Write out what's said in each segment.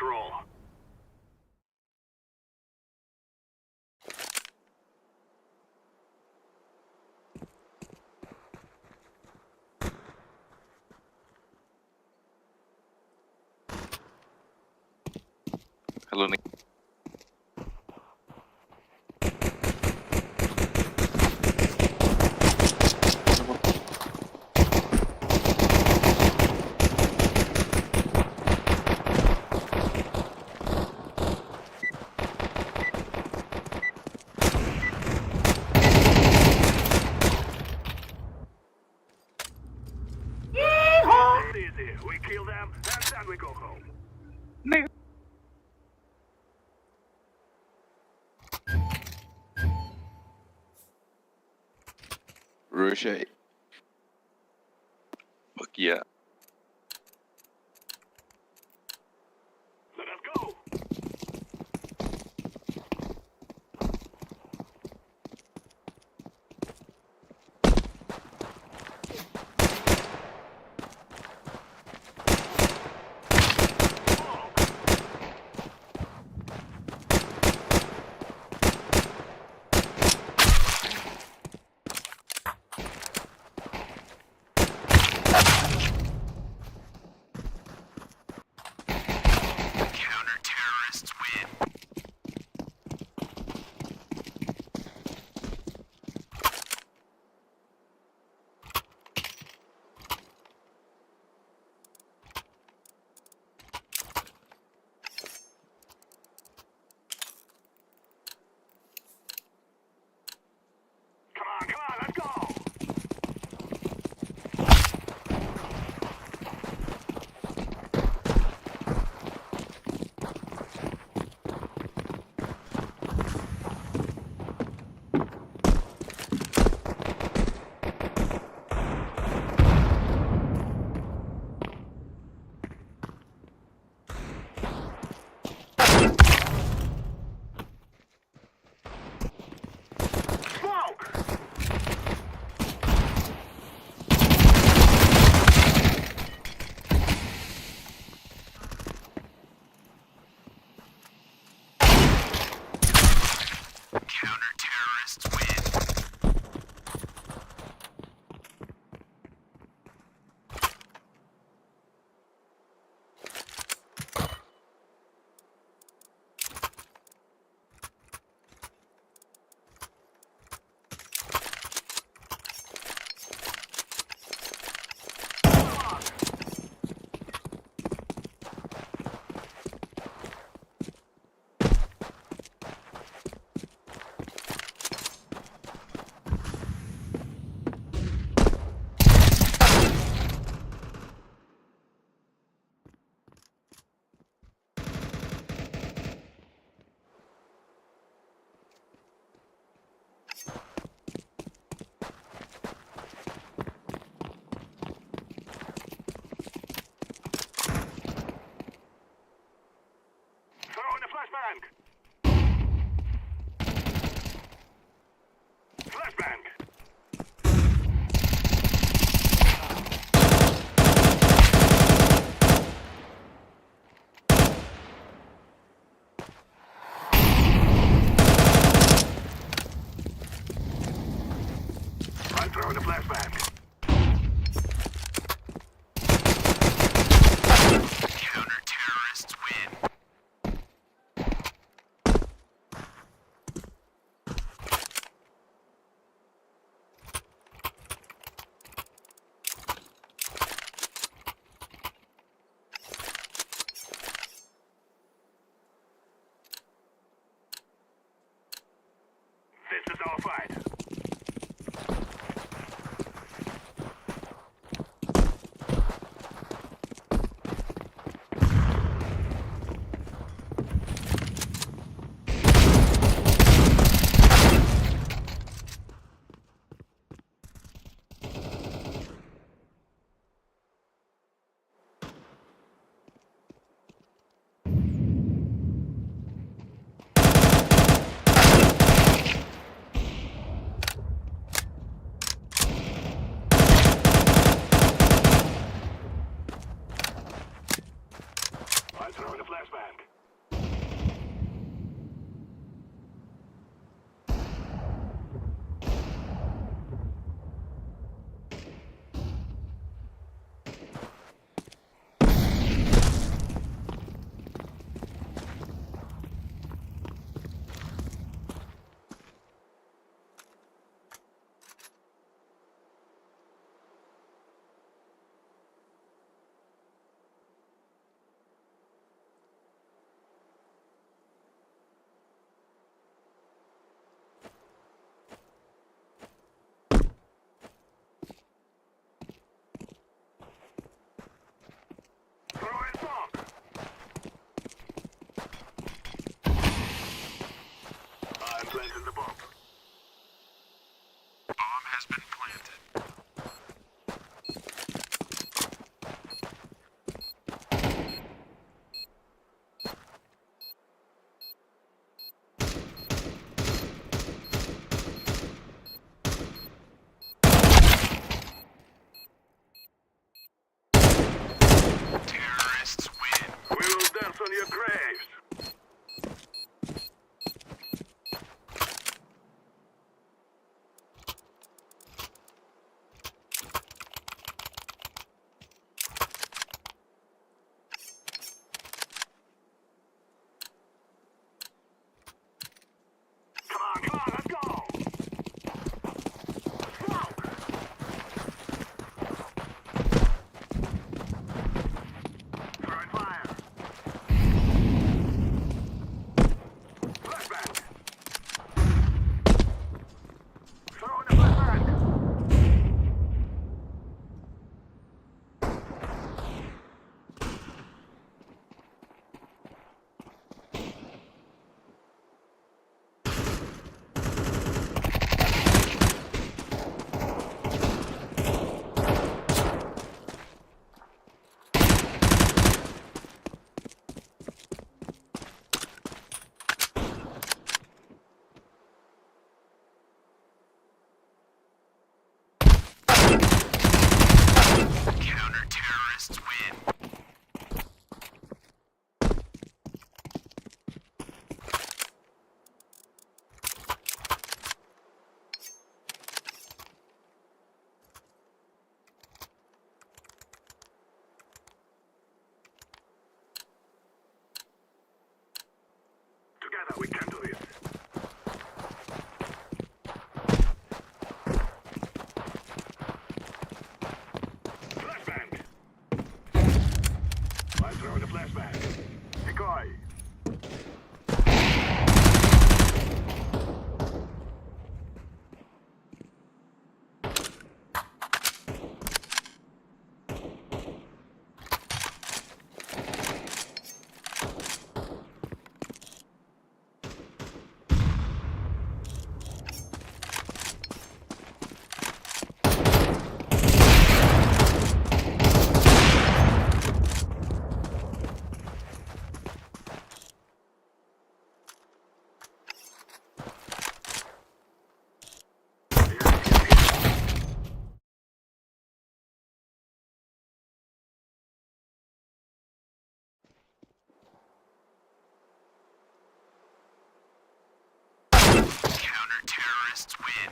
roll. Hello, Nick. Easy. We kill them, and then we go home. Nick. Russia. Fuck yeah. Let us go. Counter-terrorists win. Come on, let's go. Smoke. Counter-terrorists win. Throw in a flashbang. Flashbang. I'm throwing a flashbang. Counter-terrorists win. This is our fight. has been planted. Terrorists win. We will dance on your graves. Come on, let's go! Smoke! Throwing fire! Flashbang! Throwing a flashbang! Counter-terrorists win. Together we can do this. Flashbang! I'm throwing a flashbang. Decoy! Counter-terrorists win.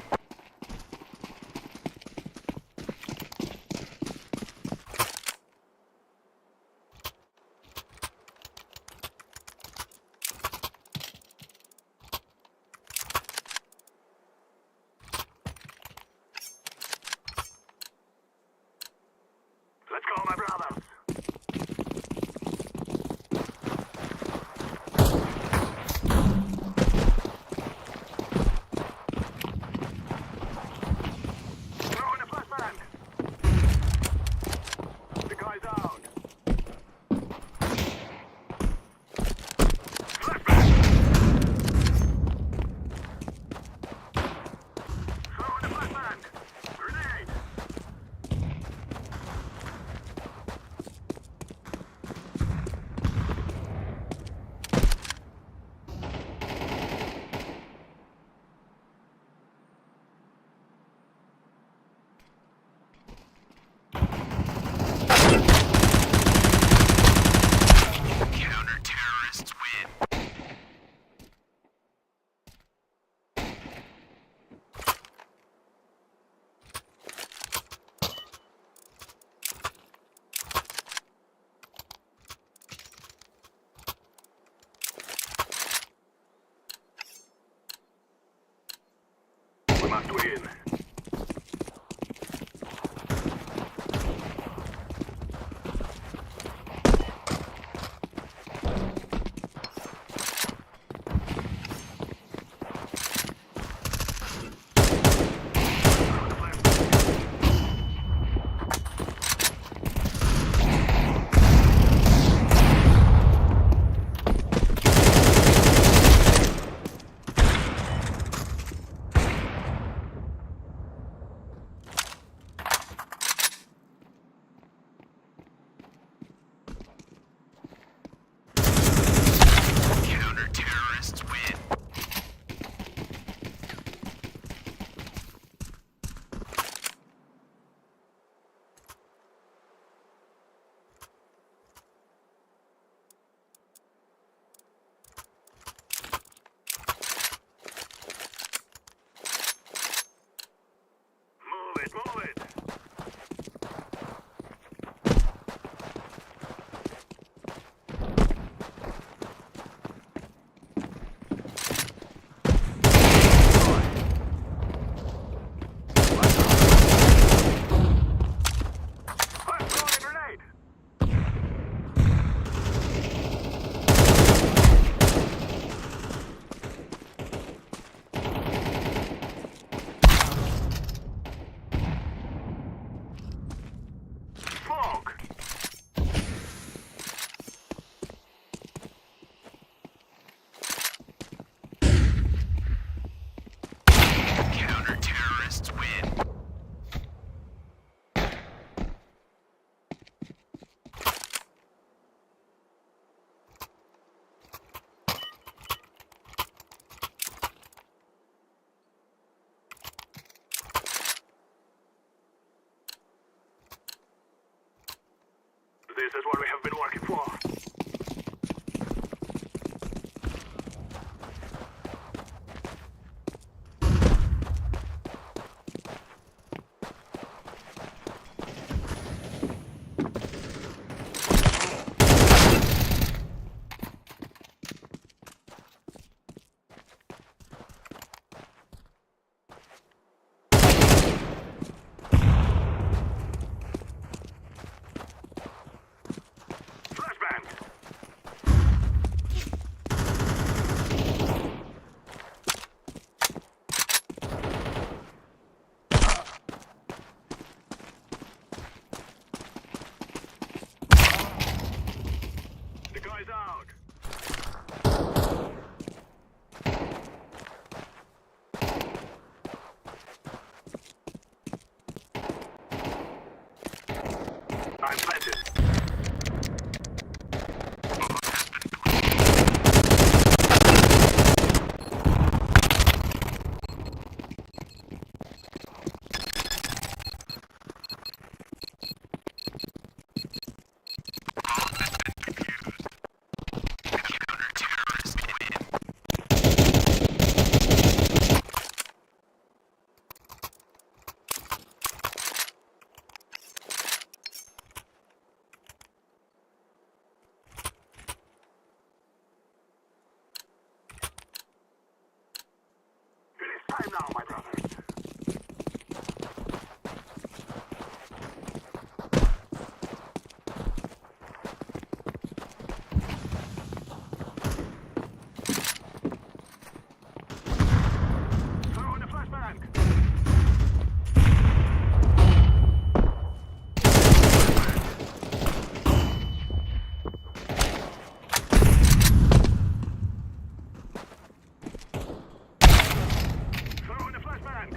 Let's go, my brothers! Throwing a flashbang! The guy's down! Flashbang! Throwing a flashbang! Grenade! Counter-terrorists win. We must win! is what we have been working for. Flashbang! The guy's out. I'm planted. Counter-terrorist win. It is time now, my brothers. Throw in a flashbang. Throw in a flashbang.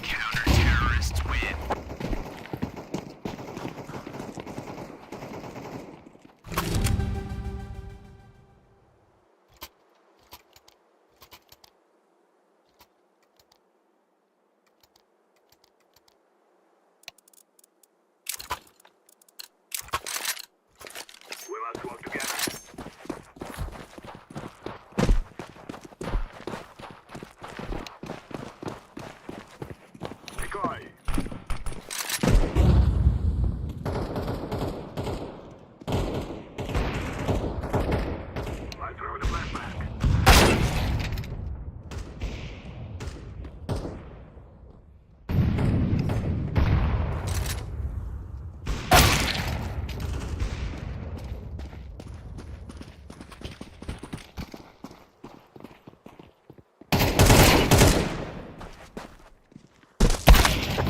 Counter-terrorists win. We must work together. Decoy. I throw in a flashbang.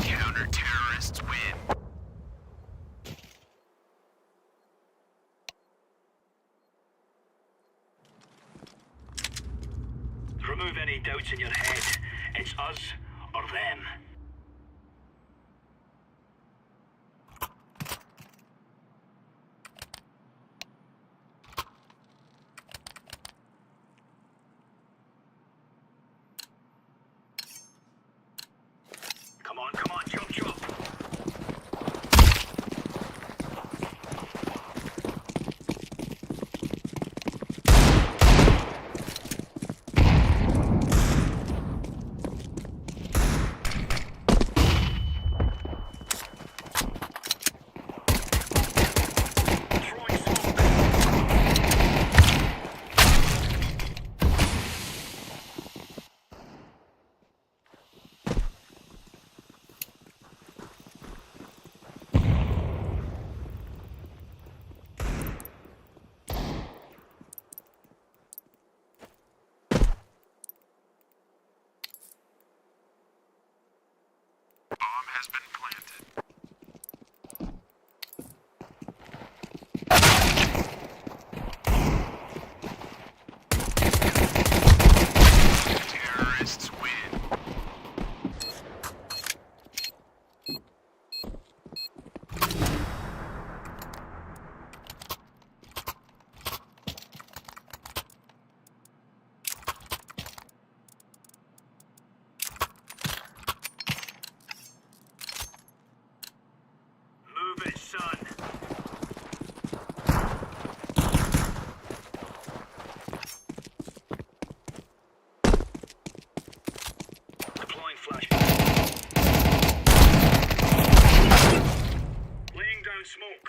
Counter-terrorists win. Remove any doubts in your head. It's us or them. Come on, chop chop. has been planted. Terrorists win. son. Deploying flashbang. Laying down smoke.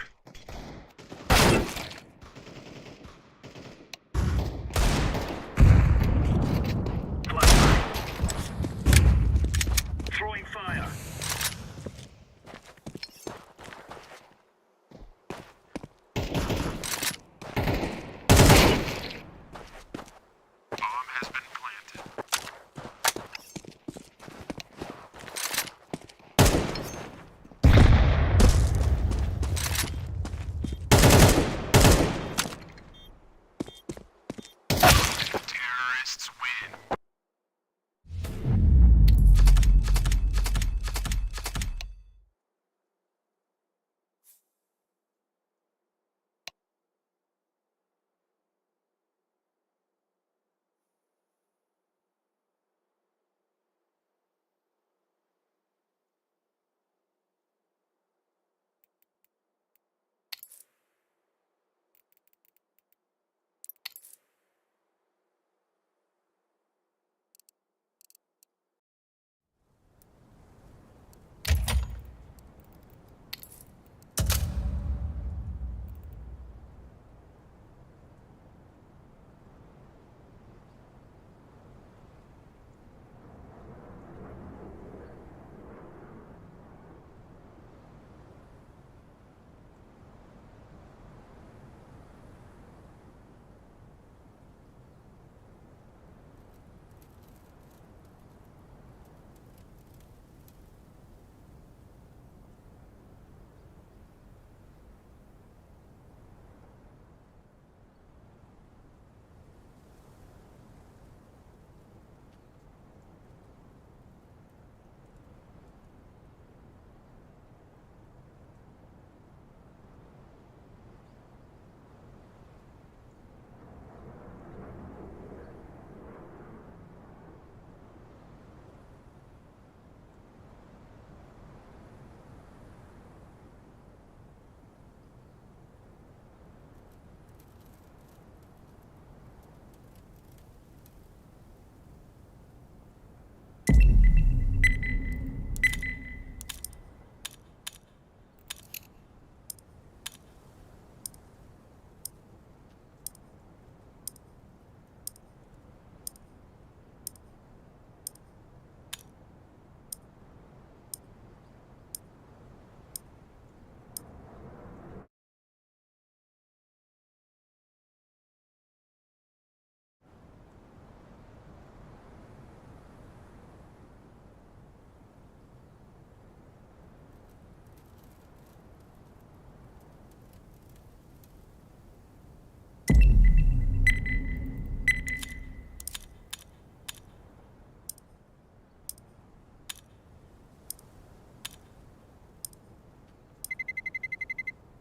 Flashbang. Throwing fire. Bomb has been planted. Terrorists win.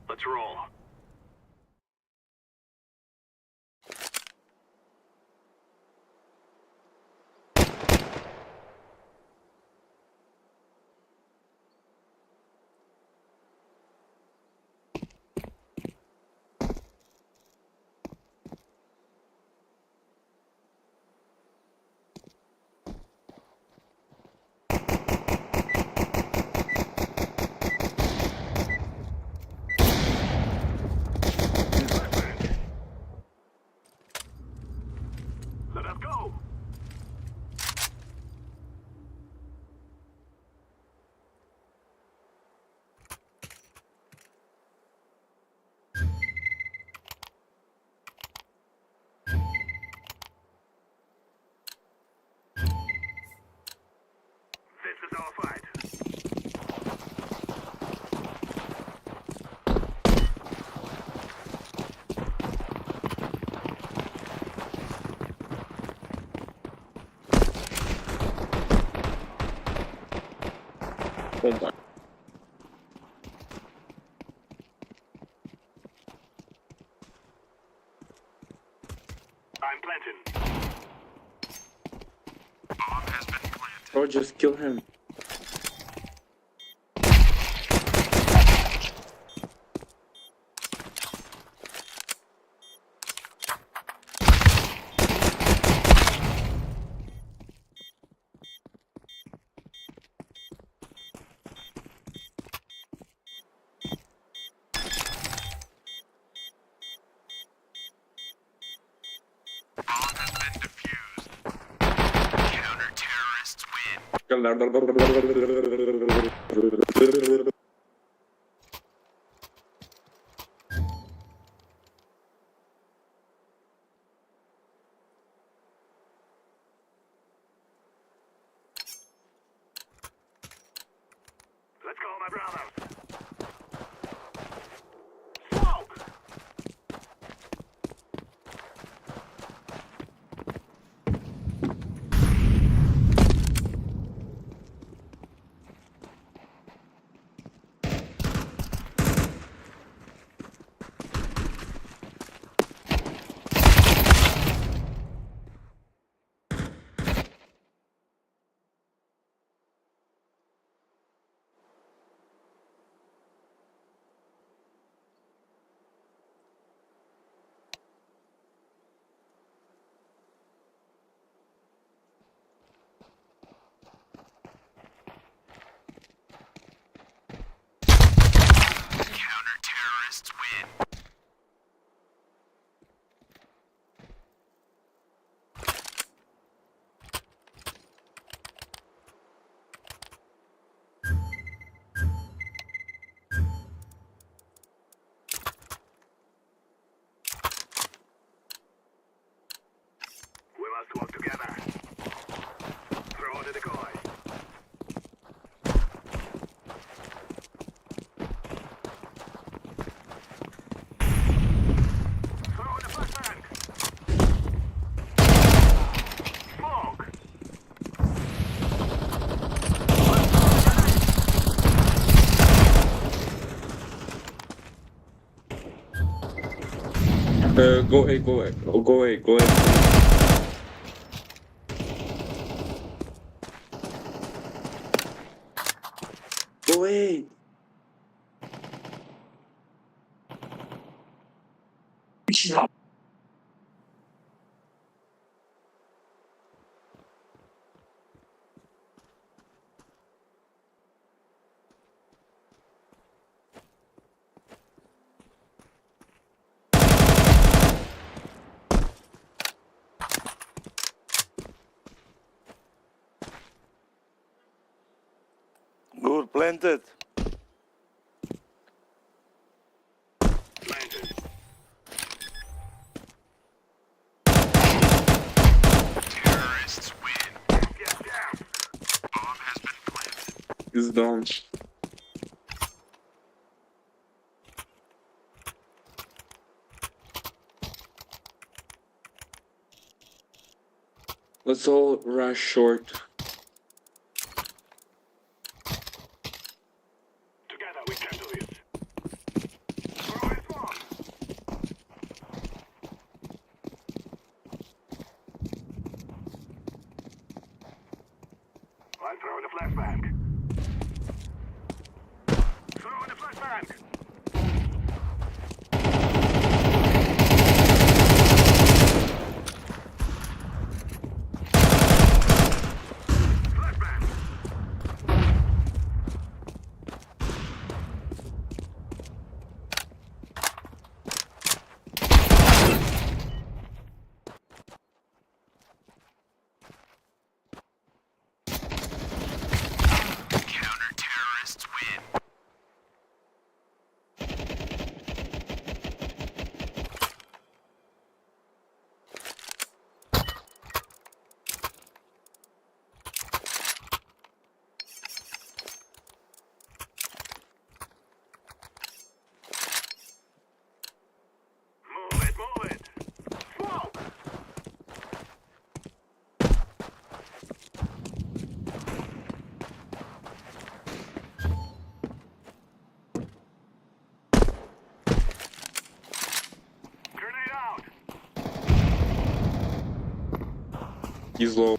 Let's roll. Let us go. This is our fight. Hold on. I'm planting. Bomb has been planted. Bro, just kill him. Let's go, my brothers. Smoke! Counter-terrorists win. We must work together. Throw in the decoy. Throw in the flashbang. Smoke! Go A, go A. Oh, go A, go A. Go A. Good, planted. Planted. Terrorists win. Get down. Bomb has been planted. He's down. Let's all rush short. Together we can do this. Throw in smoke. I'm throwing a flashbang. Throw in the flashbang. Flashbang. Counter-terrorists win. Move it, move it. Smoke. Grenade out. He's low.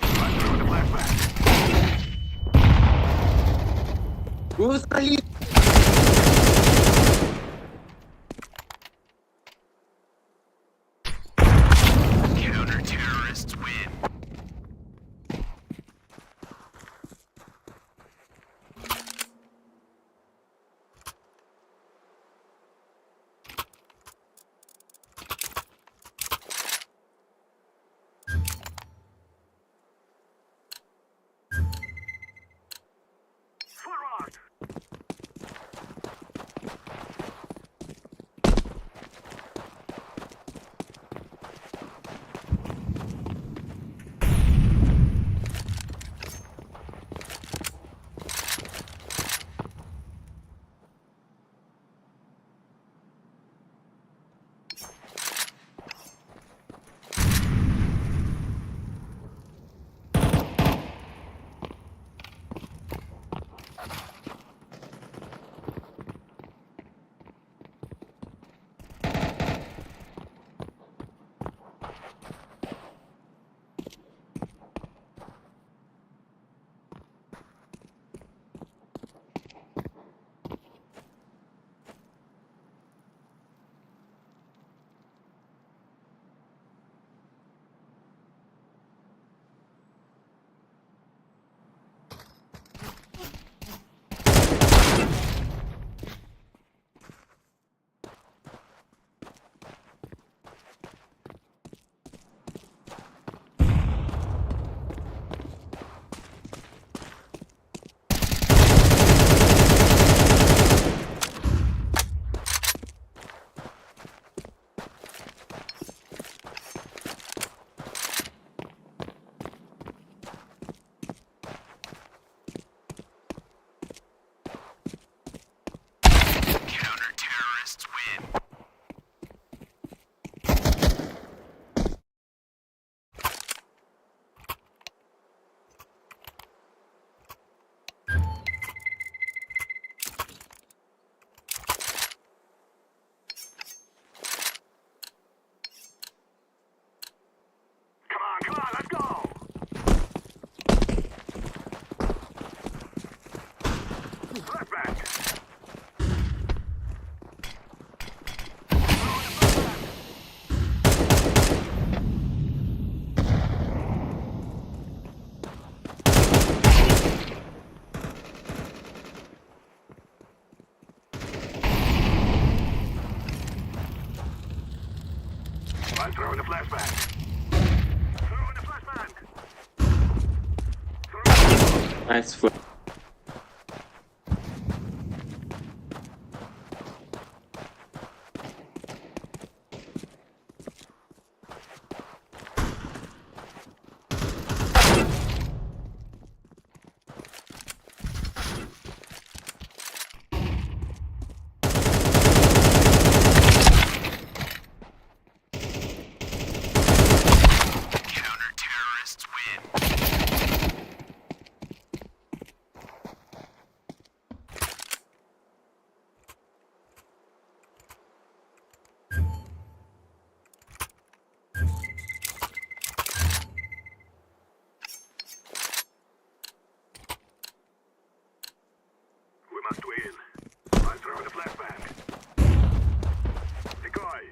I'm throwing the flashbang. Who's Ali? Counter-terrorists win. I'm throwing a flashbang. Throwing a flashbang. Nice foot. Counter-terrorists win. We must win. I'm throwing a flashbang. Decoy.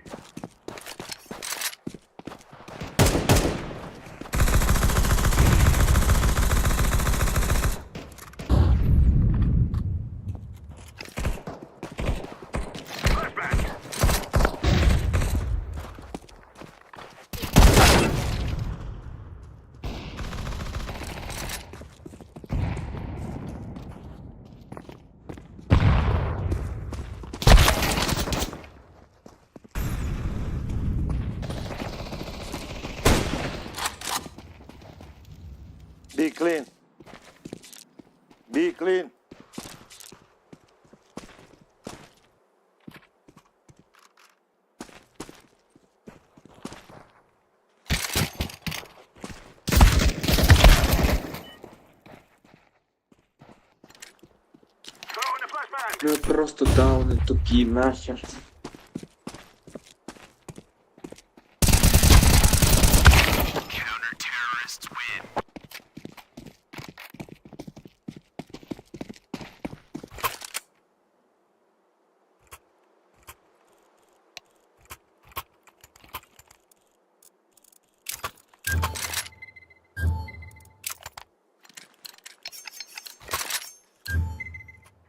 Flashbang. Be clean. Be clean. Throwing a flashbang. Ну просто дауни тупі, нахер. Counter-terrorists win.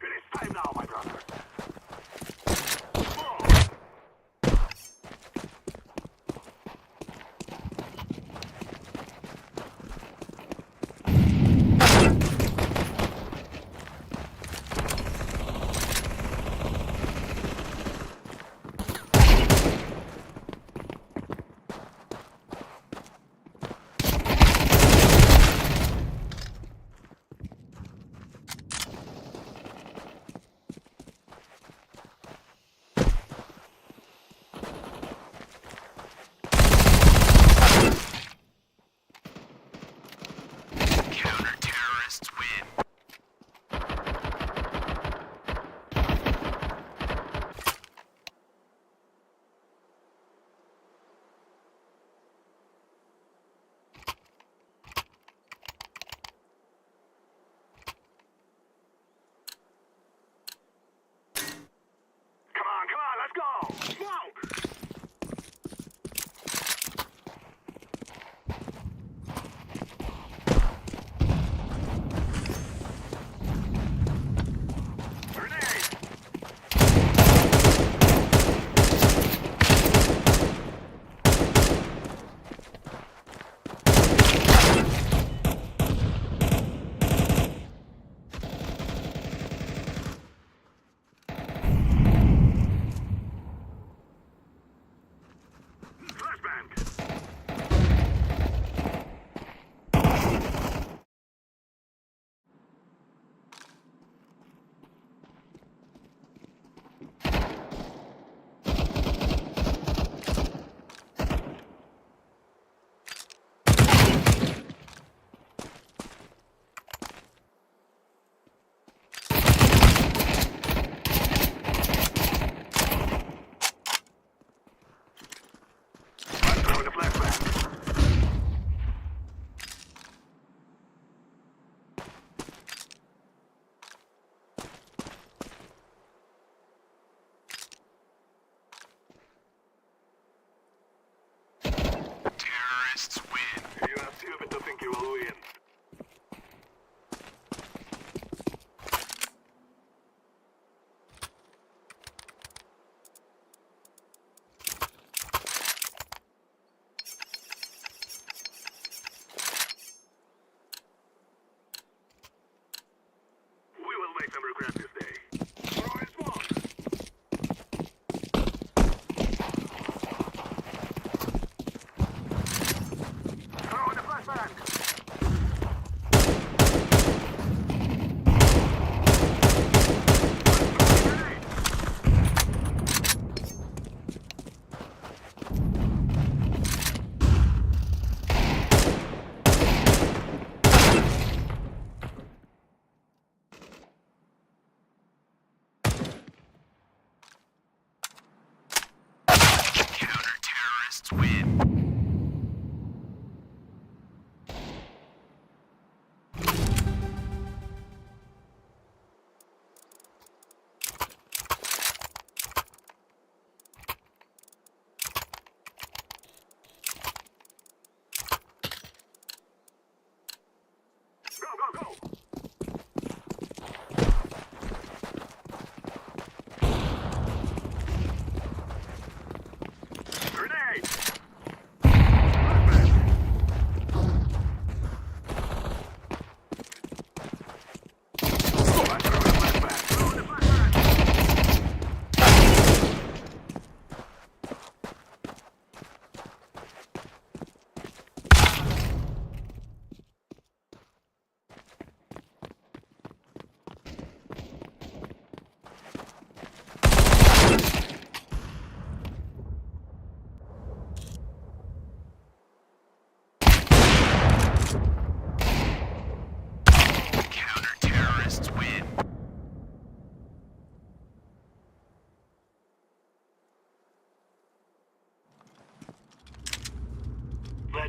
It is time now, my brother. Whoa.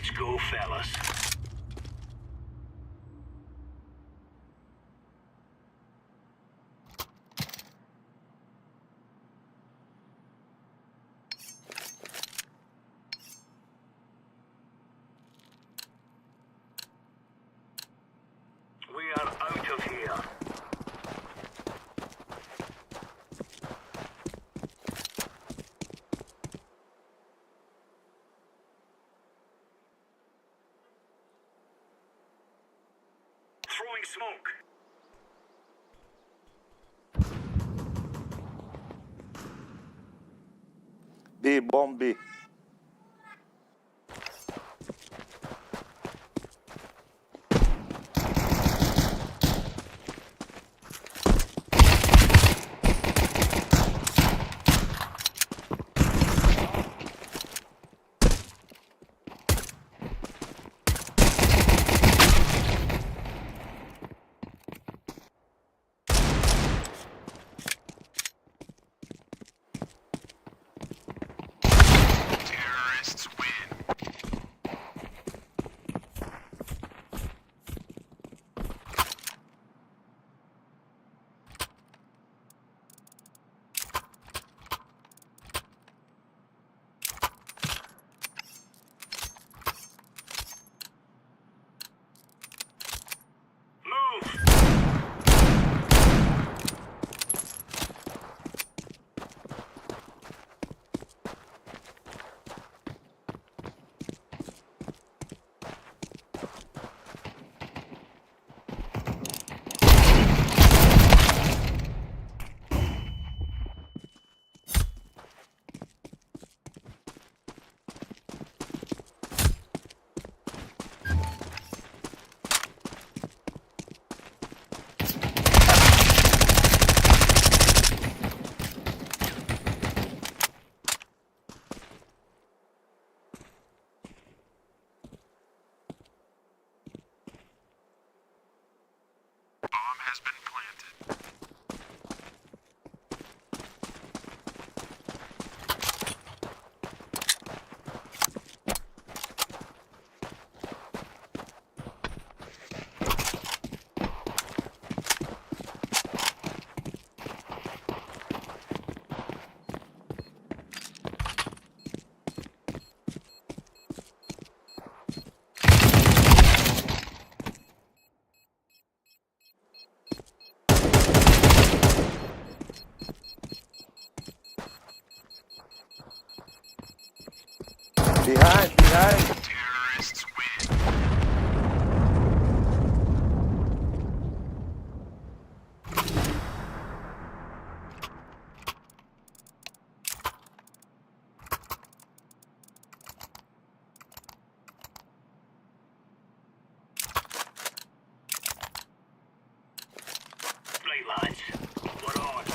Let's go, fellas. We are out of here. Throwing smoke. B, bomb B. Terrorists win. Move. Bomb has been planted. Behind, behind. Terrorists win. Right, lads. We're on.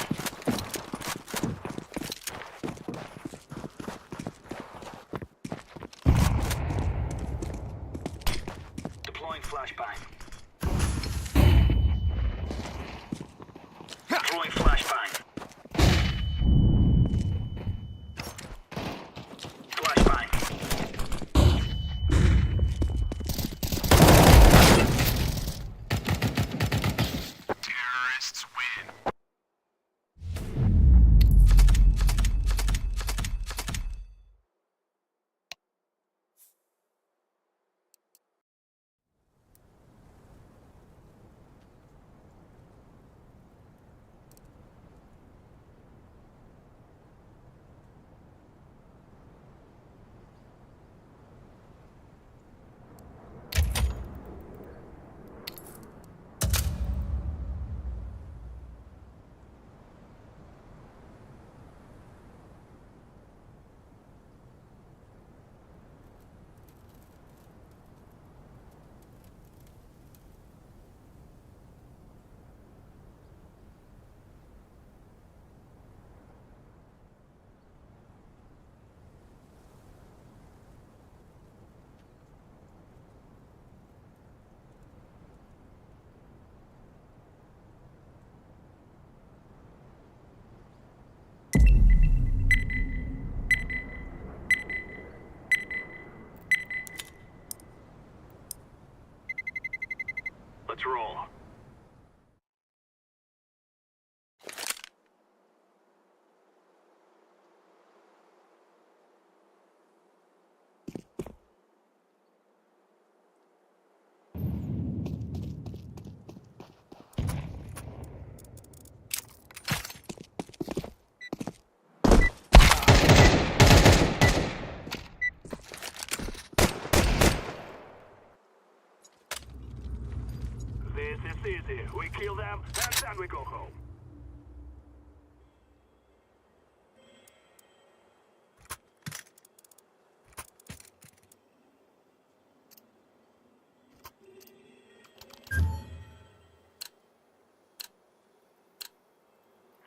We kill them, and then we go home.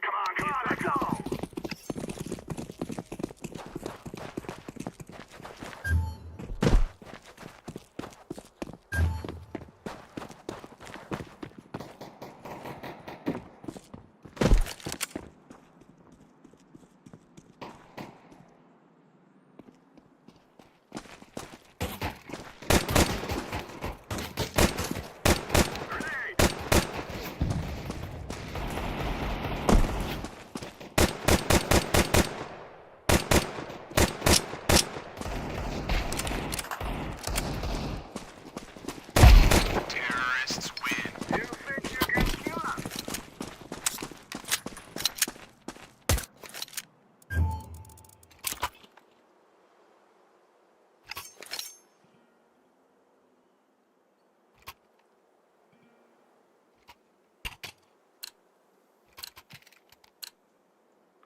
Come on, let's go! Grenade! Terrorists win. You think you can kill us?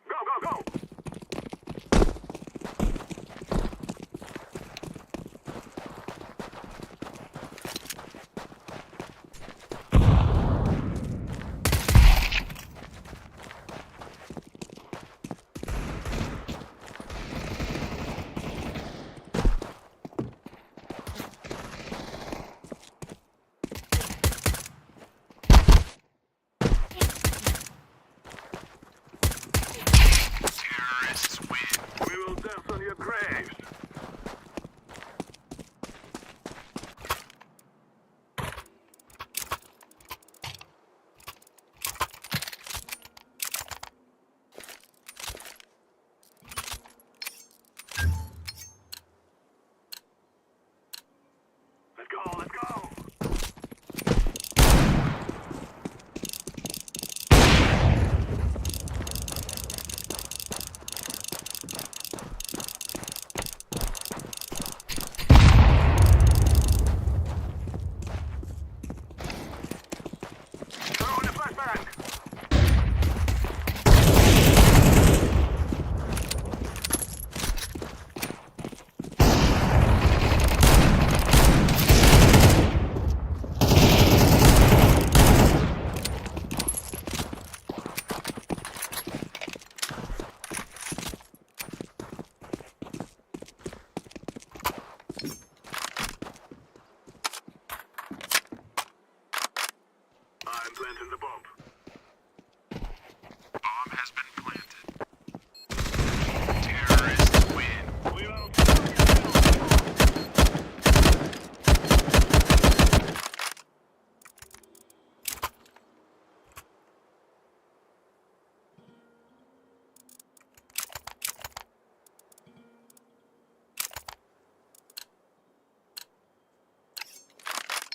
Go, go, go! Terrorists win. We will dance on your graves. Let's go, let's go! Throw in the flashbang! I'm planting the bomb. Bomb has been planted. Terrorists win. We will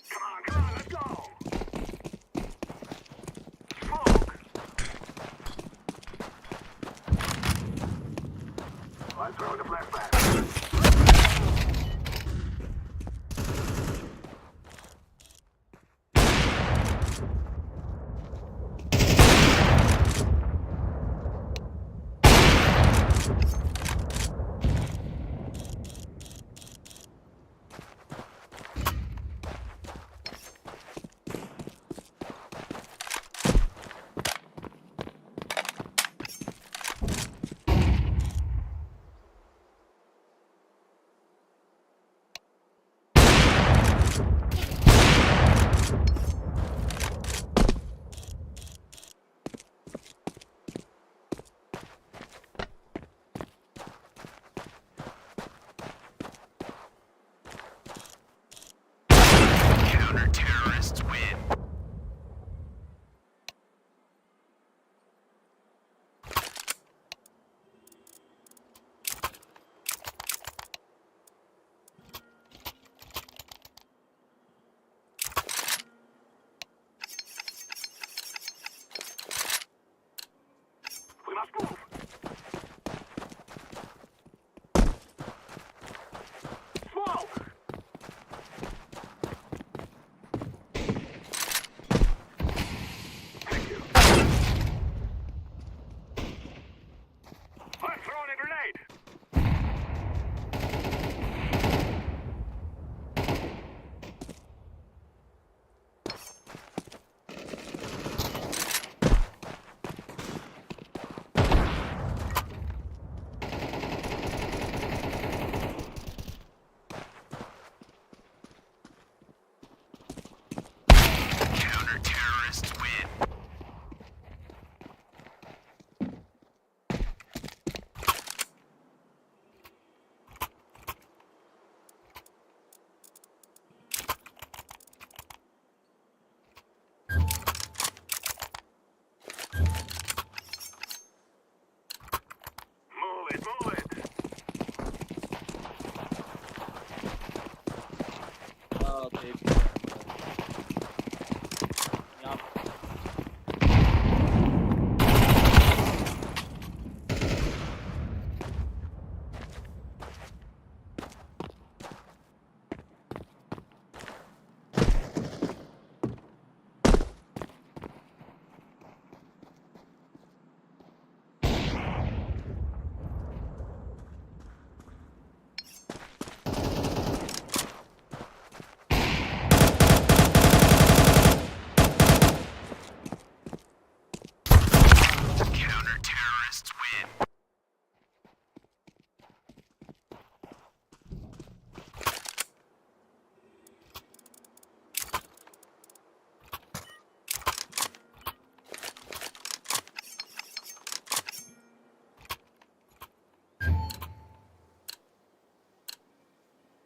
Come on, let's go! Smoke! I'm throwing the flashbang. Counter-terrorists win. We must move. Smoke! Move it, move it. Okay. Yup. Counter-terrorists win.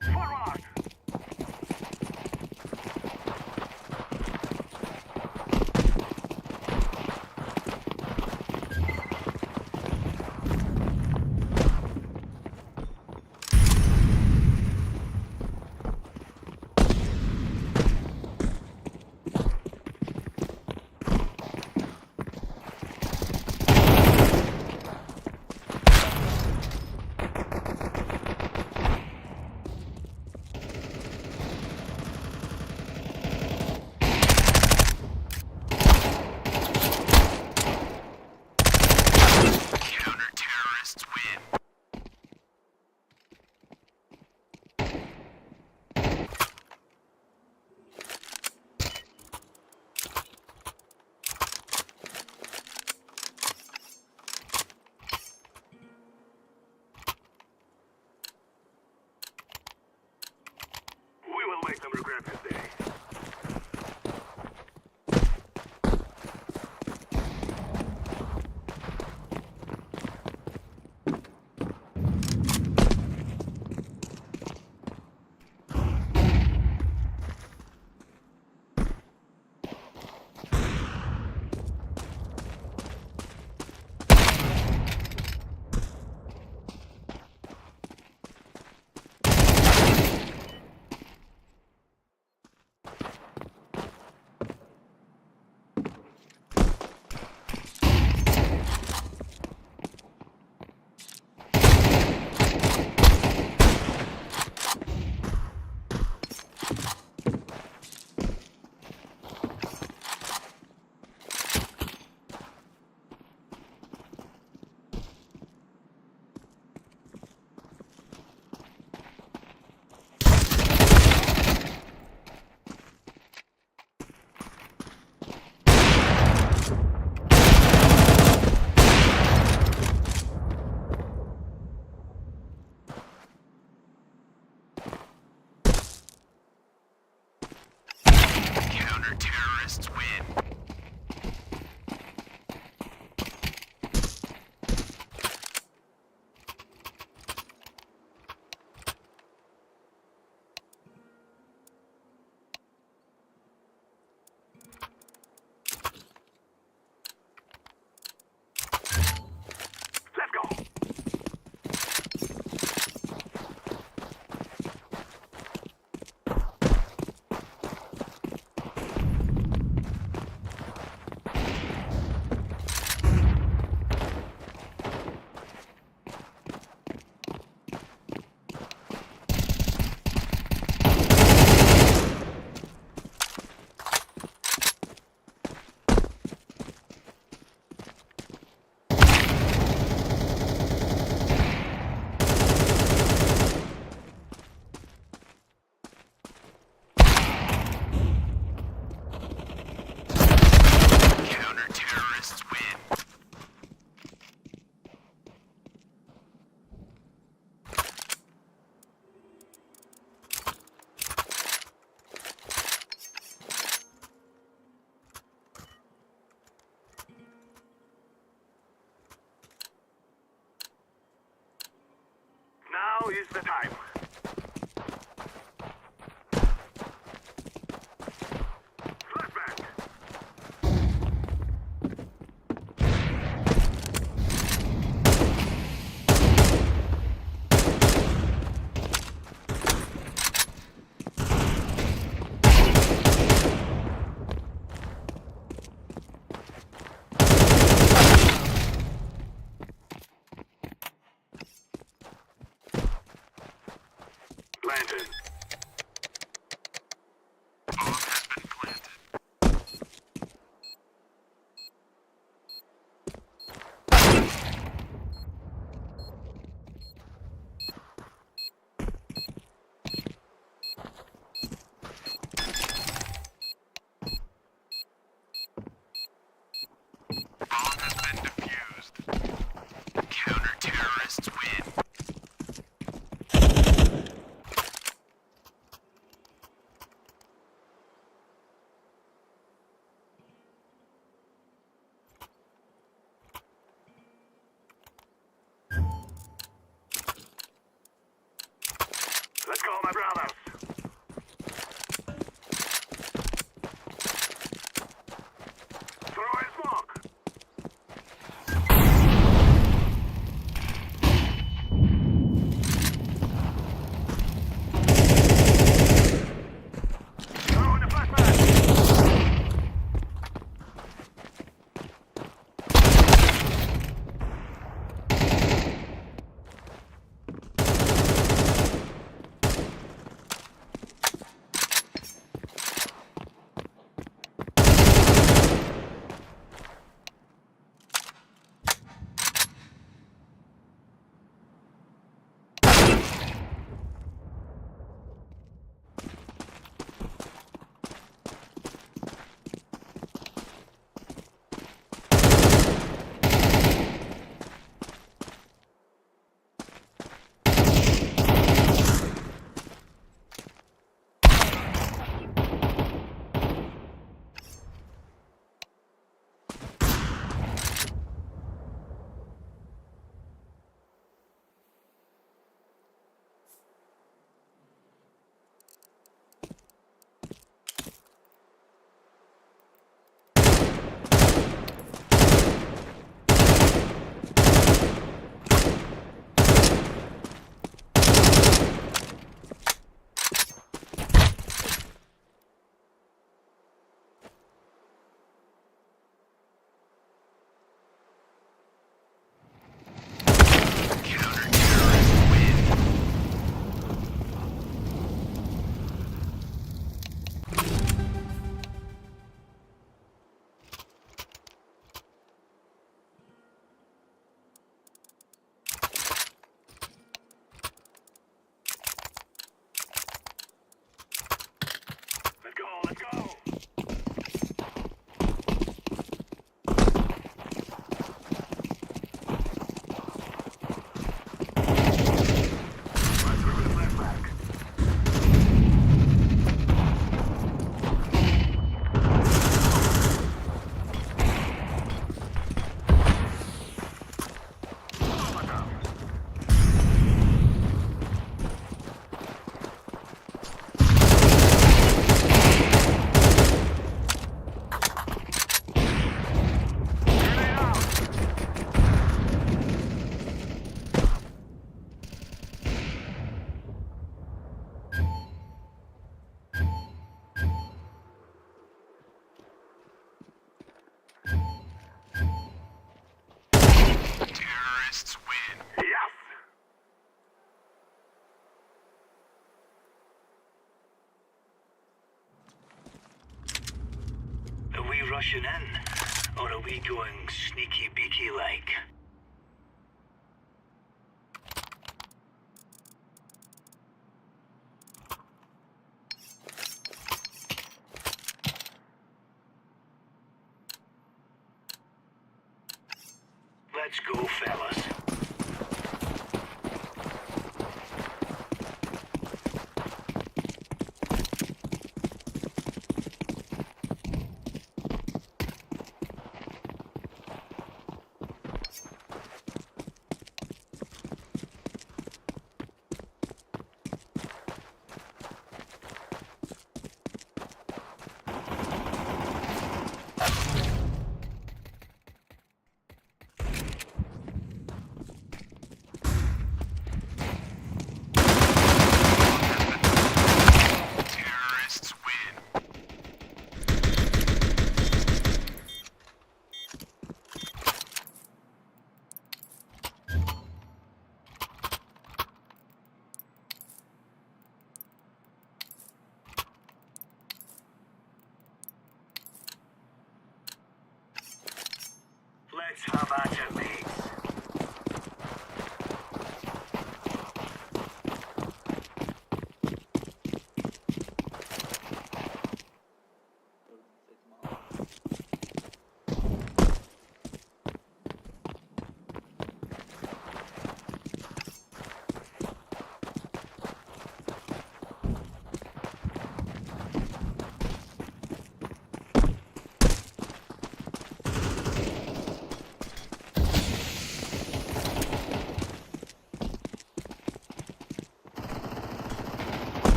Forward. Counter-terrorists win. We will make them regret this day. Counter-terrorists win. Let's go. Counter-terrorists win. Now is the time. Flashback. planted. Bomb has been planted. Bomb has been defused. Counter-terrorists win. Let's go, my brothers. Throw in smoke. Throw in the flashbang. Counter-terrorists win. Let's go, let's go. Let's throw in the flashbang. Grenade out. Terrorists win. Yes. Are we rushing in? Or are we going sneaky beaky like? Let's go, fellas.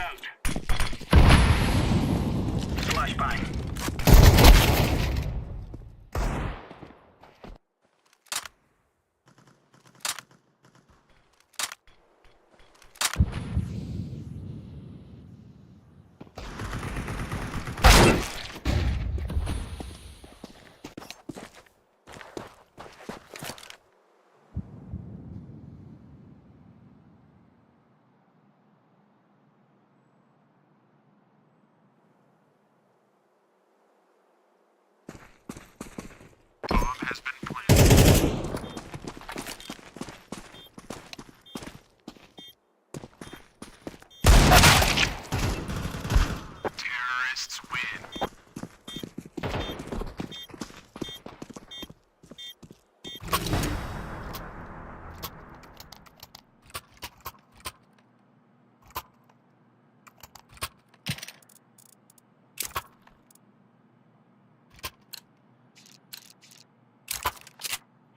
out. Flashbang. Bomb has been planted. Terrorists win.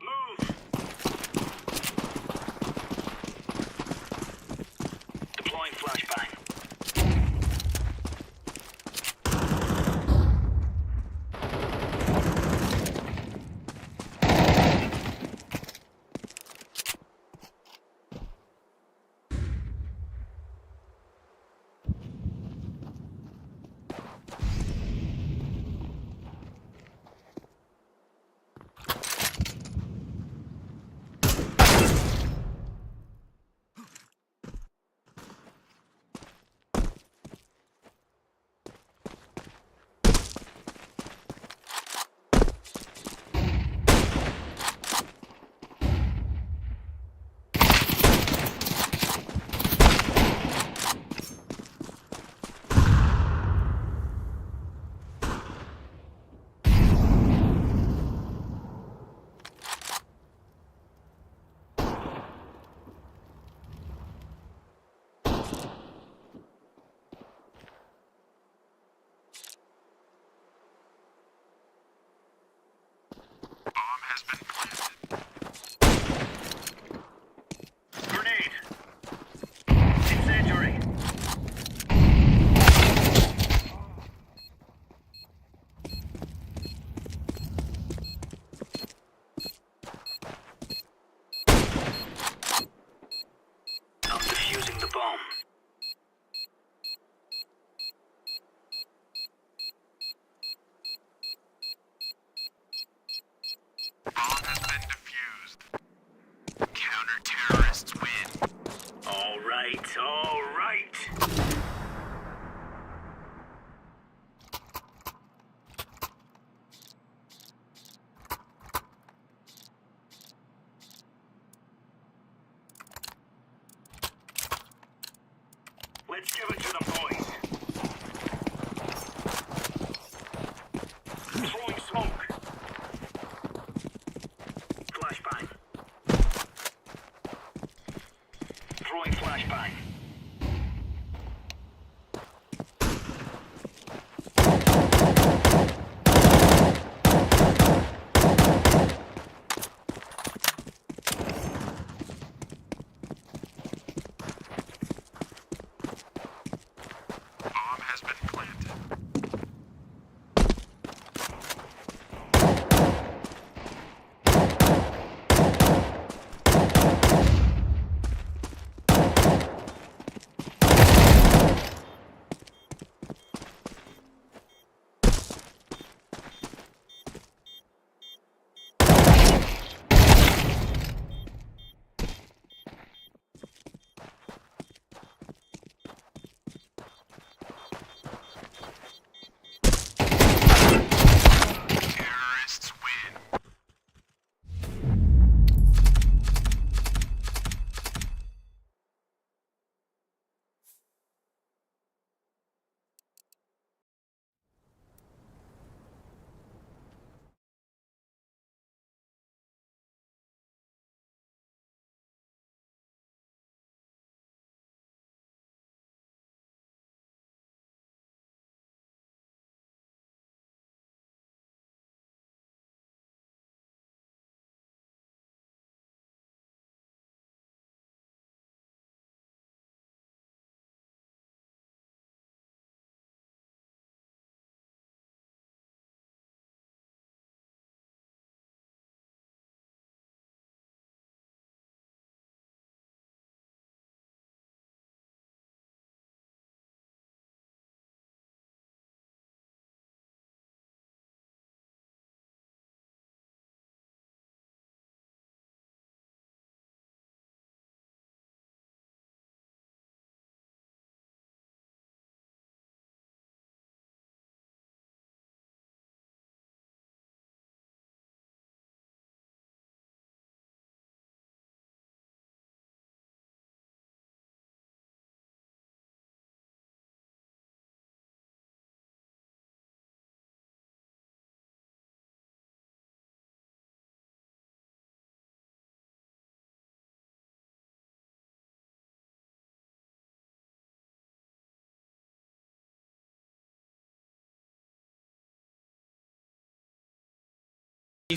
Move. Deploying flashbang. Bomb has been planted. Grenade. Incendiary. I'm defusing the bomb. Bomb has been defused. Counter-terrorists win. All right, all right. Let's give it to them, boys. Throwing smoke. Flashbang. Throwing flashbang. Bomb has been planted.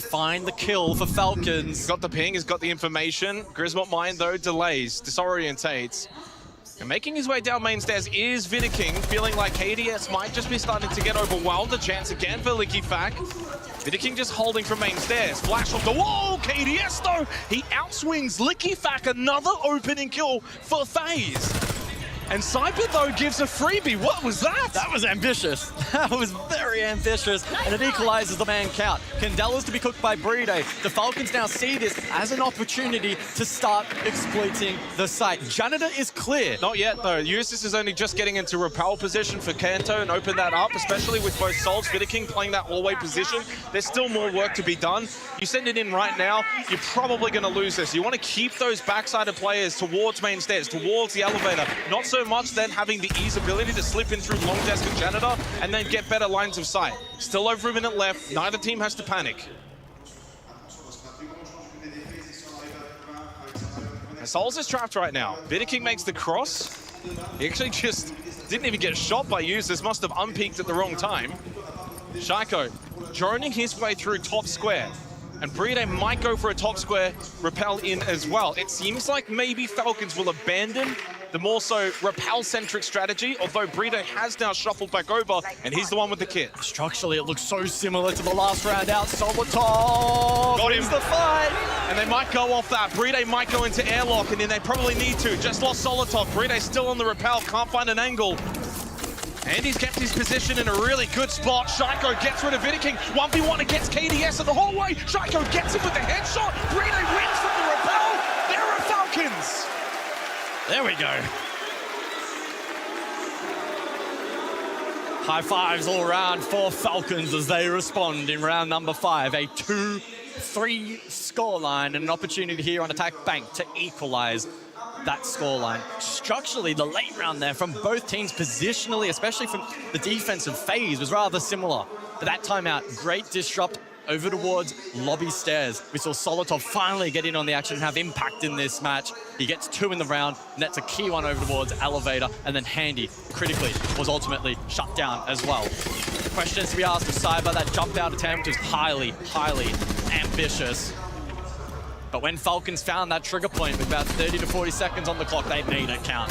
find the kill for Falcons. He's got the ping, he's got the information. Grismont Mine, though, delays, disorientates. And making his way down main stairs is Vidiking, feeling like KDS might just be starting to get overwhelmed. A chance again for LickyFac. Vidiking just holding from main stairs. Flash off the wall. KDS, though, he outswings LickyFac. Another opening kill for FaZe. And Cyber, though, gives a freebie. What was that? That was ambitious. That was very ambitious. And it equalizes the man count. Candela's to be cooked by Brede. The Falcons now see this as an opportunity to start exploiting the site. Janitor is clear. Not yet, though. Usis is only just getting into repel position for Kanto and open that up, especially with both Souls, Vidiking playing that hallway position. There's still more work to be done. You send it in right now, you're probably going to lose this. You want to keep those backside players towards main stairs, towards the elevator. Not so much then having the ease ability to slip in through long desk and Janitor and then get better lines of sight. Still over a minute left. Neither team has to panic. And Souls is trapped right now. Vidiking makes the cross. He actually just didn't even get shot by Usis. Must have unpeaked at the wrong time. Shaiko droning his way through top square. And Brede might go for a top square repel in as well. It seems like maybe Falcons will abandon the more so repel-centric strategy, although Brede has now shuffled back over, and he's the one with the kit. Structurally, it looks so similar to the last round out. Solotov Got him. wins the fight. And they might go off that. Brede might go into airlock, and then they probably need to. Just lost Solotov. Brede still on the repel, can't find an angle. And he's kept his position in a really good spot. Shaiko gets rid of Vidiking. 1v1 against KDS in the hallway. Shaiko gets him with the headshot. Brede wins from the repel. There are Falcons. There we go. High fives all around for Falcons as they respond in round number 5. A 2-3 scoreline and an opportunity here on Attack Bank to equalize that scoreline. Structurally, the late round there from both teams positionally, especially from the defensive phase, was rather similar. But that timeout, great disrupt over towards lobby stairs. We saw Solotov finally get in on the action and have impact in this match. He gets 2 in the round, and that's a key one over towards Elevator, and then Handy, critically, was ultimately shut down as well. Questions to be asked of Cyber, that jump out attempt is highly, highly ambitious. But when Falcons found that trigger point with about 30 to 40 seconds on the clock, they made it count.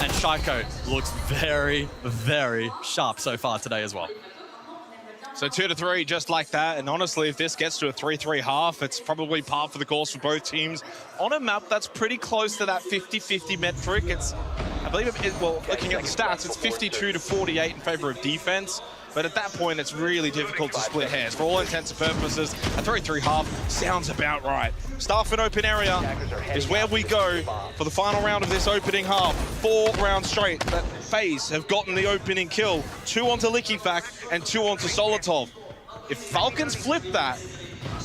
And Shaiko looks very, very sharp so far today as well. So 2-3, just like that. And honestly, if this gets to a 3-3 half, it's probably par for the course for both teams. On a map that's pretty close to that 50-50 metric. It's, I believe, well, looking at the stats, it's 52-48 in favor of defense. But at that point, it's really difficult to split hairs. For all intents and purposes, a 3-3 half sounds about right. Staff in open area is where we go for the final round of this opening half. 4 rounds straight that FaZe have gotten the opening kill. 2 onto LickyFac and 2 onto Solotov. If Falcons flip that,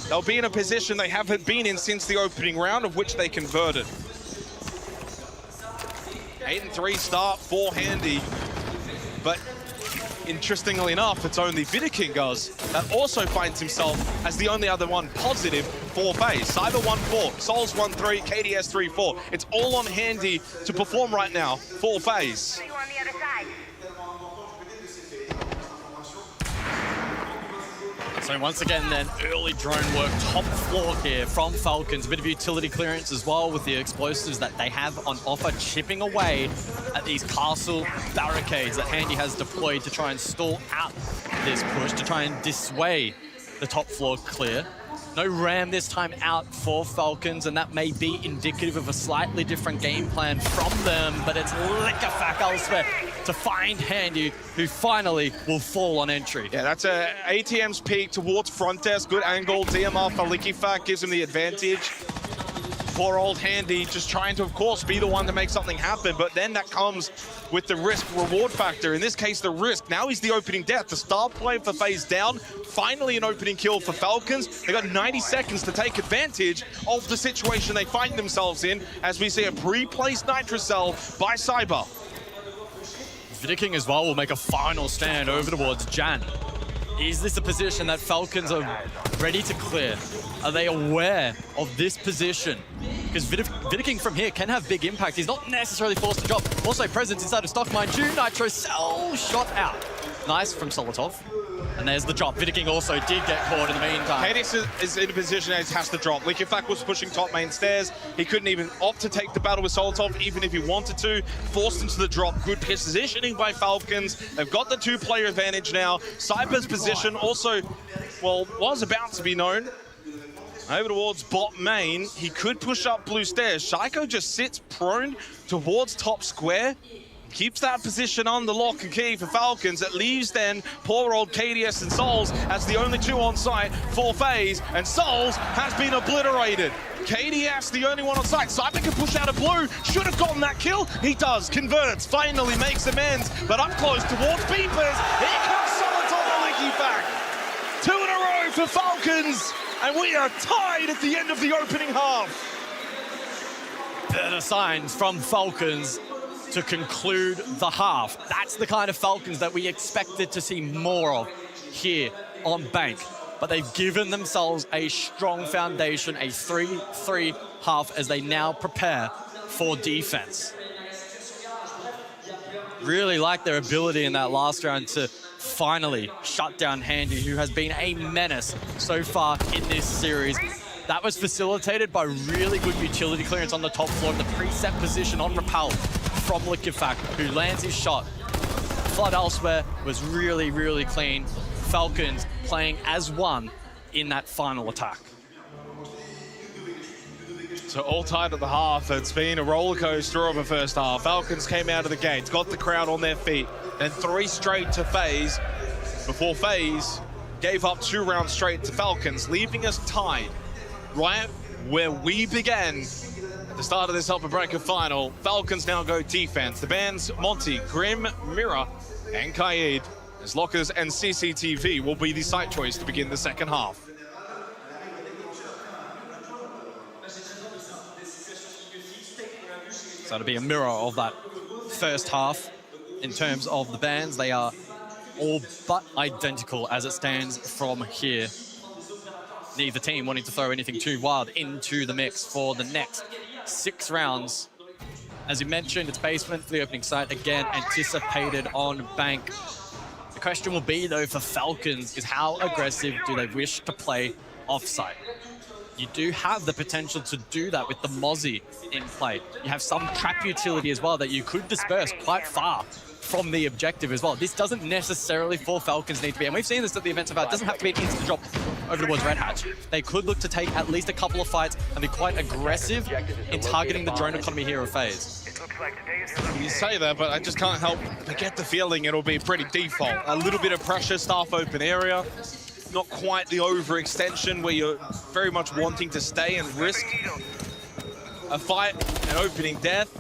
they'll be in a position they haven't been in since the opening round, of which they converted. 8-3 start for Handy, but interestingly enough, it's only Vidiking that also finds himself as the only other one positive for FaZe. Cyber 1-4, Souls 1-3, KDS 3-4. It's all on Handy to perform right now for FaZe. On the other side. So once again then, early drone work, top floor here from Falcons. A bit of utility clearance as well with the explosives that they have on offer, chipping away at these castle barricades that Handy has deployed to try and stall out this push, to try and dissuade the top floor clear. No ram this time out for Falcons, and that may be indicative of a slightly different game plan from them, but it's LickyFac elsewhere to find Handy, who finally will fall on entry. Yeah, that's a ATM's peak towards front desk. Good angle. DMR for LickyFac gives him the advantage. Poor old Handy just trying to, of course, be the one to make something happen, but then that comes with the risk-reward factor. In this case, the risk. Now he's the opening death. The star player for FaZe down. Finally an opening kill for Falcons. They got 90 seconds to take advantage of the situation they find themselves in, as we see a pre-placed Nitrocell by Cyber. Vidiking as well will make a final stand over towards Jan. Is this a position that Falcons are ready to clear? Are they aware of this position? Because Vidiking from here can have big impact. He's not necessarily forced to drop. Also present inside of stock, mind you. Nitrocell shot out. Nice from Solotov. And there's the drop. Vidiking also did get caught in the meantime. KDS is in a position as has to drop. Liquefact was pushing top main stairs. He couldn't even opt to take the battle with Solotov, even if he wanted to. Forced into the drop. Good positioning by Falcons. They've got the two-player advantage now. Cyber's position also, well, was about to be known. Over towards bot main. He could push up blue stairs. Shaiko just sits prone towards top square. Keeps that position under lock and key for Falcons. It leaves then poor old KDS and Souls as the only two on site for FaZe, and Souls has been obliterated. KDS the only one on site. Cyber can push out a blue. Should have gotten that kill. He does. Converts. Finally makes amends. But up close towards Beepers. Here comes Solotov and Liquefact. 2 in a row for Falcons. And we are tied at the end of the opening half. Better signs from Falcons to conclude the half. That's the kind of Falcons that we expected to see more of here on Bank. But they've given themselves a strong foundation, a 3-3 half as they now prepare for defense. Really like their ability in that last round to finally shut down Handy, who has been a menace so far in this series. That was facilitated by really good utility clearance on the top floor in the preset position on Repel from Liquefact, who lands his shot. Flood elsewhere was really, really clean. Falcons playing as one in that final attack. So all tied at the half. It's been a roller coaster of a first half. Falcons came out of the gates, got the crowd on their feet, then 3 straight to FaZe before FaZe gave up 2 rounds straight to Falcons, leaving us tied right where we began at the start of this Upper Bracket final. Falcons now go defense. The bands Monty, Grim, Mira, and Kaid, as Lockers and CCTV will be the site choice to begin the second half. So it'll be a mirror of that first half in terms of the bands. They are all but identical as it stands from here. Neither team wanting to throw anything too wild into the mix for the next 6 rounds. As you mentioned, it's basement for the opening site. Again, anticipated on Bank. The question will be, though, for Falcons is how aggressive do they wish to play offsite? You do have the potential to do that with the Mozzie in play. You have some trap utility as well that you could disperse quite far from the objective as well. This doesn't necessarily, for Falcons, need to be, and we've seen this at the events about, it doesn't have to be an instant drop over towards Red Hatch. They could look to take at least a couple of fights and be quite aggressive in targeting the drone economy here of FaZe. You say that, but I just can't help but get the feeling it'll be pretty default. A little bit of pressure, staff open area. Not quite the overextension where you're very much wanting to stay and risk a fight, an opening death.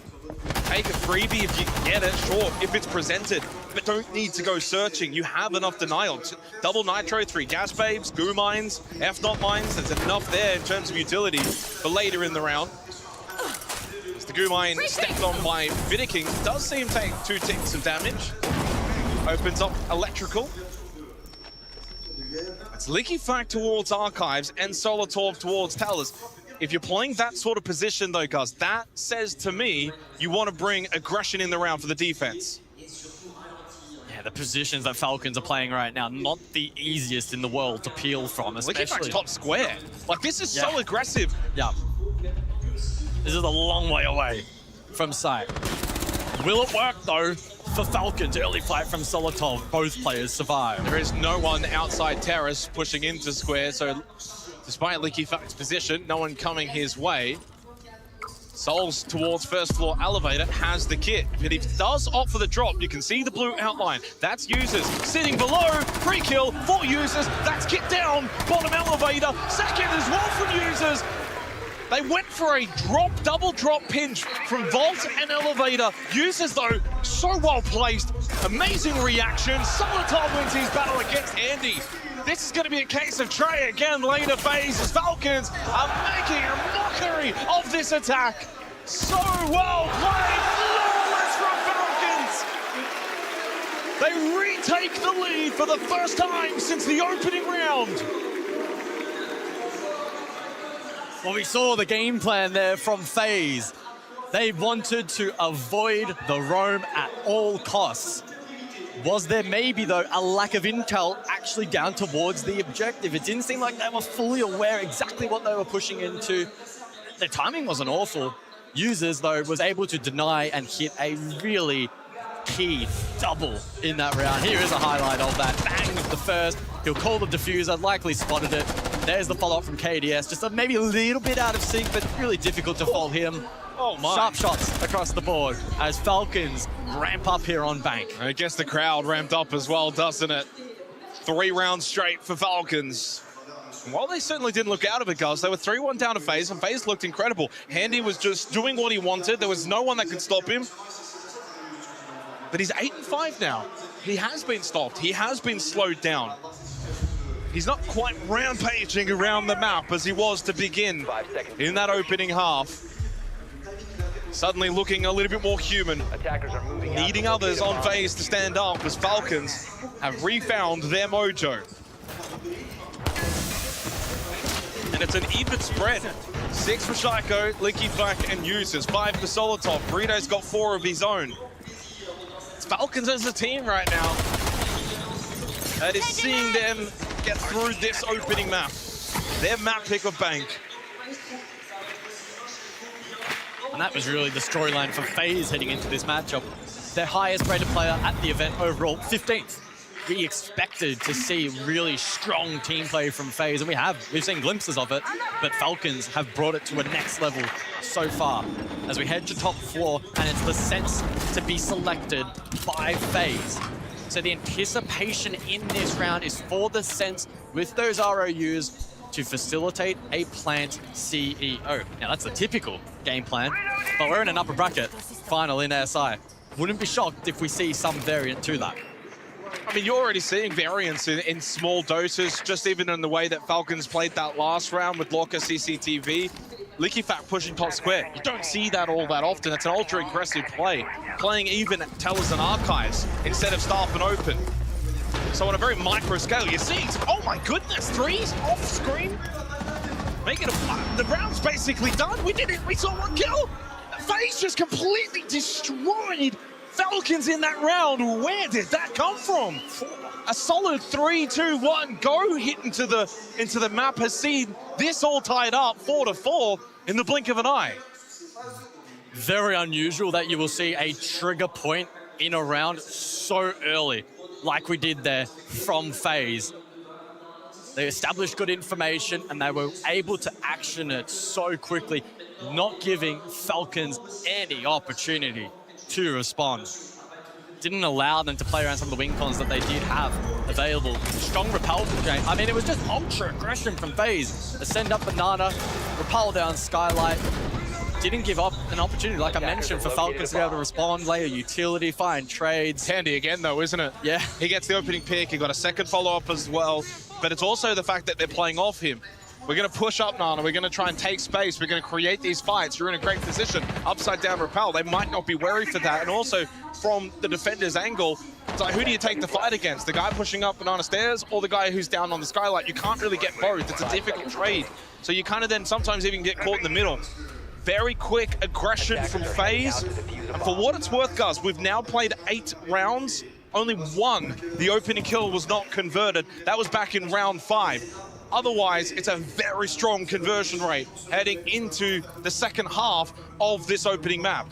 Take a freebie if you can get it, sure, if it's presented, but don't need to go searching. You have enough denial. Double Nitro, 3 gas babes, goo mines, F-Not mines, there's enough there in terms of utility for later in the round. As the goo mine stepped on by Vidiking, does seem to take 2 ticks of damage. Opens up electrical. It's Liquefact towards Archives and Solotov towards Tellers. If you're playing that sort of position though, guys, that says to me you want to bring aggression in the round for the defense. Yeah, the positions that Falcons are playing right now, not the easiest in the world to peel from, especially. Liquefact's top square. Like, this is so aggressive. Yeah. This is a long way away from sight. Will it work though? For Falcons, early fight from Solotov, both players survive. There is no one outside Terrace pushing into square, so despite Liquefact's position, no one coming his way. Souls towards first floor elevator has the kit, but he does opt for the drop. You can see the blue outline. That's users sitting below. Free kill for users. That's kit down. Bottom elevator. Second as well from users. They went for a drop, double drop pinch from Vault and Elevator. Users, though, so well placed. Amazing reaction. Solotov wins his battle against Andy. This is going to be a case of Trey again later phase as Falcons are making a mockery of this attack. So well played. Flawless from Falcons. They retake the lead for the first time since the opening round. Well, we saw the game plan there from FaZe. They wanted to avoid the roam at all costs. Was there maybe, though, a lack of intel actually down towards the objective? It didn't seem like they were fully aware exactly what they were pushing into. Their timing wasn't awful. Users, though, was able to deny and hit a really key double in that round. Here is a highlight of that. Bang with the first. He'll call the diffuser, likely spotted it. There's the follow-up from KDS. Just maybe a little bit out of sync, but really difficult to fault him. Oh my. Sharp shots across the board as Falcons ramp up here on Bank. I guess the crowd ramped up as well, doesn't it? 3 rounds straight for Falcons. And while they certainly didn't look out of it, guys, they were 3-1 down to FaZe, and FaZe looked incredible. Handy was just doing what he wanted. There was no one that could stop him. But he's 8-5 now. He has been stopped. He has been slowed down. He's not quite rampaging around the map as he was to begin in that opening half. Suddenly looking a little bit more human, needing others on FaZe to stand up as Falcons have refound their mojo. And it's an even spread. 6 for Shaiko, LickyFlak, and Users. 5 for Solotov. Burrito's got 4 of his own. It's Falcons as a team right now that is seeing them get through this opening map. Their map pick of Bank. And that was really the storyline for FaZe heading into this matchup. Their highest rated player at the event overall, 15th. We expected to see really strong team play from FaZe, and we've seen glimpses of it, but Falcons have brought it to a next level so far. As we head to top 4, and it's the sense to be selected by FaZe. So the anticipation in this round is for the sense with those ROUs to facilitate a plant CEO. Now that's the typical game plan, but we're in an upper bracket final in SI. Wouldn't be shocked if we see some variant to that. I mean, you're already seeing variance in small doses, just even in the way that Falcons played that last round with Lorca CCTV. LickyFlak pushing top square. You don't see that all that often. It's an ultra-aggressive play. Playing even Tellers and Archives instead of Staff and Open. So on a very micro scale, you're seeing some, oh my goodness, 3s off screen. Making the round's basically done. We saw 1 kill. FaZe just completely destroyed Falcons in that round. Where did that come from? A solid 3-2-1 go hit into the map has seen this all tied up 4-4 in the blink of an eye. Very unusual that you will see a trigger point in a round so early, like we did there from FaZe. They established good information and they were able to action it so quickly, not giving Falcons any opportunity to respond. Didn't allow them to play around some of the wing cons that they did have available. Strong repel from Jane. I mean, it was just ultra aggression from FaZe. Ascend up Banana, repel down Skylight. Didn't give up an opportunity, like I mentioned, for Falcons to be able to respond, lay a utility, find trades. Handy again though, isn't it? Yeah. He gets the opening pick, he got a second follow-up as well, but it's also the fact that they're playing off him. We're going to push up, Nana. We're going to try and take space. We're going to create these fights. You're in a great position. Upside down repel. They might not be wary for that. And also, from the defender's angle, it's like, who do you take the fight against? The guy pushing up Banana Stairs or the guy who's down on the Skylight? You can't really get both. It's a difficult trade. So you kind of then sometimes even get caught in the middle. Very quick aggression from FaZe. And for what it's worth, guys, we've now played 8 rounds. Only 1, the opening kill was not converted. That was back in round 5. Otherwise, it's a very strong conversion rate heading into the second half of this opening map.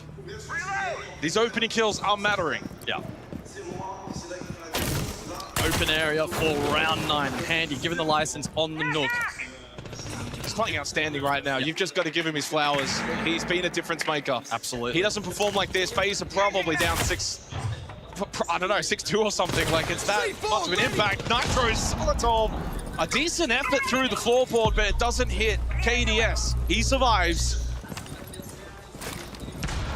These opening kills are mattering. Yeah. Open area for round 9. Handy, given the license on the Nook. He's playing outstanding right now. You've just got to give him his flowers. He's been a difference maker. Absolutely. He doesn't perform like this. FaZe are probably down 6, I don't know, 6-2 or something. Like, it's that much of an impact. Nitro, Solotov. A decent effort through the floorboard, but it doesn't hit KDS. He survives.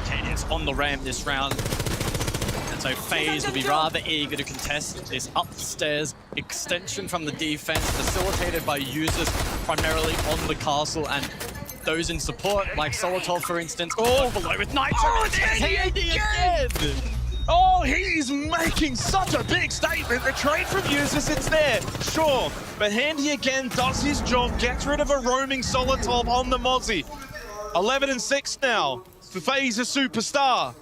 KDS on the ramp this round. And so FaZe will be rather eager to contest this upstairs extension from the defense, facilitated by users primarily on the castle and those in support, like Solotov, for instance. Oh, below with Nitro. Oh, it's Handy again! Oh, he's making such a big statement. The trade from users, it's there, sure. But Handy again does his job, gets rid of a roaming Solotov on the Mozzie. 11-6 now for FaZe, a superstar.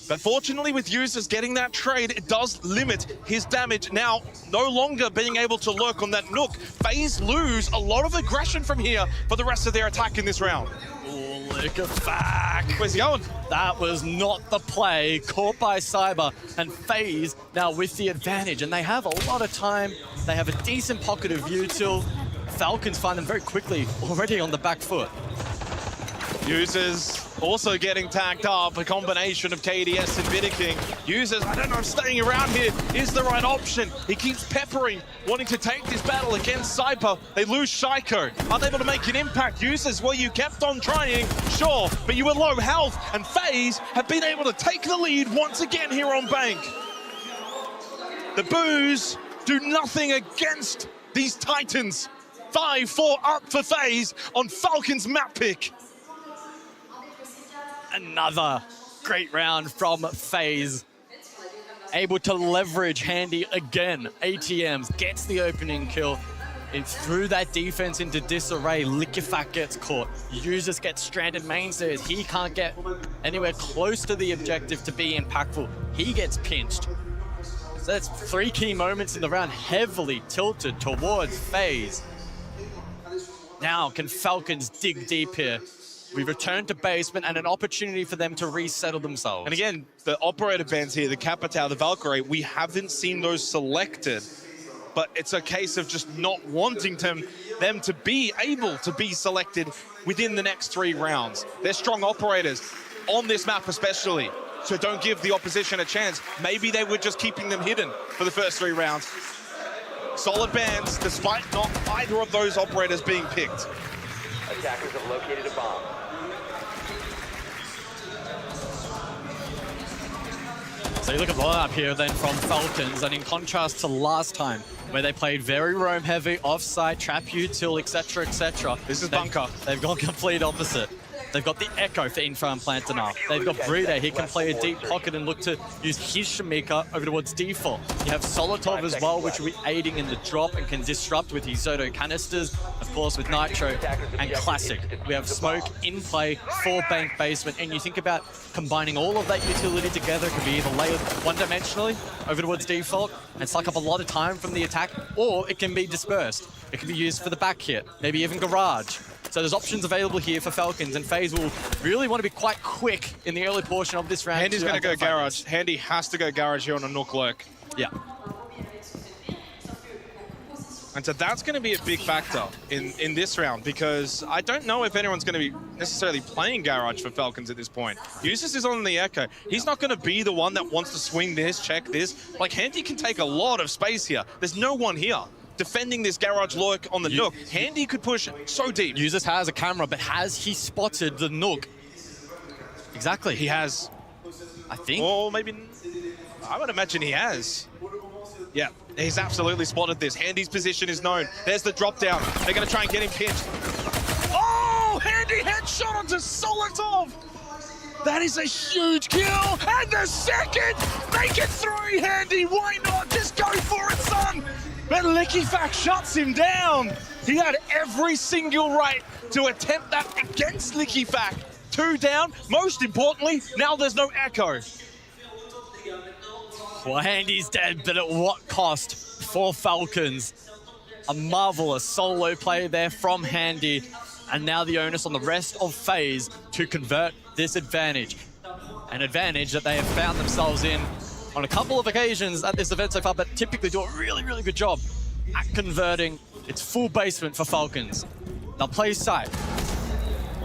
But fortunately with users getting that trade, it does limit his damage. Now, no longer being able to lurk on that Nook. FaZe lose a lot of aggression from here for the rest of their attack in this round. Oh, look at that. Where's he going? That was not the play. Caught by Cyber, and FaZe now with the advantage, and they have a lot of time. They have a decent pocket of view till Falcons find them very quickly, already on the back foot. Users also getting tagged up, a combination of KDS and Vidiking. Users, I don't know if staying around here is the right option. He keeps peppering, wanting to take this battle against Cyber. They lose Shaiko, unable to make an impact. Users, well, you kept on trying, sure, but you were low health, and FaZe have been able to take the lead once again here on Bank. The boos do nothing against these Titans. 5-4 up for FaZe on Falcons map pick. Another great round from FaZe. Able to leverage Handy again. ATMs, gets the opening kill. It's through that defense into disarray. Liquefact gets caught. Users get stranded main stairs. He can't get anywhere close to the objective to be impactful. He gets pinched. So that's 3 key moments in the round, heavily tilted towards FaZe. Now can Falcons dig deep here? We return to basement and an opportunity for them to resettle themselves. And again, the operator bands here, the Capitao, the Valkyrie, we haven't seen those selected, but it's a case of just not wanting them to be able to be selected within the next 3 rounds. They're strong operators on this map especially, so don't give the opposition a chance. Maybe they were just keeping them hidden for the first 3 rounds. Solid bands, despite not either of those operators being picked. Attackers have located a bomb. So you look at the lineup here then from Falcons, and in contrast to last time, where they played very roam heavy, offsite, trap util, etc., etc. This is Bunker. They've gone complete opposite. They've got the Echo for info and plant now. They've got Bride. He can play a deep pocket and look to use his Shamika over towards default. You have Solotov as well, which will be aiding in the drop and can disrupt with his Zoto canisters. Of course, with Nitro and Classic. We have Smoke in play for Bank Basement. And you think about combining all of that utility together. It can be either layered one-dimensionally over towards default and suck up a lot of time from the attack, or it can be dispersed. It can be used for the back hit, maybe even Garage. So there's options available here for Falcons, and FaZe will really want to be quite quick in the early portion of this round. Handy's going to go Garage. Handy has to go Garage here on a Nook lurk. Yeah. And so that's going to be a big factor in this round, because I don't know if anyone's going to be necessarily playing Garage for Falcons at this point. Usus is on the Echo. He's not going to be the one that wants to swing this, check this. Like, Handy can take a lot of space here. There's no one here defending this Garage lurk on the Nook. Handy could push so deep. Users has a camera, but has he spotted the Nook? Exactly. He has. I think. Or maybe, I would imagine he has. Yeah, he's absolutely spotted this. Handy's position is known. There's the drop down. They're going to try and get him pinched. Oh, Handy headshot onto Solotov. That is a huge kill. And the second, make it 3, Handy. Why not? Just go for it, son. But Liquefact shuts him down. He had every single right to attempt that against Liquefact. 2 down. Most importantly, now there's no Echo. Well, Handy's dead, but at what cost for Falcons? A marvelous solo play there from Handy, and now the onus on the rest of FaZe to convert this advantage. An advantage that they have found themselves in on a couple of occasions at this event so far, but typically do a really, really good job at converting. It's full basement for Falcons. They'll play side,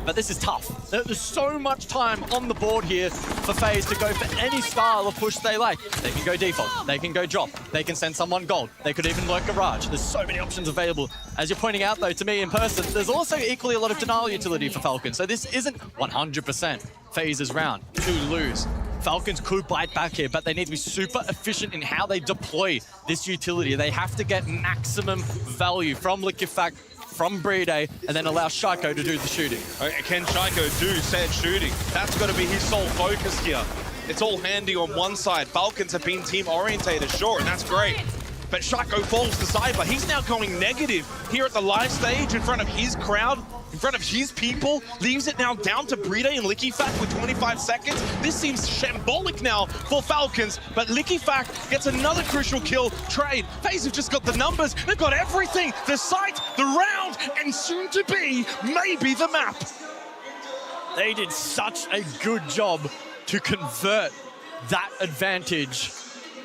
but this is tough. There's so much time on the board here for FaZe to go for any style of push they like. They can go default, they can go drop, they can send someone gold, they could even lurk Garage. There's so many options available. As you're pointing out though, to me in person, there's also equally a lot of denial utility for Falcons. So this isn't 100% FaZe's round to lose. Falcons could bite back here, but they need to be super efficient in how they deploy this utility. They have to get maximum value from Liquefact, from Bride, and then allow Shaiko to do the shooting. Okay, can Shaiko do said shooting? That's got to be his sole focus here. It's all Handy on one side. Falcons have been team-orientated, sure, and that's great. But Shaiko falls to Cyber. He's now going negative here at the live stage in front of his crowd. in front of his people, leaves it now down to Bride and LickyFact with 25 seconds. This seems shambolic now for Falcons, but LickyFact gets another crucial kill. Trade, FaZe have just got the numbers, they've got everything, the site, the round, and soon to be, maybe the map. They did such a good job to convert that advantage.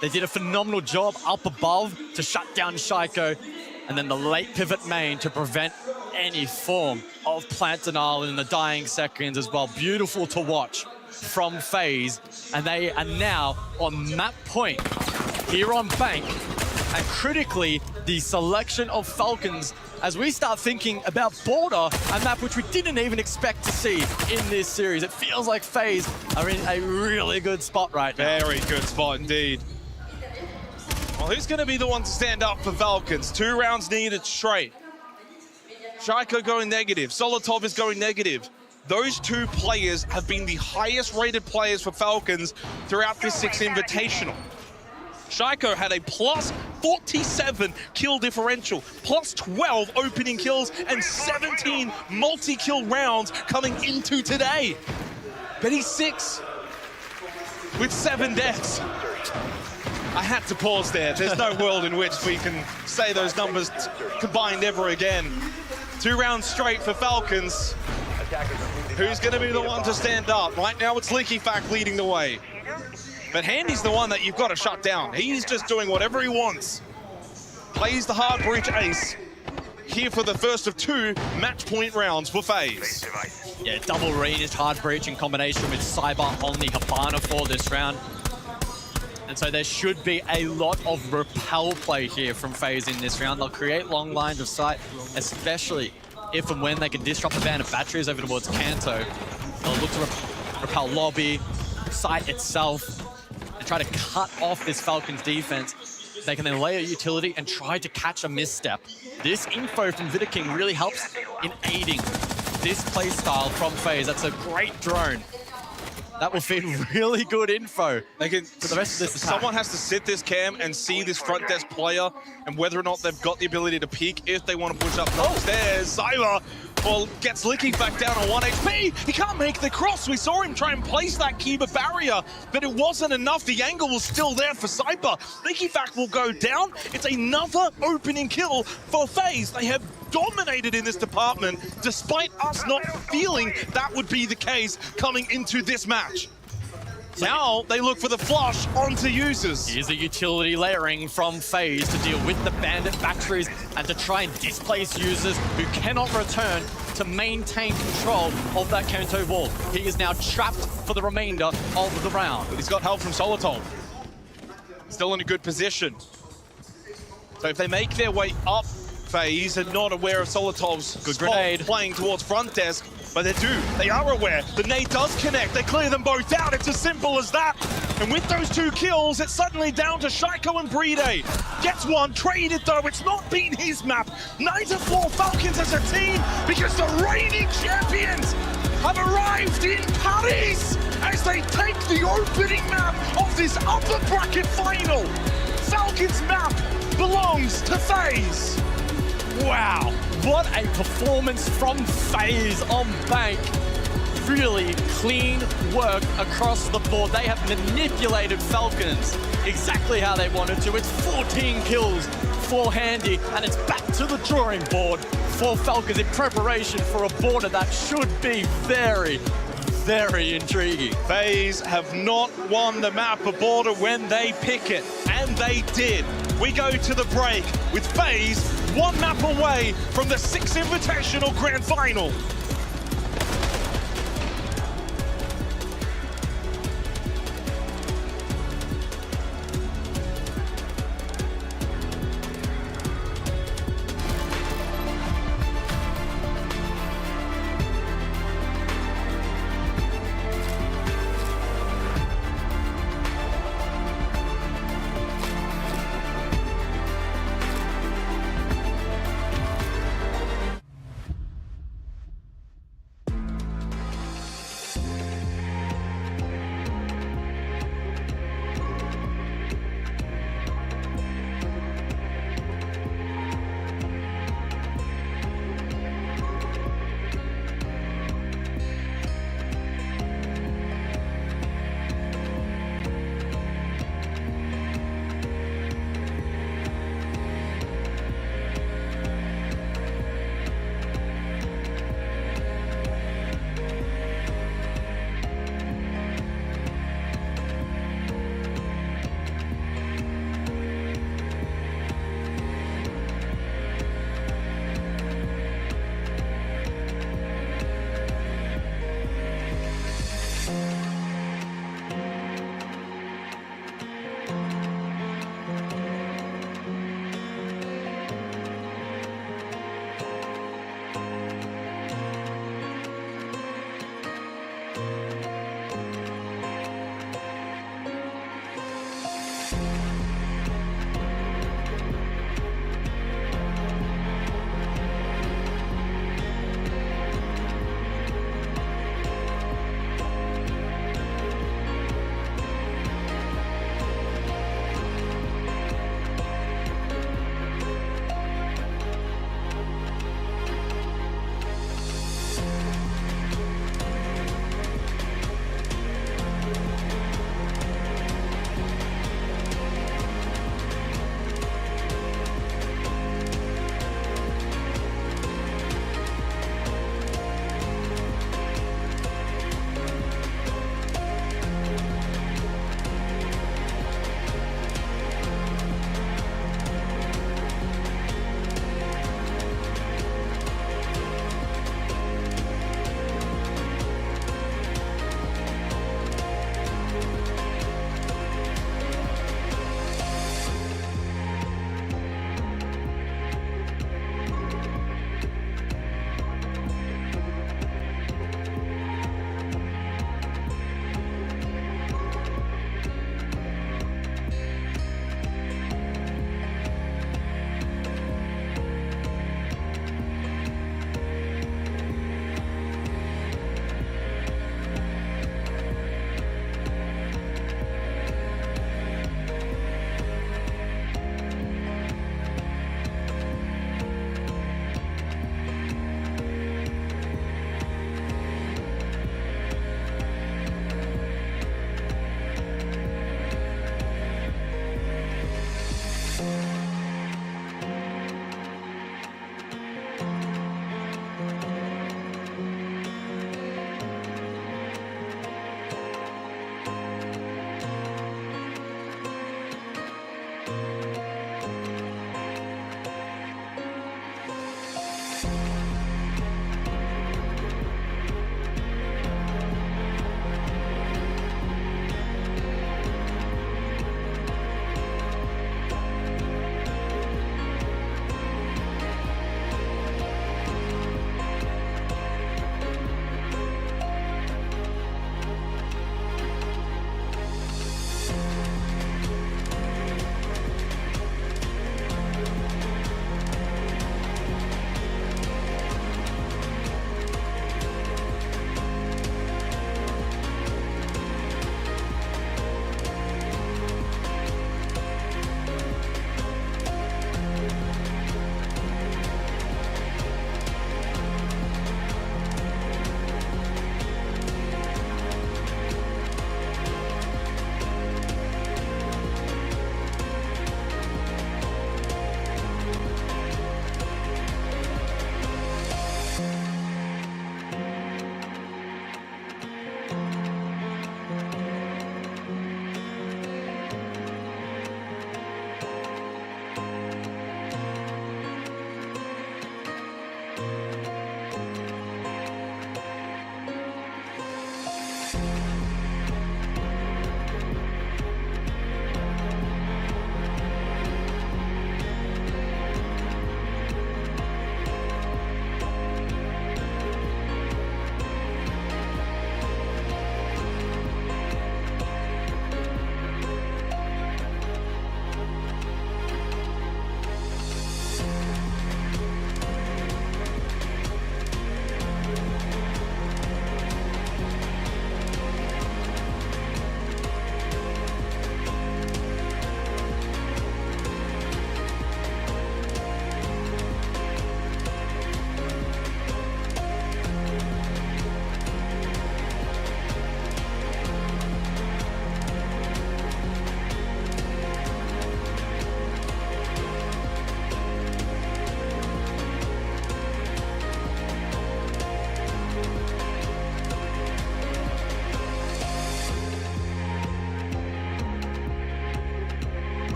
They did a phenomenal job up above to shut down Shaiko, and then the late pivot main to prevent any form of plant denial in the dying seconds as well. Beautiful to watch from FaZe, and they are now on map point here on Bank, and critically, the selection of Falcons as we start thinking about Border, a map which we didn't even expect to see in this series. It feels like FaZe are in a really good spot right now. Very good spot indeed. Well, who's going to be the one to stand up for Falcons? 2 rounds needed straight. Shaiko going negative. Solotov is going negative. Those 2 players have been the highest rated players for Falcons throughout this 6 Invitational. Shaiko had a plus 47 kill differential, plus 12 opening kills, and 17 multi-kill rounds coming into today. But he's 6 with 7 deaths. I had to pause there. There's no world in which we can say those numbers combined ever again. 2 rounds straight for Falcons. Who's going to be the one to stand up? Right now it's LickyFact leading the way. But Handy's the one that you've got to shut down. He's just doing whatever he wants. Plays the hard breach ace. Here for the first of 2 match point rounds for FaZe. Yeah, double ranged hard breach in combination with Cyber on the Hibana for this round. And so there should be a lot of repel play here from FaZe in this round. They'll create long lines of sight, especially if and when they can disrupt the band of batteries over towards Kanto. They'll look to repel lobby, site itself, and try to cut off this Falcons defense. They can then lay a utility and try to catch a misstep. This info from Vidaking really helps in aiding this playstyle from FaZe. That's a great drone. That will feed really good info They can, for the rest of this attack. someone has to sit this cam and see this front desk player and whether or not they've got the ability to peek if they want to push up upstairs. Cyber, well, gets LickyFact down on 1 HP. He can't make the cross. We saw him try and place that Kiba barrier, but it wasn't enough. The angle was still there for Cyber. LickyFact will go down. It's another opening kill for FaZe. They have dominated in this department, despite us not feeling that would be the case coming into this match. Now they look for the flush onto users. Here's a utility layering from FaZe to deal with the bandit batteries and to try and displace users who cannot return to maintain control of that Kanto wall. He is now trapped for the remainder of the round. But he's got help from Solotov. Still in a good position. So if they make their way up FaZe and not aware of Solotov's Good spot grenade. playing towards front desk, but they are aware. The nade does connect. They clear them both out. It's as simple as that. And with those 2 kills, it's suddenly down to Shaiko and Bride. Gets one, traded though. It's not been his map. 9-4 Falcons as a team because the reigning champions have arrived in Paris as they take the opening map of this upper bracket final. Falcons map belongs to FaZe. Wow, what a performance from FaZe on Bank. Really clean work across the board. They have manipulated Falcons exactly how they wanted to. It's 14 kills for Handy, and it's back to the drawing board for Falcons in preparation for a border that should be very, very intriguing. FaZe have not won the map of border when they pick it, and they did. We go to the break with FaZe 1 map away from the 6th Invitational Grand Final.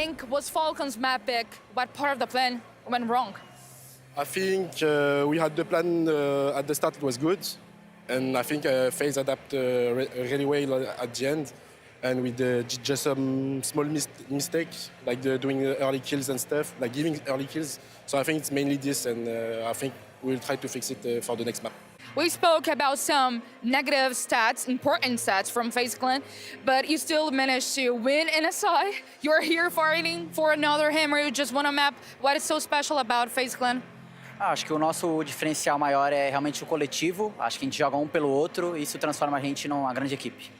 Bank was Falcons map pick. What part of the plan went wrong? I think we had the plan at the start, it was good. And I think FaZe adapted really well at the end. And with just some small mistakes, like doing early kills and stuff, like giving early kills. So I think it's mainly this, and I think we'll try to fix it for the next map. We spoke about some negative stats, important stats from FaZe Clan, but you still managed to win in SI. You're here fighting for another hammer, you just won a map. What is so special about FaZe Clan? Acho que o nosso diferencial maior é realmente o coletivo. Acho que a gente joga um pelo outro e isso transforma a gente numa grande equipe.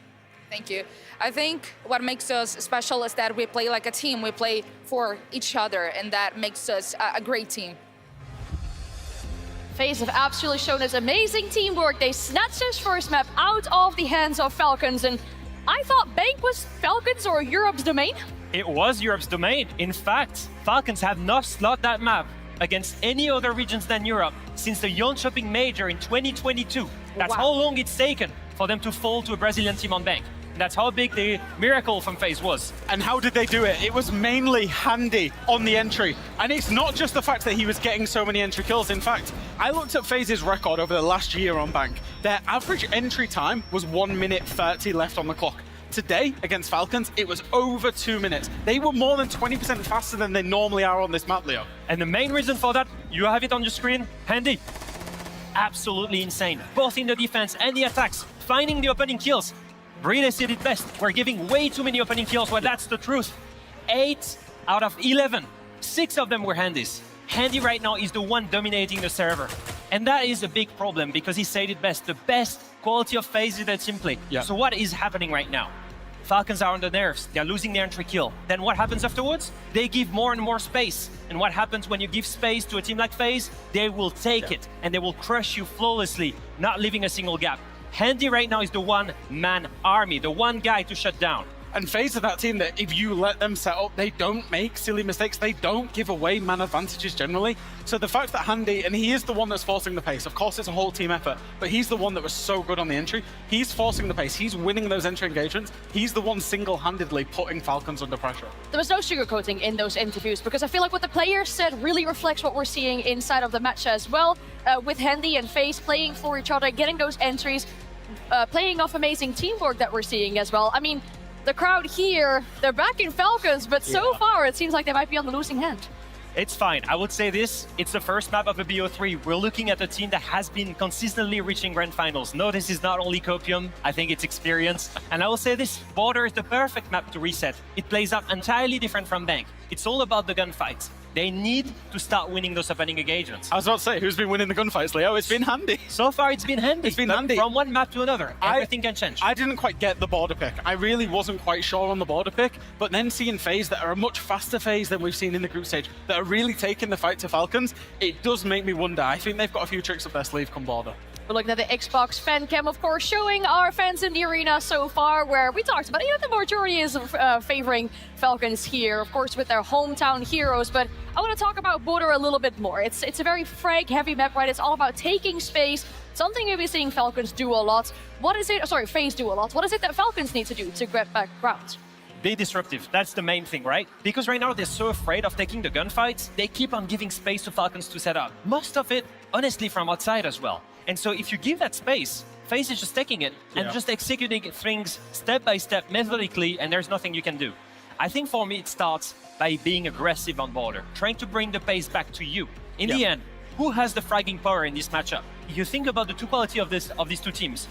Thank you. I think what makes us special is that we play like a team. We play for each other, and that makes us a great team. FaZe have absolutely shown us amazing teamwork. They snatched this first map out of the hands of Falcons, and I thought Bank was Falcons or Europe's domain. It was Europe's domain. In fact, Falcons have not slot that map against any other regions than Europe since the Jönköping Major in 2022. That's how long it's taken for them to fall to a Brazilian team on Bank. That's how big the miracle from FaZe was. And how did they do it? It was mainly Handy on the entry. And it's not just the fact that he was getting so many entry kills. In fact, I looked at FaZe's record over the last year on Bank. Their average entry time was 1 minute 30 left on the clock. Today, against Falcons, it was over 2 minutes. They were more than 20% faster than they normally are on this map, Leo. And the main reason for that, you have it on your screen, Handy. Absolutely insane, both in the defense and the attacks, finding the opening kills. Brille said it best, we're giving way too many opening kills, well that's the truth. 8 out of 11, 6 of them were Handys. Handy right now is the one dominating the server. And that is a big problem because he said it best, the best quality of FaZe is their team play. Yeah. So what is happening right now? Falcons are on the nerves, they're losing their entry kill. Then what happens afterwards? They give more and more space. And what happens when you give space to a team like FaZe? They will take it and they will crush you flawlessly, not leaving a single gap. Handy right now is the one-man army, the one guy to shut down. And FaZe are that team that if you let them set up, they don't make silly mistakes. They don't give away man advantages generally. So the fact that Handy, and he is the one that's forcing the pace. Of course, it's a whole team effort, but he's the one that was so good on the entry. He's forcing the pace. He's winning those entry engagements. He's the one single-handedly putting Falcons under pressure. There was no sugarcoating in those interviews because I feel like what the players said really reflects what we're seeing inside of the match as well, with Handy and FaZe playing for each other, getting those entries, playing off amazing teamwork that we're seeing as well. I mean, the crowd here, they're backing Falcons, but so far it seems like they might be on the losing end. It's fine. I would say this, it's the first map of a BO3. We're looking at a team that has been consistently reaching grand finals. No, this is not only copium, I think it's experience. And I will say this, Border is the perfect map to reset. It plays out entirely different from Bank. It's all about the gunfights. They need to start winning those opening engagements. I was about to say, who's been winning the gunfights, Leo? It's been Handy. So far, it's been Handy. It's been Handy. From one map to another, everything can change. I didn't quite get the Border pick. I really wasn't quite sure on the Border pick, but then seeing FaZe that are a much faster FaZe than we've seen in the group stage, that are really taking the fight to Falcons, it does make me wonder. I think they've got a few tricks up their sleeve come Border. We're looking at the Xbox fan cam, of course, showing our fans in the arena so far, where we talked about, the majority is favoring Falcons here, of course, with their hometown heroes. But I want to talk about Border a little bit more. It's a very frag-heavy map, right? It's all about taking space, something we've been seeing Falcons do a lot. What is it? Sorry, FaZe do a lot. What is it that Falcons need to do to get back ground? Be disruptive, that's the main thing, right? Because right now they're so afraid of taking the gunfights, they keep on giving space to Falcons to set up. Most of it, honestly, from outside as well. And so if you give that space, FaZe is just taking it and just executing things step by step, methodically, and there's nothing you can do. I think for me it starts by being aggressive on Border, trying to bring the pace back to you. In the end, who has the fragging power in this matchup? If you think about the two quality of these two teams,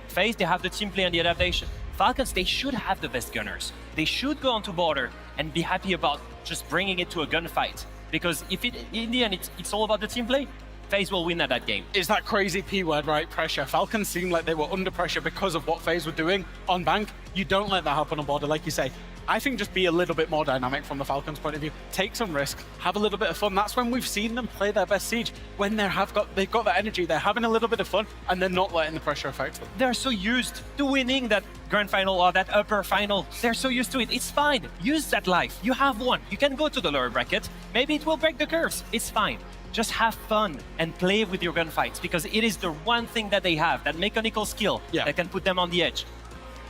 FaZe, they have the team play and the adaptation. Falcons, they should have the best gunners. They should go onto Border and be happy about just bringing it to a gunfight. Because if in the end it's all about the team play, FaZe will win at that game. Is that crazy P word, right? Pressure. Falcons seemed like they were under pressure because of what FaZe were doing on Bank. You don't let that happen on Border, like you say. I think just be a little bit more dynamic from the Falcons' point of view. Take some risk, have a little bit of fun. That's when we've seen them play their best Siege. When they've got that energy, they're having a little bit of fun, and they're not letting the pressure affect them. They're so used to winning that grand final or that upper final. They're so used to it. It's fine. Use that life. You have one. You can go to the lower bracket. Maybe it will break the curves. It's fine. Just have fun and play with your gunfights because it is the one thing that they have, that mechanical skill that can put them on the edge.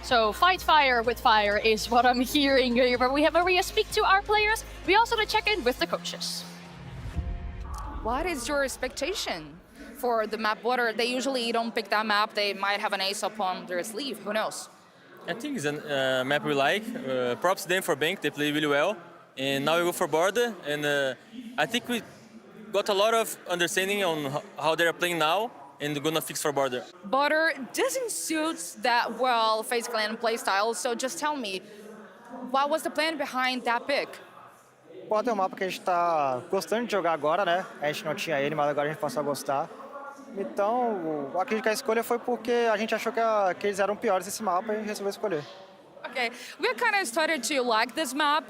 So fight fire with fire is what I'm hearing here. But we have Maria speak to our players. We also want to check in with the coaches. What is your expectation for the map Border? They usually don't pick that map. They might have an ace up on their sleeve. Who knows? I think it's a map we like. Props to them for Bank. They play really well. And now we go for Border. And I think we got a lot of understanding on how they're playing now. And gonna fix for Border. Border doesn't suit that well FaZe Clan playstyle. So just tell me, what was the plan behind that pick? Border é um mapa que a gente tá gostando de jogar agora, né? A gente não tinha ele, mas agora a gente passou a gostar. Então, acredito que a escolha foi porque a gente achou que eles eram piores nesse mapa e resolveu escolher. Okay, we kind of started to like this map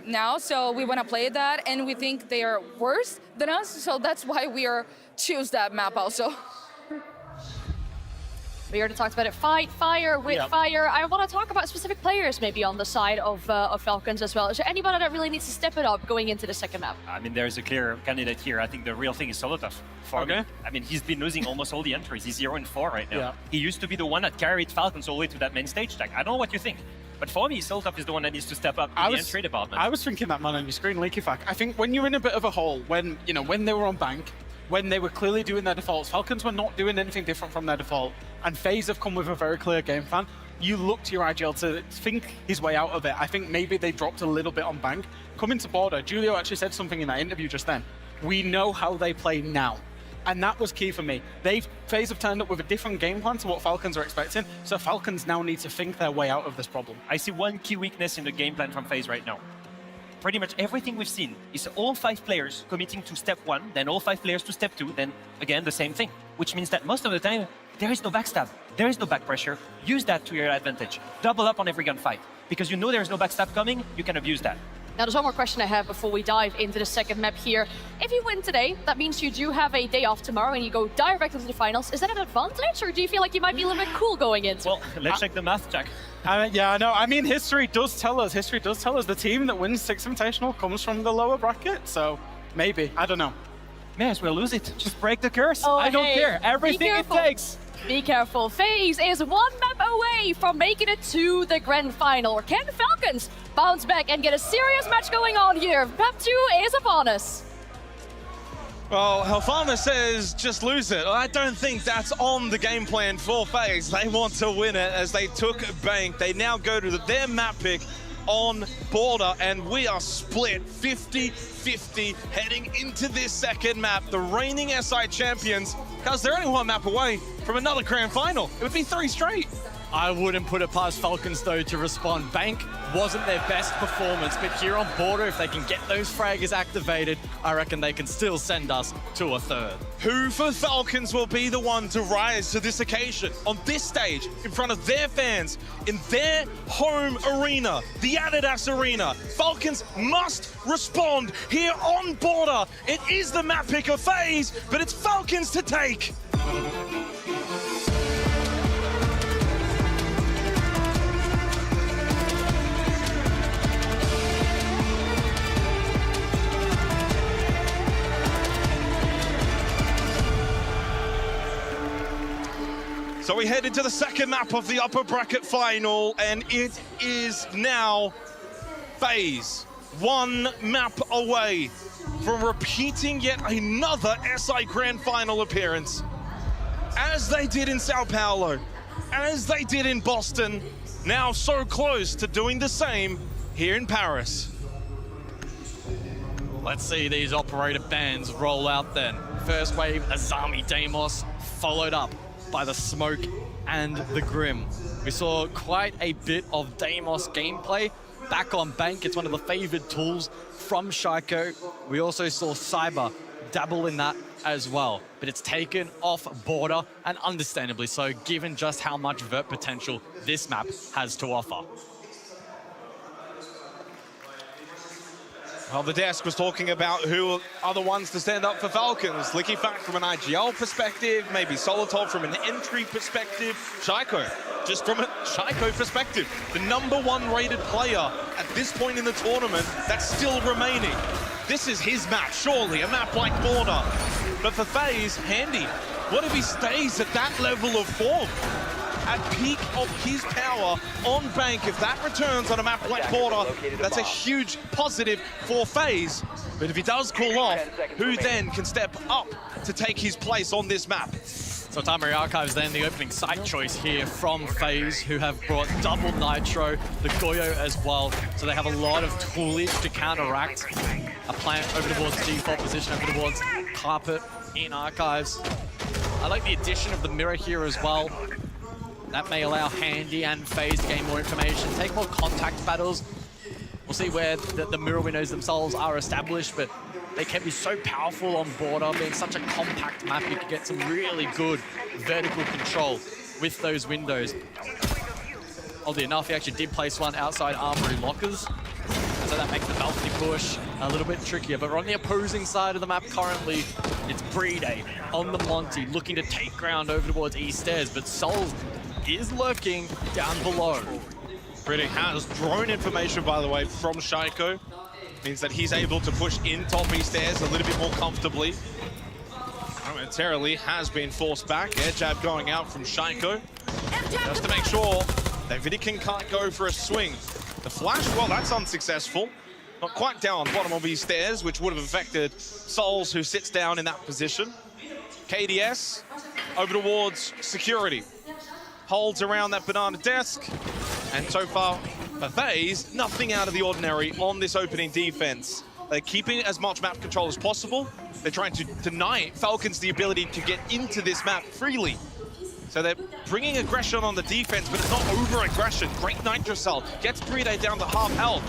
now, so we want to play that, and we think they are worse than us, so that's why we are choose that map also. We already talked about it. Fight fire with fire. I want to talk about specific players maybe on the side of Falcons as well. Is there anybody that really needs to step it up going into the second map? I mean, there's a clear candidate here. I think the real thing is Solotov. For me. I mean, he's been losing almost all the entries. He's 0-4 right now. Yeah. He used to be the one that carried Falcons all the way to that main stage tag. I don't know what you think. But for me, Solotov is the one that needs to step up in the entry department. I was thinking that man on your screen, Leaky Fact. I think when you're in a bit of a hole, when they were on Bank, when they were clearly doing their defaults, Falcons were not doing anything different from their default, and FaZe have come with a very clear game plan. You look to your IGL to think his way out of it. I think maybe they dropped a little bit on Bank. Coming to Border, Julio actually said something in that interview just then. We know how they play now. And that was key for me. FaZe have turned up with a different game plan to what Falcons are expecting, so Falcons now need to think their way out of this problem. I see one key weakness in the game plan from FaZe right now. Pretty much everything we've seen is all 5 players committing to step 1, then all 5 players to step 2, then again the same thing. Which means that most of the time, there is no backstab, there is no back pressure. Use that to your advantage. Double up on every gunfight. Because you know there's no backstab coming, you can abuse that. Now, there's one more question I have before we dive into the second map here. If you win today, that means you do have a day off tomorrow and you go directly to the finals. Is that an advantage, or do you feel like you might be a little bit cool going into Well, let's check the math, Jack. Yeah, I know. I mean, history does tell us the team that wins 6 Invitational comes from the lower bracket, so maybe. I don't know. May as well lose it. Just break the curse. Oh, I don't hey, care. Everything it takes. Be careful. FaZe is 1 map away from making it to the grand final. Or can Falcons bounce back and get a serious match going on here? Map 2 is upon us. Well, Hellfarmer says just lose it. I don't think that's on the game plan for FaZe. They want to win it as they took Bank. They now go to their map pick on Border, and we are split 50-50 heading into this second map. The reigning SI champions, because they're only 1 map away from another grand final. It would be 3 straight. I wouldn't put it past Falcons, though, to respond. Bank wasn't their best performance, but here on Border, if they can get those fraggers activated, I reckon they can still send us to a 3rd. Who for Falcons will be the one to rise to this occasion on this stage in front of their fans in their home arena, the Adidas Arena? Falcons must respond here on Border. It is the map pick of FaZe, but it's Falcons to take. So we head into the second map of the upper bracket final, and it is now FaZe 1 map away from repeating yet another SI Grand Final appearance. As they did in Sao Paulo, as they did in Boston, now so close to doing the same here in Paris. Let's see these operator bands roll out then. First wave, Azami Deimos, followed up by the Smoke and the Grim. We saw quite a bit of Deimos gameplay back on Bank. It's one of the favored tools from Shaiko. We also saw Cyber dabble in that as well, but it's taken off Border, and understandably so, given just how much vert potential this map has to offer. Well, the desk was talking about who are the ones to stand up for Falcons. Licky Fact from an IGL perspective, maybe Solotov from an entry perspective, Shaiko, just from a Shaiko perspective, the #1 rated player at this point in the tournament that's still remaining. This is his map, surely, a map like Border. But for FaZe, handy. What if he stays at that level of form? at peak of his power on Bank. If that returns on a map like Border, that's a huge positive for FaZe. But if he does cool off, who then can step up to take his place on this map? So Armory Archives then the opening site choice here from FaZe, who have brought double Nitro, the Goyo as well. So they have a lot of toolage to counteract a plant over towards default position, over towards Carpet in Archives. I like the addition of the mirror here as well. That may allow Handy and FaZe to gain more information, take more contact battles. We'll see where the mirror windows themselves are established, but they can be so powerful on Border, being such a compact map. You can get some really good vertical control with those windows. Oddly enough, he actually did place one outside Armory lockers, so that makes the balcony push a little bit trickier. But on the opposing side of the map currently, it's Breeday on the Monty, looking to take ground over towards East Stairs, but Soul is lurking down below. Breeday has drone information, by the way, from Shaiko. Means that he's able to push in top East Stairs a little bit more comfortably. Momentarily has been forced back. Air jab going out from Shaiko. Just to make sure that Vidican can't go for a swing. The flash, well, that's unsuccessful. Not quite down bottom of East Stairs, which would have affected Souls, who sits down in that position. KDS over towards security. Holds around that banana desk. And so far, for FaZe, nothing out of the ordinary on this opening defense. They're keeping as much map control as possible. They're trying to deny Falcons the ability to get into this map freely. So they're bringing aggression on the defense, but it's not over-aggression. Great Nitrocell gets Breeday down to half health.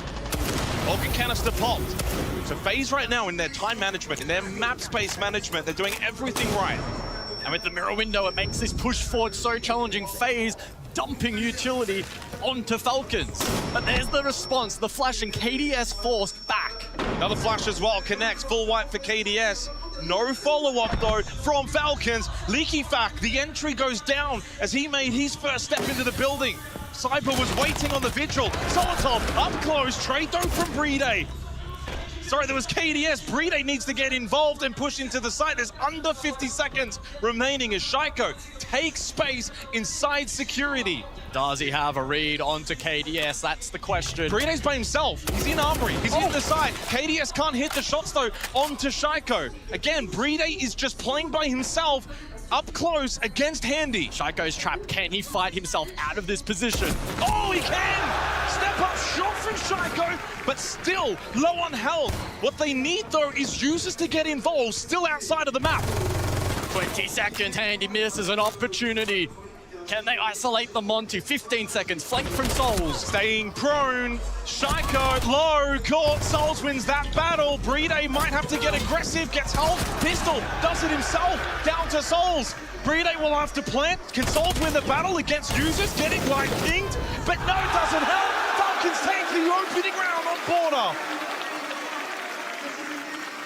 Vulcan canister popped. So FaZe right now in their time management, in their map space management, they're doing everything right. And with the mirror window, it makes this push forward so challenging. FaZe dumping utility onto Falcons. But there's the response, the flash, and KDS forced back. Another flash as well, connects, full white for KDS. No follow-up though from Falcons. Leaky Fack, the entry goes down as he made his first step into the building. Cyber was waiting on the vigil. Solotov up close, trade though from Breeday. Sorry, there was KDS. Breeday needs to get involved and push into the site. There's under 50 seconds remaining as Shaiko takes space inside security. Does he have a read onto KDS? That's the question. Breeday's by himself. He's in Armory. He's in the site. KDS can't hit the shots though onto Shaiko. Again, Breeday is just playing by himself up close against Handy. Shaiko's trapped. Can he fight himself out of this position? Oh, he can! Step up shot from Shaiko, but still low on health. What they need though is users to get involved, still outside of the map. 20 seconds, Handy misses an opportunity. Can they isolate the Monty? 15 seconds, flank from Souls. Staying prone, Shaiko low, caught, Souls wins that battle. Breeday might have to get aggressive, gets hold, pistol, does it himself, down to Souls. Breeday will have to plant, can Souls win the battle against users, getting like pinged, but no, it doesn't help. Falcons take the opening round on Border.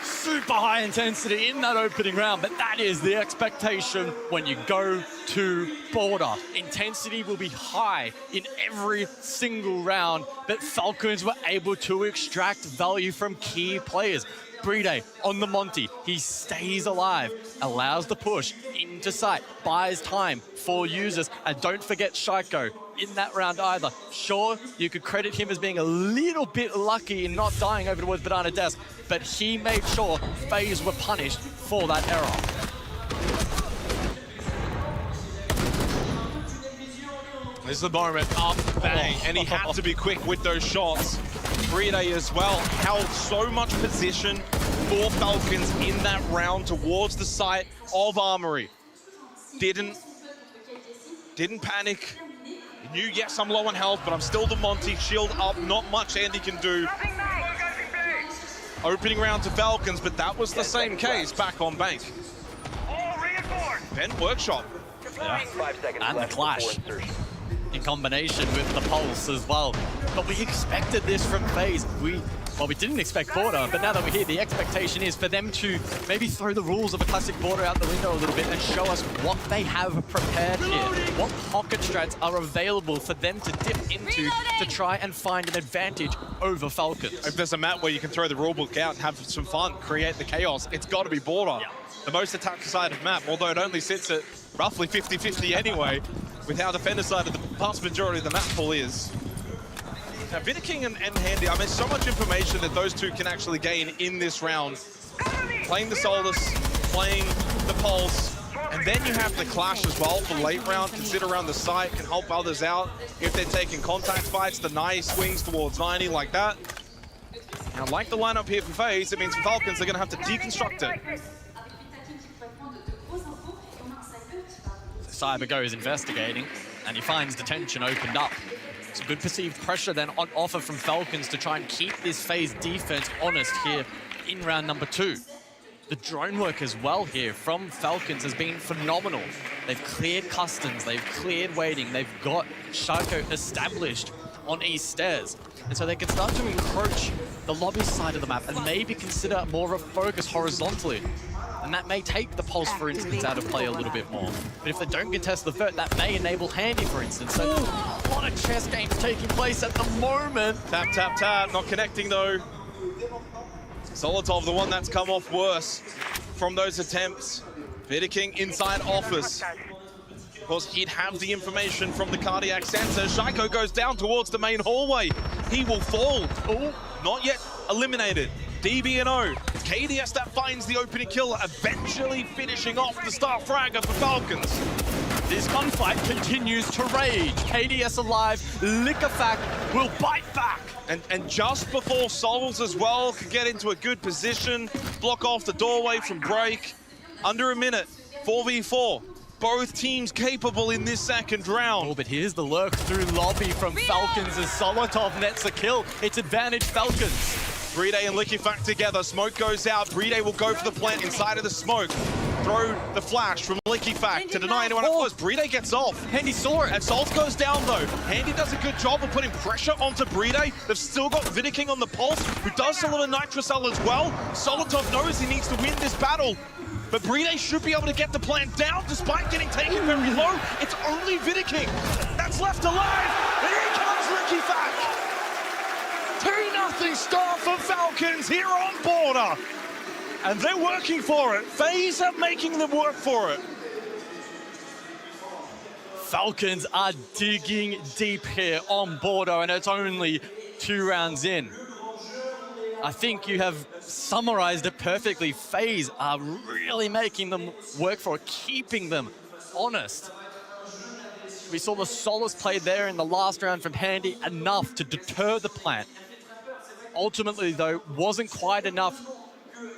Super high intensity in that opening round, but that is the expectation when you go to Border. Intensity will be high in every single round, but Falcons were able to extract value from key players. Breeday on the Monty, he stays alive, allows the push into sight, buys time for users, and don't forget Shaiko in that round either. Sure, you could credit him as being a little bit lucky in not dying over towards Banana Desk, but he made sure FaZe were punished for that error. This is the moment, up, bang, and he had to be quick with those shots. Breeday as well held so much position for Falcons in that round towards the site of Armory. Didn't panic. He knew, yes, I'm low on health, but I'm still the Monty. Shield up, not much Andy can do. Opening round to Falcons, but that was the same case back on Bank. Ben Workshop. Yeah. And the Clash in combination with the Pulse as well. But we expected this from FaZe. Well, we didn't expect Border, but now that we're here, the expectation is for them to maybe throw the rules of a classic Border out the window a little bit and show us what they have prepared here, what pocket strats are available for them to dip into to try and find an advantage over Falcons. If there's a map where you can throw the rulebook out and have some fun, create the chaos, it's got to be Border. Yeah. The most attack-sided map, although it only sits at roughly 50-50 anyway. with how defender side of the vast majority of the map pool is. Now, Vidiking and Handy, I mean, so much information that those two can actually gain in this round. Playing the Solus, playing the Pulse, and then you have the Clash as well for late round. Can sit around the site, can help others out if they're taking contact fights, the nice swings towards 90 like that. Now, like the lineup here for FaZe, it means for Falcons, they're going to have to deconstruct it. Cyber goes investigating, and he finds detention opened up. Some good perceived pressure then on offer from Falcons to try and keep this FaZe defense honest here in round number 2. The drone work as well here from Falcons has been phenomenal. They've cleared Customs, they've cleared waiting, they've got Shaco established on East Stairs. And so they can start to encroach the lobby side of the map and maybe consider more of a focus horizontally. And that may take the Pulse, for instance, out of play a little bit more. But if they don't contest the Vert, that may enable Handy, for instance. So a lot of chess games taking place at the moment. Tap, tap, tap, not connecting though. Solotov, the one that's come off worse from those attempts. Vidiking inside office. Of course, he'd have the information from the cardiac sensor. Shaiko goes down towards the main hallway. He will fall. Oh, not yet eliminated. DB&O. It's KDS that finds the opening kill, eventually finishing off the star fragger for Falcons. This gunfight continues to rage. KDS alive, Liquefact will bite back. And just before Souls as well could get into a good position, block off the doorway from Break. Under a minute, 4v4. Both teams capable in this second round. Oh, but here's the lurk through lobby from Falcons as Solotov nets a kill. It's advantage Falcons. Brede and Liquefact together. Smoke goes out. Brede will go for the plant inside of the smoke. Throw the flash from Liquefact to deny anyone up close. Brede gets off. Handy saw it. And Salt goes down though. Handy does a good job of putting pressure onto Brede. They've still got Vidiking on the pulse, who does a little Nitrocell as well. Solotov knows he needs to win this battle. But Brede should be able to get the plant down despite getting taken very low. It's only Vidiking that's left alive. And here comes Liquefact. 2-0 start for Falcons here on Border. And they're working for it. FaZe are making them work for it. Falcons are digging deep here on Border, and it's only 2 rounds in. I think you have summarized it perfectly. FaZe are really making them work for it, keeping them honest. We saw the Solus play there in the last round from Handy, enough to deter the plant. Ultimately, though, wasn't quite enough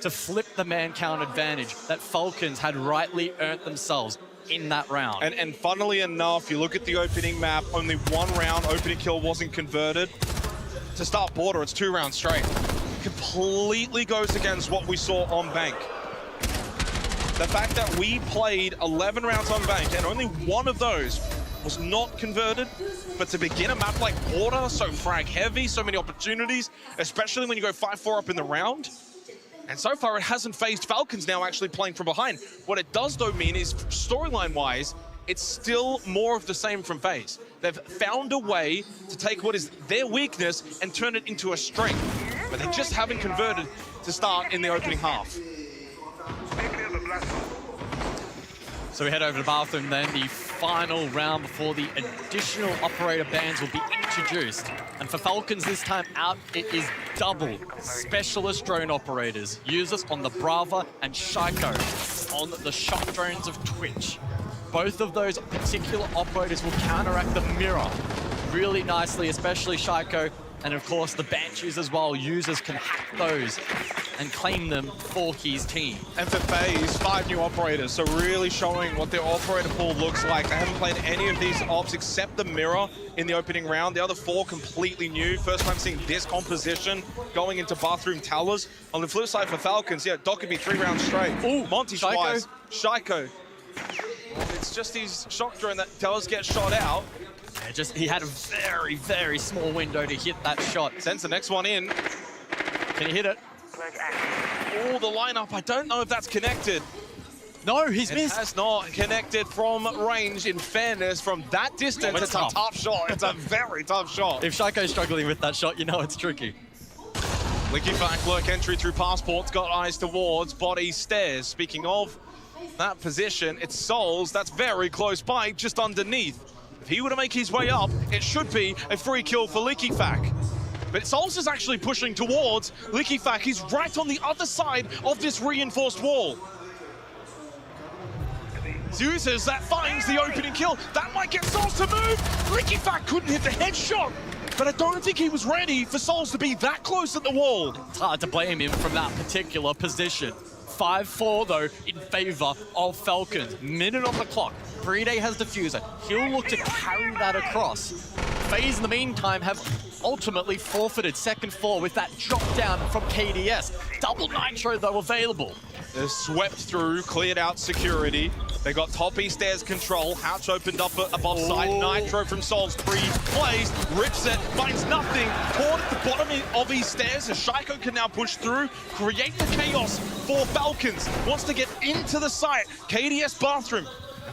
to flip the man count advantage that Falcons had rightly earned themselves in that round. And funnily enough, you look at the opening map, only 1 round opening kill wasn't converted. To start Border, it's 2 rounds straight. Completely goes against what we saw on Bank. The fact that we played 11 rounds on Bank and only 1 of those was not converted, but to begin a map like Border, so frag heavy, so many opportunities, especially when you go 5-4 up in the round. And so far, it hasn't phased Falcons now actually playing from behind. What it does, though, mean is storyline-wise, it's still more of the same from FaZe. They've found a way to take what is their weakness and turn it into a strength. But they just haven't converted to start in the opening half. So we head over to the bathroom then. The final round before the additional operator bans will be introduced. And for Falcons this time out, it is double specialist drone operators. Users on the Brava and Shaiko on the shock drones of Twitch. Both of those particular operators will counteract the mirror really nicely, especially Shaiko. And of course, the Banshees as well. Users can hack those and claim them for his team. And for FaZe, 5 new operators, so really showing what their operator pool looks like. They haven't played any of these ops except the mirror in the opening round. The other 4 completely new. First time seeing this composition going into bathroom towers. On the flip side for Falcons, yeah, Doc could be 3 rounds straight. Ooh, Monty Schweiz, Shaiko. It's just his shock drone that does get shot out. Yeah, he had a very, very small window to hit that shot. Sends the next one in. Can he hit it? Oh, the lineup, I don't know if that's connected. No, he's missed. It has not connected from range. In fairness, from that distance, it's a tough shot. It's a very tough shot. If Shaiko's struggling with that shot, you know it's tricky. Liquefact lurk entry through Passport's got eyes towards body stairs. Speaking of that position, it's Souls that's very close by, just underneath. If he were to make his way up, it should be a free kill for LickyFac. But Souls is actually pushing towards LickyFac. He's right on the other side of this reinforced wall. Zeus, that finds the opening kill. That might get Souls to move. LickyFac couldn't hit the headshot, but I don't think he was ready for Souls to be that close at the wall. It's hard to blame him from that particular position. 5-4 though in favor of Falcons. Minute on the clock. Brede has Diffuser. He'll look to carry that across. FaZe in the meantime have ultimately forfeited second floor with that drop down from KDS. Double Nitro though available. They're swept through, cleared out security. They got top east stairs control. Hatch opened up above side. Nitro from Souls pre-plays, rips it, finds nothing. Caught at the bottom of east stairs as Shaiko can now push through, create the chaos for Falcons. Wants to get into the site. KDS bathroom.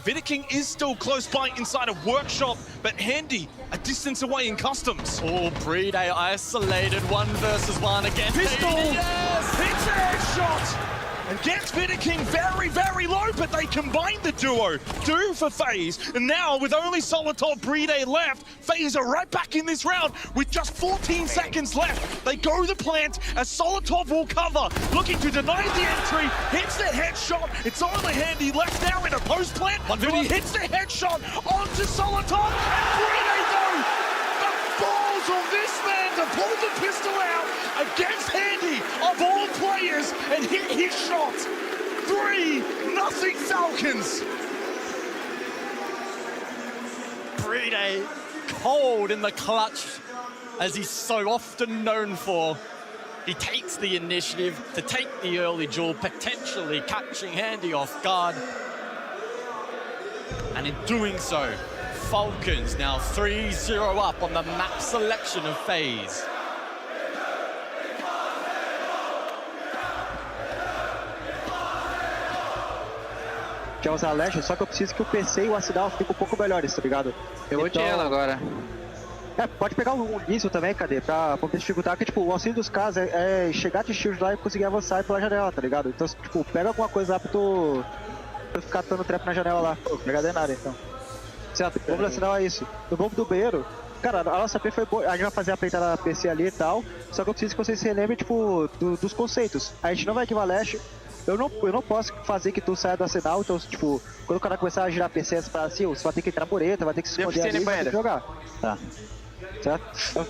Vidiking is still close by inside a workshop, but Handy a distance away in customs. Oh, Brede isolated 1 versus 1 against Pistol! KDS. Hits a headshot! And gets Vidiking very, very low, but they combine the duo. Do for FaZe. And now, with only Solitov Brede left, FaZe are right back in this round with just 14 seconds left. They go the plant as Solitov will cover, looking to deny the entry, hits the headshot. It's only Handy left now in a post plant, but he hits the headshot onto Solitov, and Brede though, the balls of this man to pull the pistol out against Handy of all players and hit his shot. 3-0 Falcons. Brede cold in the clutch, as he's so often known for. He takes the initiative to take the early duel, potentially catching Handy off guard. And in doing so, Falcons now 3-0 up on the map selection of FaZe. Já usar a Lash, só que eu preciso que o PC e o Acidal fiquem um pouco melhores, tá ligado? Eu vou tirar ela agora. É, pode pegar um míssil também, cadê? Pra poder dificultar, porque tipo, o auxílio dos caras é chegar de shield lá e conseguir avançar e pela janela, tá ligado? Então, tipo, pega alguma coisa lá pra tu ficar dando trap na janela lá. Pô, pegar nada então. Certo, o bombo sinal é isso. No bombo do banheiro, cara, a nossa play foi boa. A gente vai fazer a play da PC ali e tal. Só que eu preciso que vocês se relembrem, tipo, dos conceitos. A gente não vai equivar Lash. Eu não posso fazer que tu saia do arsenal, então, tipo, quando o cara começar a girar PCs pra cima, você vai ter que entrar mureta, vai ter que se esconder ali e vai ter que jogar. Tá. Certo?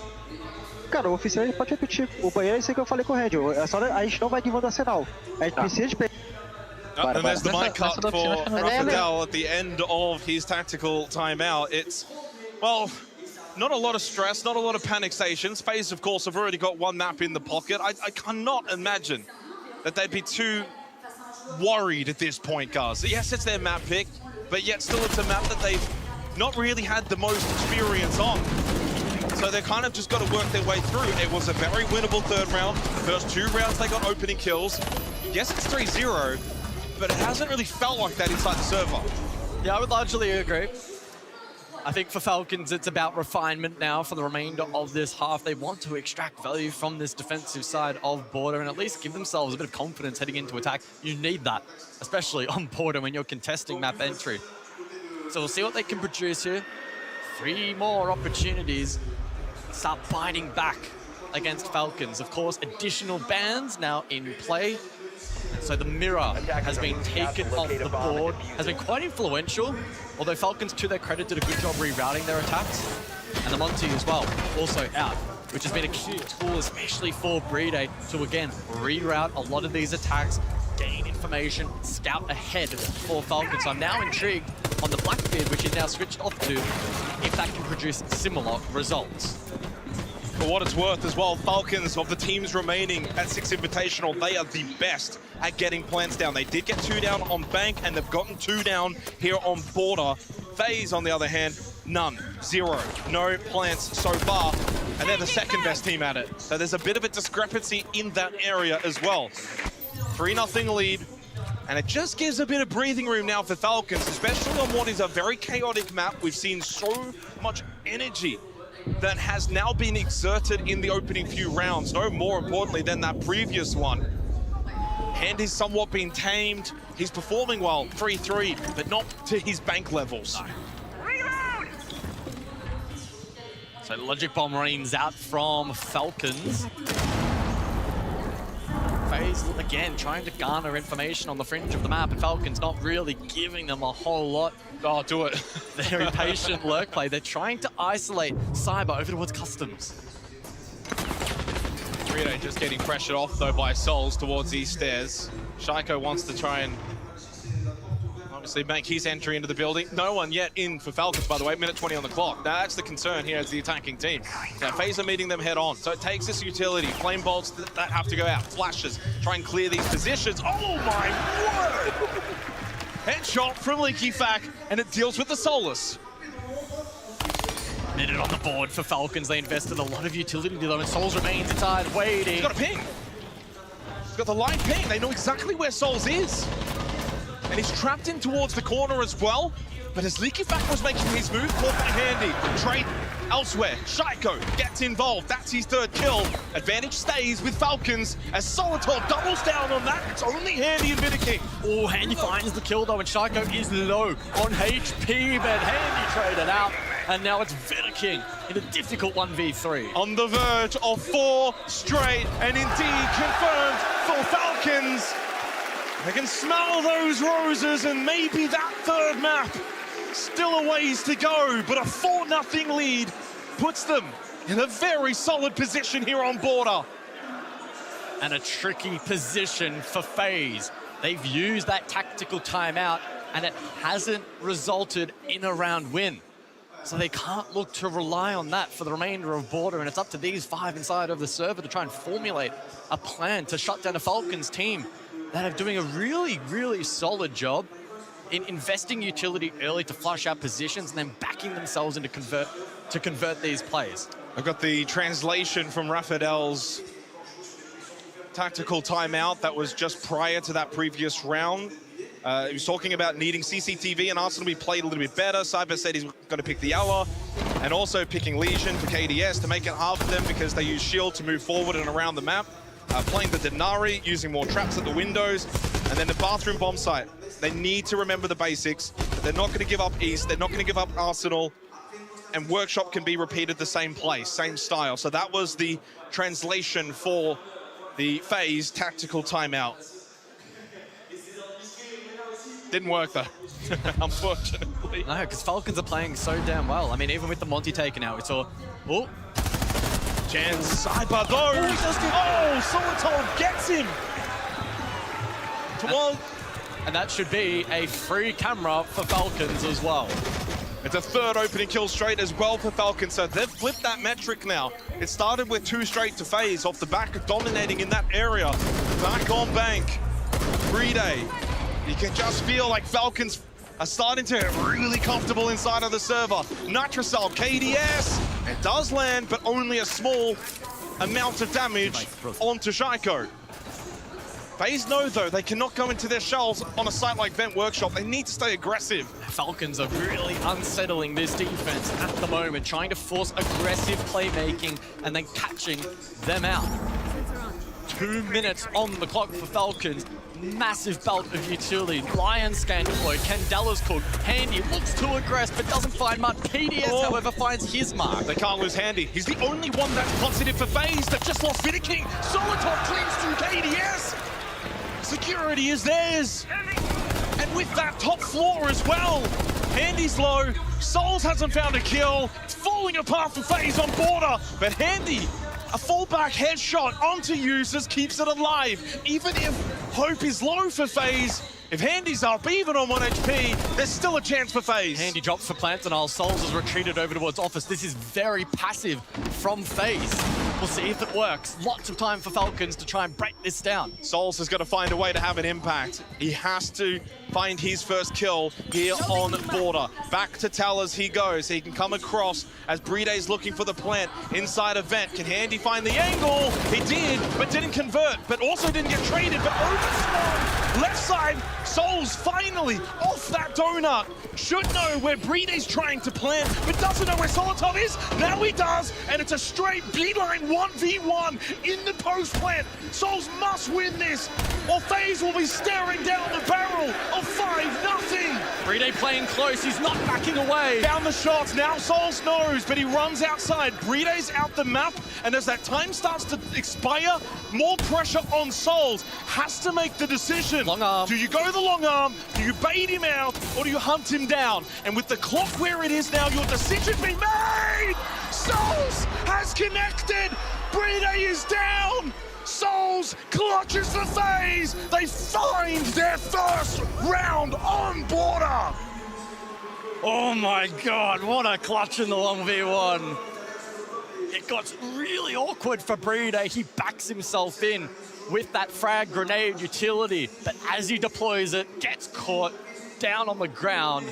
Cara, o oficial ele pode repetir. O banheiro é isso que eu falei com o Red. É só a gente não vai equivando arsenal. A gente precisa de... And there's the mic cut for Rafadel at the end of his tactical timeout. It's, well, not a lot of stress, not a lot of panic stations. FaZe, of course, have already got 1 map in the pocket. I cannot imagine that they'd be too worried at this point, guys. Yes, it's their map pick, but yet still it's a map that they've not really had the most experience on. So they've kind of just got to work their way through. It was a very winnable 3rd round. First 2 rounds they got opening kills. Yes, it's 3-0, but it hasn't really felt like that inside the server. Yeah, I would largely agree. I think for Falcons, it's about refinement now for the remainder of this half. They want to extract value from this defensive side of Border and at least give themselves a bit of confidence heading into attack. You need that, especially on Border when you're contesting map entry. So we'll see what they can produce here. 3 more opportunities. Start biting back against Falcons. Of course, additional bans now in play. So the mirror has been taken off the board, has been quite influential, although Falcons, to their credit, did a good job rerouting their attacks. And the Monty as well, also out, which has been a key tool, especially for Brede, to again, reroute a lot of these attacks, gain information, scout ahead for Falcons. So I'm now intrigued on the Blackbeard, which is now switched off to, if that can produce similar results. For what it's worth as well, Falcons, of the teams remaining at 6 Invitational, they are the best at getting plants down. They did get 2 down on Bank, and they've gotten 2 down here on Border. FaZe, on the other hand, none, 0, no plants so far, and they're the 2nd best team at it. So there's a bit of a discrepancy in that area as well. 3-0 lead, and it just gives a bit of breathing room now for Falcons, especially on what is a very chaotic map. We've seen so much energy that has now been exerted in the opening few rounds, no more importantly than that previous one. Handy's somewhat been tamed. He's performing well, 3-3, but not to his Bank levels. So Logic Bomb rains out from Falcons. FaZe, again, trying to garner information on the fringe of the map, and Falcons not really giving them a whole lot. Oh, do it. Very patient lurk play. They're trying to isolate Cyber over towards Customs. Rito just getting pressured off, though, by Souls towards these stairs. Shaiiko wants to try and obviously make his entry into the building. No one yet in for Falcons, by the way. Minute 20 on the clock. Now, that's the concern here as the attacking team. Now, FaZe are meeting them head on, so it takes this utility. Flame bolts that have to go out. Flashes, try and clear these positions. Oh, my word! Headshot from LeakyFac, and it deals with the Solus. Minute on the board for Falcons. They invested a lot of utility though, and Souls remains inside, waiting. He's got a ping. He's got the line ping. They know exactly where Souls is. And he's trapped in towards the corner as well. But as LeakyFac was making his move, caught by Handy. Trade elsewhere. Shaiiko gets involved. That's his third kill. Advantage stays with Falcons as Solitov doubles down on that. It's only Handy and Vidiking. Oh, Handy finds the kill though, and Shaiiko is low on HP, but Handy traded out. And now it's Vidiking in a difficult 1v3. On the verge of 4 straight, and indeed confirmed for Falcons. They can smell those roses, and maybe that third map still a ways to go, but a 4-0 lead puts them in a very solid position here on Border. And a tricky position for FaZe. They've used that tactical timeout, and it hasn't resulted in a round win. So they can't look to rely on that for the remainder of Border, and it's up to these 5 inside of the server to try and formulate a plan to shut down a Falcons team that are doing a really, really solid job in investing utility early to flush out positions and then backing themselves into convert these plays. I've got the translation from Rafadel's tactical timeout that was just prior to that previous round. He was talking about needing CCTV and Arsenal to be played a little bit better. Cyber said he's going to pick the Ela, and also picking Lesion for KDS to make it hard for them because they use Shield to move forward and around the map. Playing the Denari, using more traps at the windows, and then the bathroom bomb site. They need to remember the basics. They're not going to give up East. They're not going to give up Arsenal. And Workshop can be repeated the same place, same style. So that was the translation for the FaZe tactical timeout. Didn't work though, unfortunately. No, because Falcons are playing so damn well. I mean, even with the Monty taken out, we saw, oh. Chance, Cyber though. Oh, Solitov gets him. And that should be a free camera for Falcons as well. It's a third opening kill straight as well for Falcons, so they've flipped that metric now. It started with 2 straight to FaZe off the back of dominating in that area. Back on Bank, Breeday. You can just feel like Falcons are starting to get really comfortable inside of the server. Nitrocell, KDS, it does land, but only a small amount of damage onto Shaiiko. FaZe know, though, they cannot go into their shells on a site like Vent Workshop. They need to stay aggressive. Falcons are really unsettling this defense at the moment, trying to force aggressive playmaking and then catching them out. 2 minutes on the clock for Falcons. Massive belt of utility. Lion scan deployed. Candela's cooked. Handy looks to aggress but doesn't find much. PDS, however, finds his mark. They can't lose Handy. He's the only one that's positive for FaZe. They've just lost Vidiking. Solitov cleans through KDS. Security is theirs. And with that top floor as well. Handy's low. Souls hasn't found a kill. It's falling apart for FaZe on Border. But Handy, a fallback headshot onto users keeps it alive. Even if hope is low for FaZe, if Handy's up, even on 1 HP, there's still a chance for FaZe. Handy drops for Plantanol. Souls has retreated over towards Office. This is very passive from FaZe. We'll see if it works. Lots of time for Falcons to try and break this down. Souls has got to find a way to have an impact. He has to find his first kill here on Border. Back to Tellers he goes. He can come across as Breeday's looking for the plant inside of Vent. Can Handy find the angle? He did, but didn't convert, but also didn't get traded, but overswung. Left side, Souls finally off that donut. Should know where Breeday's trying to plant, but doesn't know where Solitov is. Now he does, and it's a straight beeline 1v1 in the post plant. Souls must win this, or FaZe will be staring down the barrel of 5-0. Brede playing close, he's not backing away. Down the shots, now Souls knows, but he runs outside. Brede's out the map, and as that time starts to expire, more pressure on Souls. Has to make the decision. Long arm. Do you go the long arm, do you bait him out, or do you hunt him down? And with the clock where it is now, your decision be made! Souls has connected! Brede is down! Souls clutches the FaZe! They find their first round on Border! Oh my god, what a clutch in the 1v1. It got really awkward for Brede. He backs himself in with that frag grenade utility, but as he deploys it, gets caught down on the ground,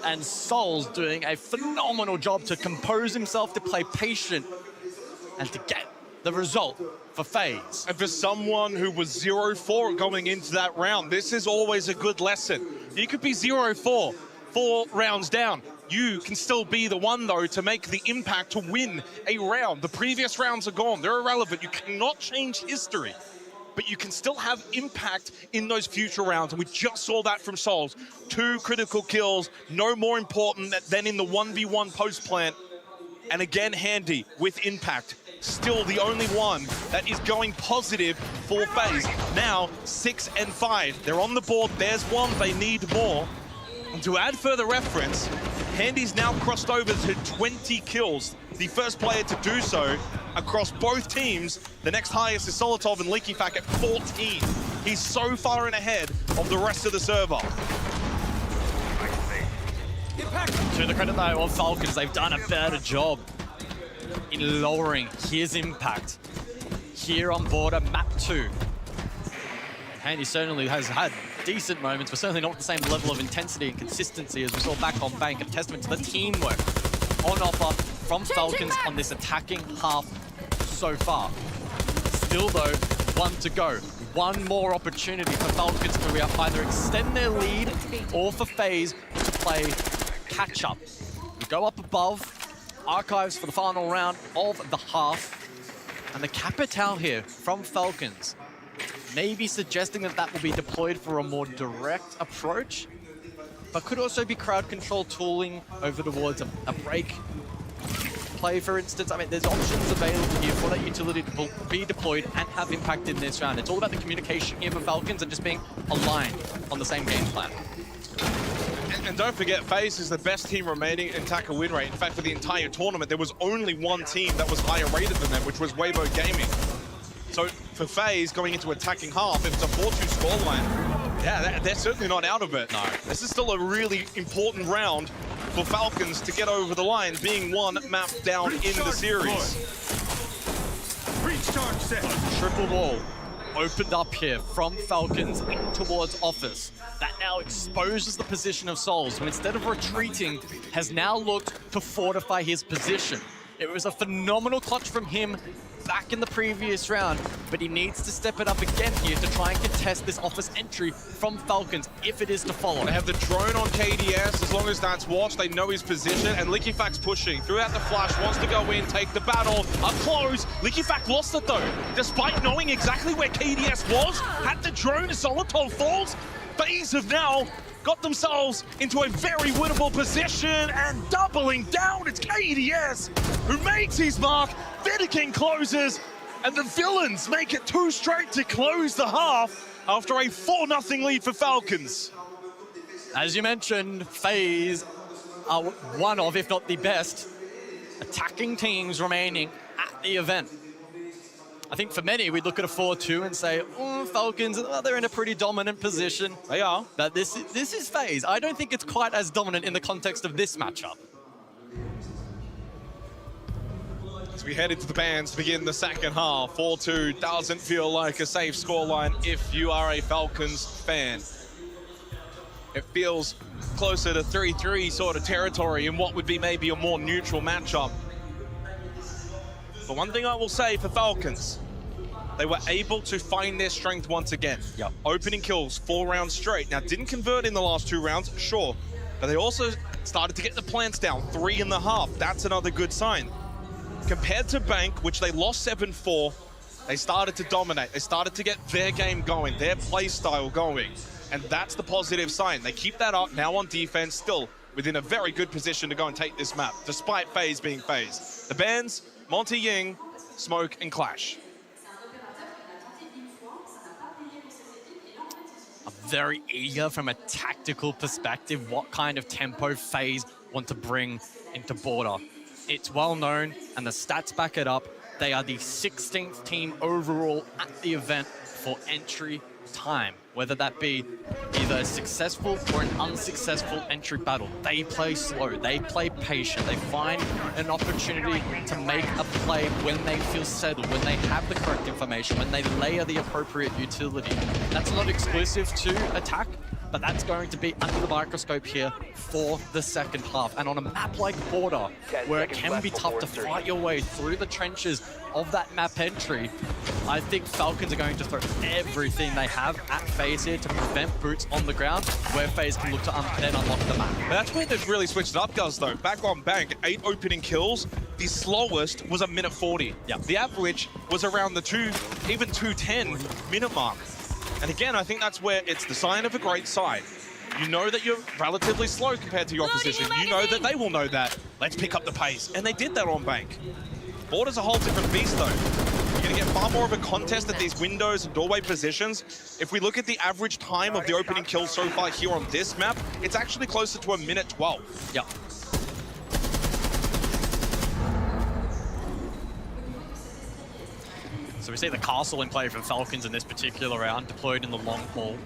and Souls doing a phenomenal job to compose himself, to play patient, and to get the result for FaZe. And for someone who was 0-4 going into that round, this is always a good lesson. You could be 0-4, 4 rounds down. You can still be the one, though, to make the impact to win a round. The previous rounds are gone. They're irrelevant. You cannot change history, but you can still have impact in those future rounds. And we just saw that from Souls. 2 critical kills, no more important than in the 1v1 post plant. And again, Handy with impact. Still the only one that is going positive for FaZe. Now 6 and 5. They're on the board. There's one. They need more. And to add further reference, Handy's now crossed over to 20 kills. The first player to do so across both teams. The next highest is Solotov and LeakyFac at 14. He's so far in ahead of the rest of the server. To the credit though of Falcons, they've done a better job in lowering his impact here on Border map 2. Handy certainly has had decent moments, but certainly not the same level of intensity and consistency as we saw back on Bank. A testament to the teamwork on offer from Falcons on this attacking half so far. Still though, 1 to go. One more opportunity for Falcons to either extend their lead or for FaZe to play catch up. We go up above, Archives for the final round of the half, and the Capitale here from Falcons maybe suggesting that will be deployed for a more direct approach, but could also be crowd control tooling over towards a break play, for instance. I mean, there's options available here for that utility to be deployed and have impact in this round. It's all about the communication here for Falcons and just being aligned on the same game plan. And don't forget, FaZe is the best team remaining in tackle win rate. In fact, for the entire tournament, there was only one team that was higher rated than them, which was Weibo Gaming. So for FaZe going into attacking half, if it's a 4-2 scoreline, yeah, they're certainly not out of it. No. This is still a really important round for Falcons to get over the line, being one map down in the series. Recharge set. Triple wall opened up here from Falcons in towards Office. That now exposes the position of Souls, who instead of retreating, has now looked to fortify his position. It was a phenomenal clutch from him back in the previous round, but he needs to step it up again here to try and contest this Office entry from Falcons if it is to follow. They have the drone on KDS. As long as that's watched, they know his position, and LeakyFac's pushing throughout the flash, wants to go in, take the battle, up close. LeakyFac lost it though, despite knowing exactly where KDS was. Had the drone as Solotov falls. FaZe have now got themselves into a very winnable position, and doubling down, it's KDS who makes his mark. Fenneking closes, and the Villains make it 2 straight to close the half after a 4-0 lead for Falcons. As you mentioned, FaZe are one of, if not the best, attacking teams remaining at the event. I think for many, we'd look at a 4-2 and say, Falcons, they're in a pretty dominant position. They are. But this is FaZe. I don't think it's quite as dominant in the context of this matchup. As we head into the bands to begin the second half, 4-2 doesn't feel like a safe scoreline if you are a Falcons fan. It feels closer to 3-3 sort of territory in what would be maybe a more neutral matchup. But one thing I will say for Falcons, they were able to find their strength once again. Yep. Opening kills 4 rounds straight. Now, didn't convert in the last 2 rounds, sure. But they also started to get the plants down, 3.5. That's another good sign. compared to Bank, which they lost 7-4, they started to dominate. They started to get their game going, their play style going. And that's the positive sign. They keep that up now on defense, still within a very good position to go and take this map, despite FaZe being FaZe. The Bands, Monty Ying, Smoke, and Clash. I'm very eager from a tactical perspective what kind of tempo FaZe want to bring into Border. It's well known, and the stats back it up. They are the 16th team overall at the event for entry time, whether that be either a successful or an unsuccessful entry battle. They play slow, they play patient, they find an opportunity to make a play when they feel settled, when they have the correct information, when they layer the appropriate utility. That's not exclusive to attack, but that's going to be under the microscope here for the second half. And on a map like Border, where it can be tough to fight your way through the trenches of that map entry, I think Falcons are going to throw everything they have at FaZe here to prevent Boots on the ground, where FaZe can look to then unlock the map. That's where they've really switched it up, Guz, though. Back on Bank, 8 opening kills. The slowest was a minute 40. Yeah. The average was around the 2:10 minute mark. And again, I think that's where it's the sign of a great side. You know that you're relatively slow compared to your opposition. You know that they will know that. Let's pick up the pace. And they did that on Bank. Border's a whole different beast, though. You're going to get far more of a contest at these windows and doorway positions. If we look at the average time of the opening kill so far here on this map, it's actually closer to a minute 12. Yeah. So we see the castle in play for Falcons in this particular round, deployed in the long haul.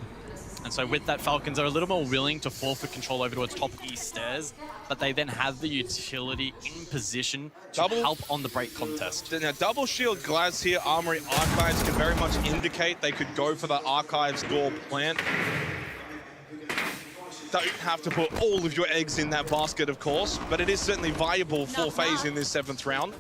And so with that, Falcons are a little more willing to forfeit control over towards top east stairs, but they then have the utility in position to help on the break contest. Now, double shield glass here, Armory Archives can very much indicate they could go for the Archives door plant. Don't have to put all of your eggs in that basket, of course, but it is certainly viable for FaZe in this 7th round.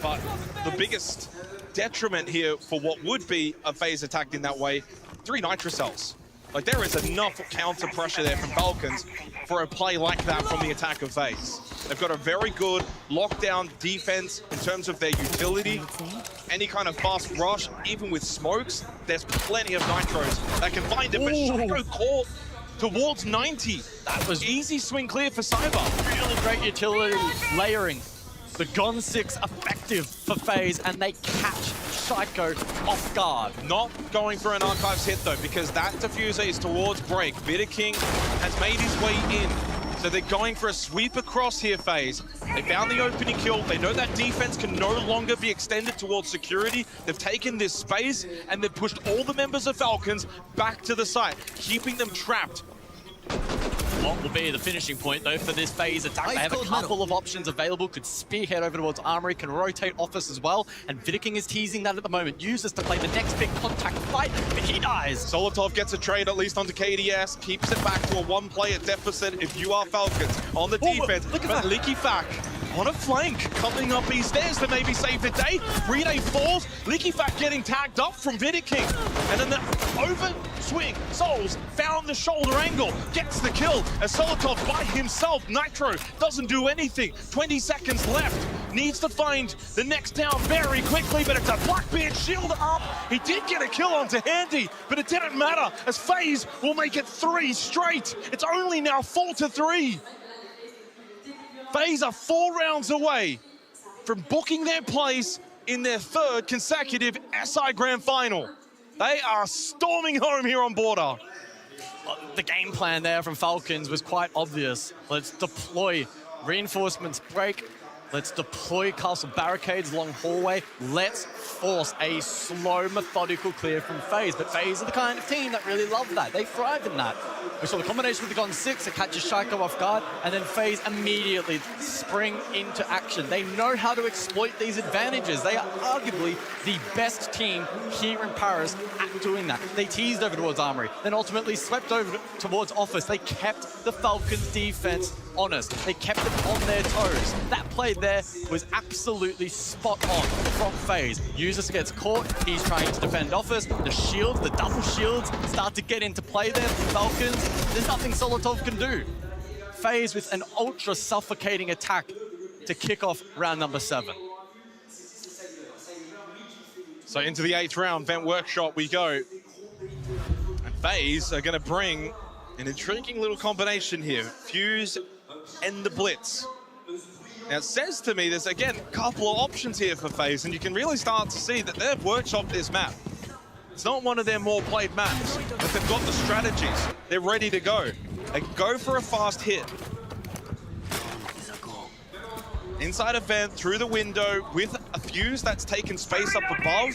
But the biggest detriment here for what would be a FaZe attack in that way, 3 Nitro cells. Like, there is enough counter pressure there from Falcons for a play like that from the attack of FaZe. They've got a very good lockdown defense in terms of their utility. Any kind of fast rush, even with smokes, there's plenty of Nitros that can find it, but Shaco caught towards 90. That was easy swing clear for Cyber. Really great utility layering. The Gon 6 effective for FaZe, and they catch Shaco off guard. Not going for an Archives hit, though, because that diffuser is towards break. Vidiking has made his way in, so they're going for a sweep across here, FaZe. They found the opening kill. They know that defense can no longer be extended towards security. They've taken this space, and they've pushed all the members of Falcons back to the site, keeping them trapped. What will be the finishing point, though, for this FaZe attack? They have a couple of options available. Could spearhead over towards Armory, can rotate Office as well, and Vidiking is teasing that at the moment. Uses to play the next big contact fight, but he dies. Solotov gets a trade at least onto KDS, keeps it back to a 1-player deficit if you are Falcons on the defense. Look at but that. Lickifak on a flank, coming up these stairs to maybe save the day. Relay falls, Lickifak getting tagged up from Vidiking. And then the over swing, Souls found the shoulder angle, gets the kill as Solotov by himself. Nitro doesn't do anything. 20 seconds left. Needs to find the next down very quickly, but it's a Blackbeard shield up. He did get a kill onto Handy, but it didn't matter as FaZe will make it 3 straight. It's only now 4-3. FaZe are 4 rounds away from booking their place in their 3rd consecutive SI Grand Final. They are storming home here on Border. The game plan there from Falcons was quite obvious. Let's deploy reinforcements break. Let's deploy castle barricades along hallway. Let's force a slow, methodical clear from FaZe. But FaZe are the kind of team that really love that. They thrive in that. We saw the combination with the Gon 6 that catches Shaco off guard, and then FaZe immediately spring into action. They know how to exploit these advantages. They are arguably the best team here in Paris at doing that. They teased over towards Armory, then ultimately swept over towards Office. They kept the Falcons' defense honest. They kept them on their toes. That play there was absolutely spot on from FaZe. Usus gets caught. He's trying to defend Office. The shields, the double shields start to get into play there for Falcons. There's nothing Solotov can do. FaZe with an ultra suffocating attack to kick off round number 7. So into the 8th round, Vent Workshop we go. And FaZe are going to bring an intriguing little combination here. Fuse and the Blitz. Now it says to me there's, again, a couple of options here for FaZe, and you can really start to see that they've workshopped this map. It's not one of their more played maps, but they've got the strategies. They're ready to go. They go for a fast hit. Inside a vent, through the window, with a fuse that's taken space up above,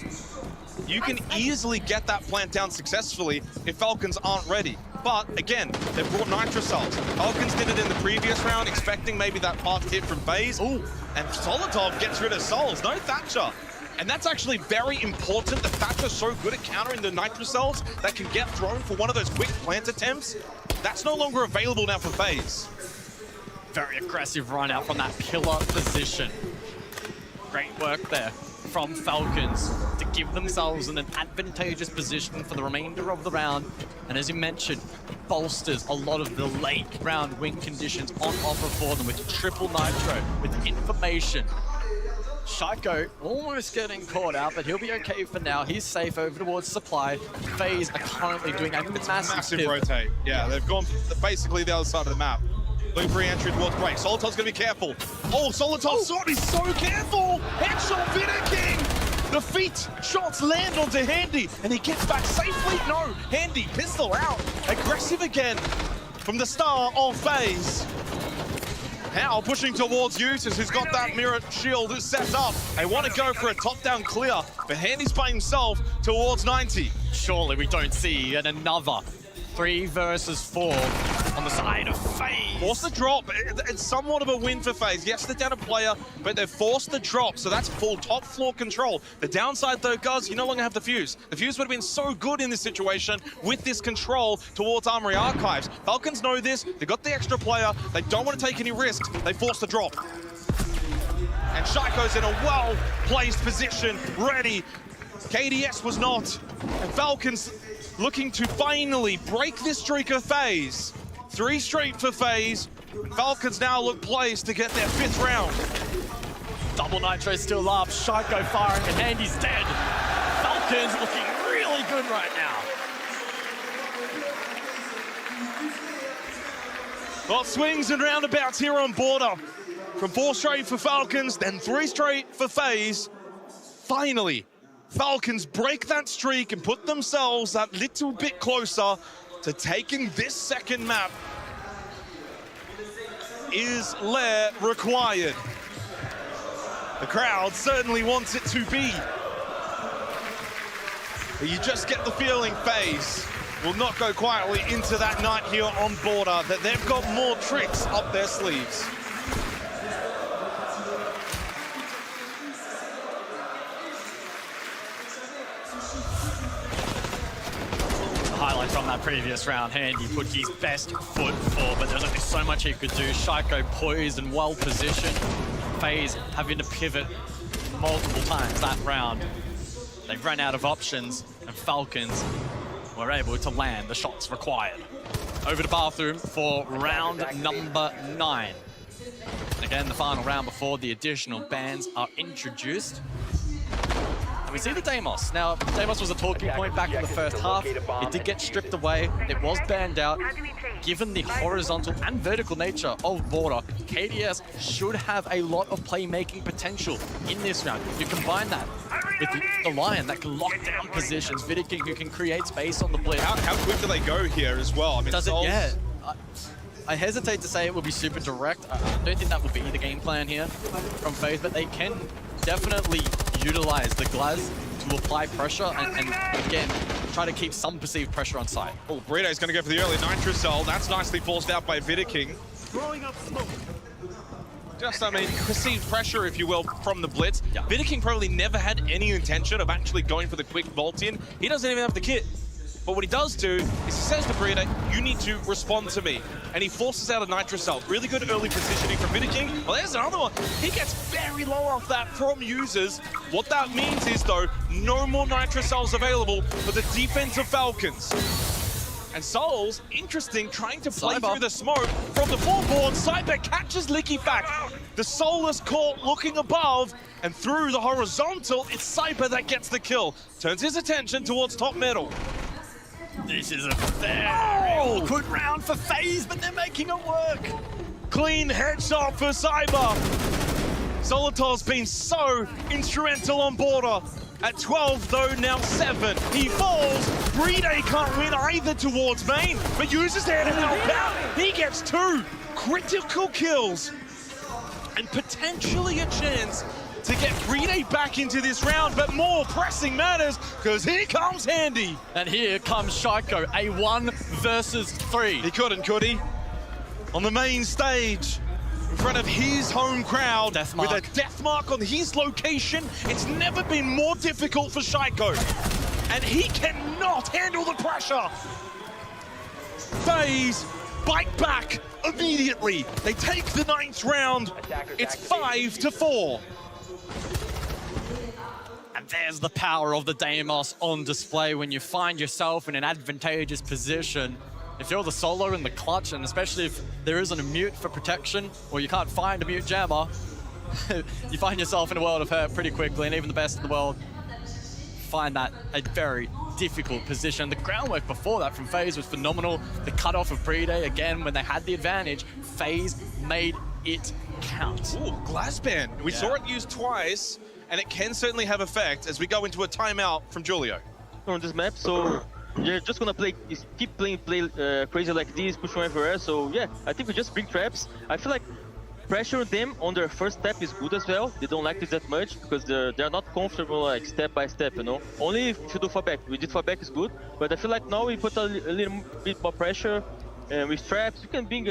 you can easily get that plant down successfully if Falcons aren't ready. But again, they've brought Nitrocells. Falcons did it in the previous round, expecting maybe that fast hit from FaZe. Ooh, and Solitov gets rid of Souls, no Thatcher. And that's actually very important. The Thatcher's so good at countering the Nitrocells that can get thrown for one of those quick plant attempts. That's no longer available now for FaZe. Very aggressive run out from that pillar position. Great work there from Falcons to give themselves in an advantageous position for the remainder of the round. And as you mentioned, bolsters a lot of the late round win conditions on offer for them with triple nitro, with information. Shaiko almost getting caught out, but he'll be okay for now. He's safe over towards supply. FaZe are currently doing a massive rotate. Yeah, they've gone basically the other side of the map. Looking for re-entry towards break. Solitov's gonna be careful. Oh, Solitov's sword is so careful! Headshot Vidiking! The feet shots land onto Handy, and he gets back safely. No, Handy, pistol out. Aggressive again from the star of FaZe. Now pushing towards Usis, who's got that mirror shield set up. They want to go for a top-down clear, but Handy's by himself towards 90. Surely we don't see yet another 3 versus 4 on the side of FaZe. Force the drop. It's somewhat of a win for FaZe. Yes, they're down a player, but they've forced the drop, so that's full top floor control. The downside though, Guz, you no longer have the fuse. The fuse would have been so good in this situation with this control towards Armory Archives. Falcons know this. They've got the extra player. They don't want to take any risks. They force the drop. And Shaiko's in a well-placed position, ready. KDS was not. And Falcons looking to finally break this streak of FaZe. 3 straight for FaZe. Falcons now look placed to get their 5th round. Double nitro still up. Shaiko firing and Handy's dead. Falcons looking really good right now. Well, swings and roundabouts here on Border. From 4 straight for Falcons, then 3 straight for FaZe. Finally, Falcons break that streak and put themselves that little bit closer to taking this second map. Is Lair required? The crowd certainly wants it to be. But you just get the feeling FaZe will not go quietly into that night here on Border, that they've got more tricks up their sleeves. Highlight from that previous round, Handy put his best foot forward, but there's only so much he could do. Shaiko poised and well positioned. FaZe having to pivot multiple times that round. They've run out of options, and Falcons were able to land the shots required. Over to Bathroom for round number 9. Again, the final round before the additional bans are introduced. And we see the Deimos. Now, Deimos was a talking point back in the first half. It did get stripped away. It was banned out. Given the horizontal and vertical nature of Border, KDS should have a lot of playmaking potential in this round. You combine that with the Lion that can lock down positions, Vidiking who can create space on the blitz. How quick do they go here as well? I mean, does it? Yeah. I hesitate to say it will be super direct. I don't think that will be the game plan here from FaZe, but they can definitely utilize the Glaz to apply pressure and again, try to keep some perceived pressure on site. Oh, Burrito's going to go for the early Nitrocell. That's nicely forced out by Vidiking. Throwing up smoke. Just, I mean, perceived pressure, if you will, from the blitz. Yeah. Vidiking probably never had any intention of actually going for the quick vault in. He doesn't even have the kit. But what he does do is he says to Burrito, you need to respond to me. And he forces out a Nitrocell. Really good early positioning from Vidiking. Well, there's another one. He gets very low off that from users. What that means is, though, no more Nitrocells available for the defensive Falcons. And Souls, interesting, trying to play Cyber. through the smoke from the foreboard. Cyber catches LickyFact. The Soulless caught looking above, and through the horizontal, it's Cyber that gets the kill. Turns his attention towards top middle. This is a very good round for FaZe, but they're making it work. Clean headshot for Cyber. Zolotov's been so instrumental on border. At 12 though, now 7. He falls. Brede can't win either towards main, but uses there to help out. He gets 2 critical kills and potentially a chance to get Brede back into this round, but more pressing matters because here comes Handy. And here comes Shaiko, a 1 versus 3. He couldn't, could he? On the main stage, in front of his home crowd, with a death mark on his location. It's never been more difficult for Shaiko. And he cannot handle the pressure. FaZe bite back immediately. They take the 9th round. It's 5-4. And there's the power of the Deimos on display when you find yourself in an advantageous position. If you're the solo in the clutch, and especially if there isn't a mute for protection, or you can't find a mute jammer, you find yourself in a world of hurt pretty quickly, and even the best in the world find that a very difficult position. The groundwork before that from FaZe was phenomenal. The cutoff of Brede, again, when they had the advantage, FaZe made it count. Ooh, Glassband. We saw it used twice, and it can certainly have effect as we go into a timeout from Julio. On this map, so you're just gonna keep playing crazy like this, push from everywhere. So yeah, I think we just bring traps. I feel like pressure them on their first step is good as well. They don't like this that much because they're not comfortable like step by step, you know. Only if you do fallback. We did fallback is good, but I feel like now we put a little bit more pressure. And with traps, you can bring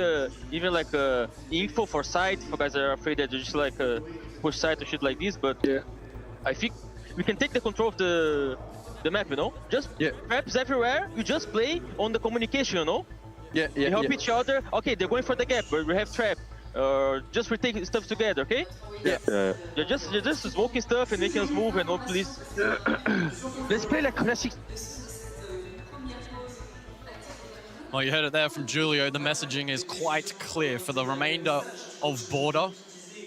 even like info for side. If you guys are afraid that you just like push side to shit like this, but I think we can take the control of the map, you know? Just traps everywhere, you just play on the communication, you know? We help each other. Okay, they're going for the gap, but we have trap. Just we take stuff together, okay? You're just smoking stuff and making us move and please. Let's play like classic. Well, you heard it there from Julio. The messaging is quite clear for the remainder of Border.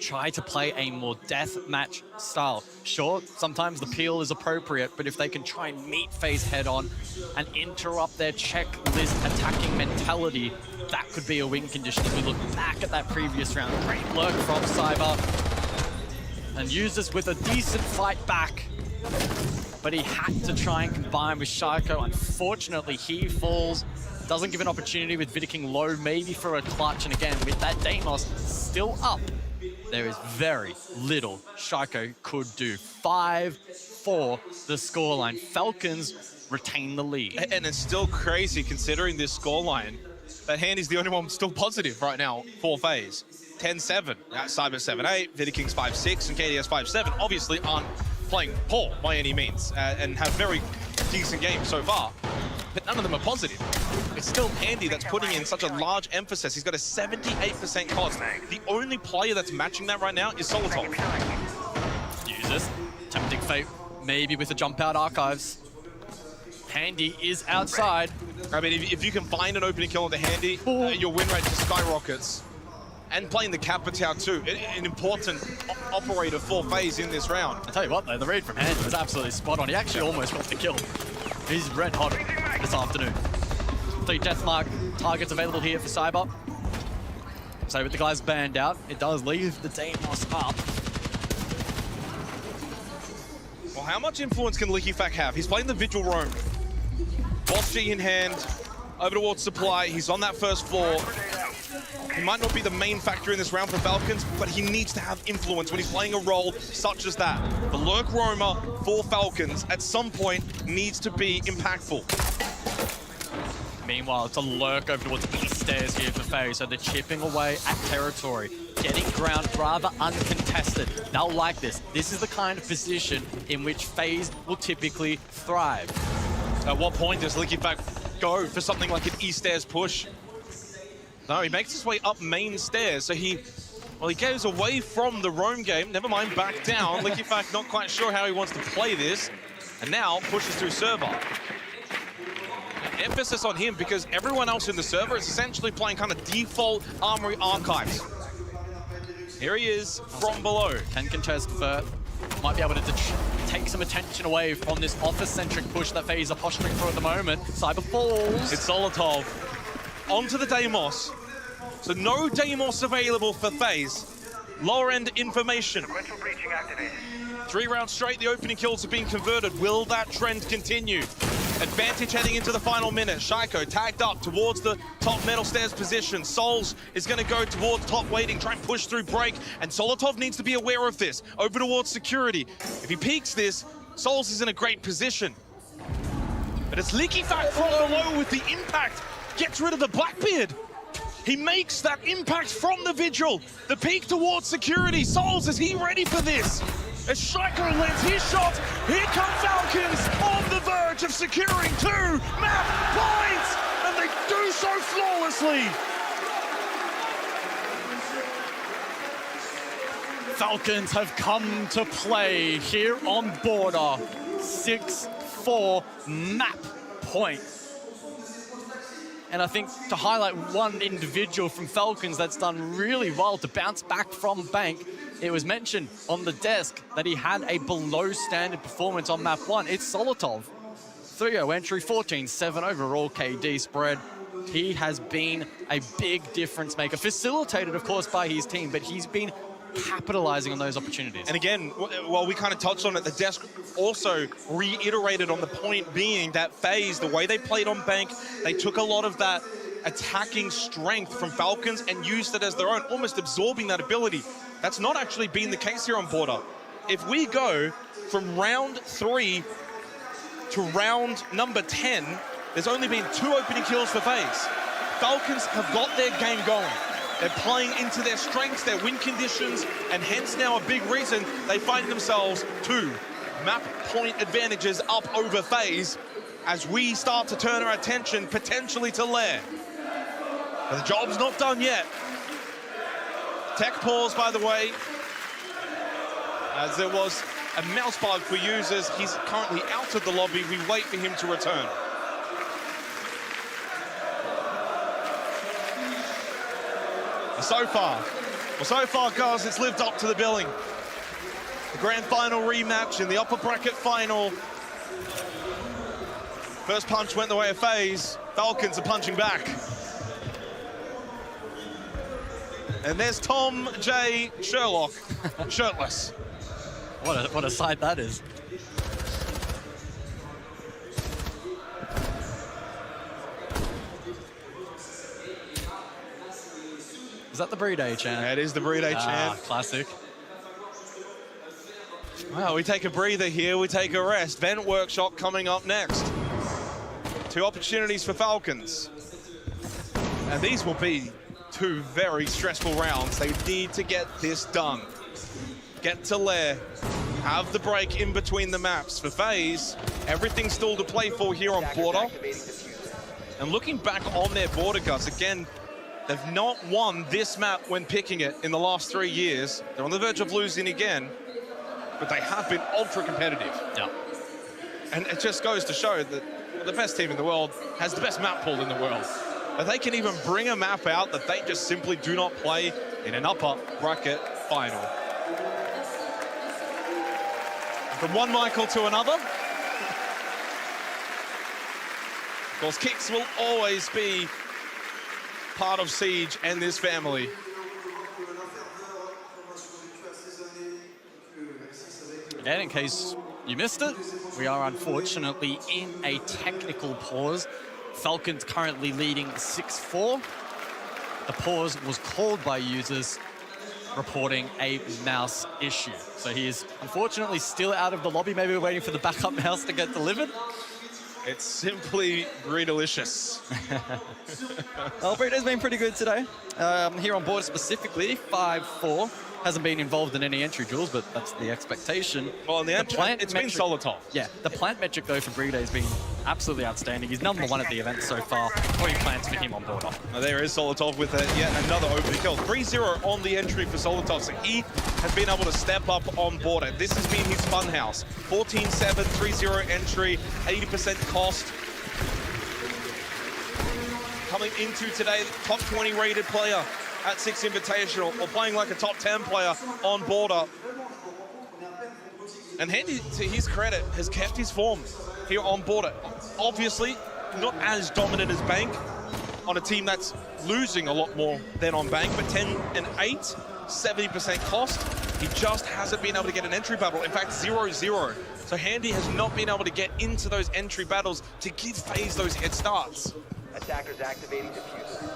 Try to play a more deathmatch style. Sure, sometimes the peel is appropriate, but if they can try and meet FaZe head on and interrupt their checklist attacking mentality, that could be a win condition. If we look back at that previous round, great lurk from Cyber, and uses with a decent fight back. But he had to try and combine with Shaiko. Unfortunately, he falls. Doesn't give an opportunity with Vidiking low, maybe for a clutch. And again, with that Deimos still up, there is very little Shaiko could do. 5-4 the scoreline. Falcons retain the lead. And it's still crazy considering this scoreline. That Handy's the only one still positive right now for FaZe. 10-7. Cyber 7-8, Vidiking's 5-6, and KDS 5-7 obviously aren't playing poor by any means and have very decent games so far. But none of them are positive. It's still Handy that's putting in such a large emphasis. He's got a 78% cost. The only player that's matching that right now is Solotov. Uses tempting fate, maybe with the jump out archives. Handy is outside. I mean, if you can find an opening kill on the Handy, your win rate just skyrockets. And playing the Capitao too, an important operator for FaZe in this round. I tell you what though, the read from Handy was absolutely spot on. He actually almost got the kill. He's red hot this afternoon. 3 deathmark targets available here for Cyber. So with the guys banned out, it does leave the Deimos up. Well, how much influence can LickyFact have? He's playing the Vigil Roam. Boss G in hand, over towards Supply. He's on that first floor. He might not be the main factor in this round for Falcons, but he needs to have influence when he's playing a role such as that. The Lurk Roamer for Falcons at some point needs to be impactful. Meanwhile, it's a lurk over towards east stairs here for FaZe, so they're chipping away at territory, getting ground rather uncontested. They'll like this. This is the kind of position in which FaZe will typically thrive. At what point does LickyFact go for something like an east stairs push? No, he makes his way up main stairs, so he goes away from the roam game, never mind back down. LickyFact not quite sure how he wants to play this, and now pushes through server. emphasis on him because everyone else in the server is essentially playing kind of default Armory archives. Here he is from below. 10 contest Vert. Might be able to take some attention away from this office-centric push that FaZe are posturing for at the moment. Cyber falls. It's Solotov onto the Deimos. So no Deimos available for FaZe. Lower end information. 3 rounds straight, the opening kills have been converted. Will that trend continue? Advantage heading into the final minute. Shaiko tagged up towards the top metal stairs position. Souls is going to go towards top waiting, try and push through break, and Solotov needs to be aware of this. Over towards security. If he peeks this, Souls is in a great position. But it's LeakyFak from below with the impact. Gets rid of the Blackbeard. He makes that impact from the Vigil. The peek towards security. Souls, is he ready for this? As Shaiko lands his shot, here come Falcons on the verge of securing 2 map points, and they do so flawlessly. Falcons have come to play here on Border. 6-4 map point. And I think to highlight one individual from Falcons that's done really well to bounce back from Bank, it was mentioned on the desk that he had a below standard performance on map 1. It's Solotov. 3-0 entry, 14-7 overall KD spread. He has been a big difference maker, facilitated of course by his team, but he's been capitalizing on those opportunities. And again, while we kind of touched on it, the desk also reiterated on the point being that FaZe, the way they played on Bank, they took a lot of that attacking strength from Falcons and used it as their own, almost absorbing that ability. That's not actually been the case here on Border. If we go from round 3 to round number 10, there's only been 2 opening kills for FaZe. Falcons have got their game going. They're playing into their strengths, their win conditions, and hence now a big reason they find themselves 2 map point advantages up over FaZe as we start to turn our attention potentially to Lair. But the job's not done yet. Tech pause, by the way, as there was a mouse bug for users. He's currently out of the lobby. We wait for him to return. So far, guys, it's lived up to the billing. The grand final rematch in the upper bracket final. First punch went the way of FaZe. Falcons are punching back. And there's Tom J. Sherlock, shirtless. What a sight that is. Is that the Brede chant? That is the Brede chant. Classic. Well, we take a breather here, we take a rest. Vent Workshop coming up next. 2 opportunities for Falcons. And these will be 2 very stressful rounds. They need to get this done. Get to Lair. Have the break in between the maps. For FaZe, everything's still to play for here on Border. And looking back on their Border guys, again, they've not won this map when picking it in the last 3 years. They're on the verge of losing again, but they have been ultra competitive. Yeah. And it just goes to show that the best team in the world has the best map pool in the world. But they can even bring a map out that they just simply do not play in an upper bracket final. From one Michael to another. Of course, Kicks will always be part of Siege and this family. Again, in case you missed it, we are unfortunately in a technical pause. Falcons currently leading 6-4. The pause was called by users reporting a mouse issue. So he is unfortunately still out of the lobby. Maybe we're waiting for the backup mouse to get delivered. It's simply delicious. Well, Brede's been pretty good today. Here on Border specifically, 5-4. Hasn't been involved in any entry duels, but that's the expectation. Well, the plant it's metric, been Solotov. Yeah, the plant metric though for Brede has been absolutely outstanding. He's #1 at the event so far. 3 plants for him on Border. Now there is Solotov with yet another opening kill. 3-0 on the entry for Solotov, so he has been able to step up on Border. This has been his funhouse. 14-7, 3-0 entry, 80% cost. coming into today, top 20 rated player at Six Invitational, or playing like a top 10 player on Border. And Handy, to his credit, has kept his form here on Border. Obviously, not as dominant as Bank on a team that's losing a lot more than on Bank, but 10-8, 70% cost. He just hasn't been able to get an entry battle. In fact, 0-0. So Handy has not been able to get into those entry battles to give FaZe those head starts. Attackers activating diffuser.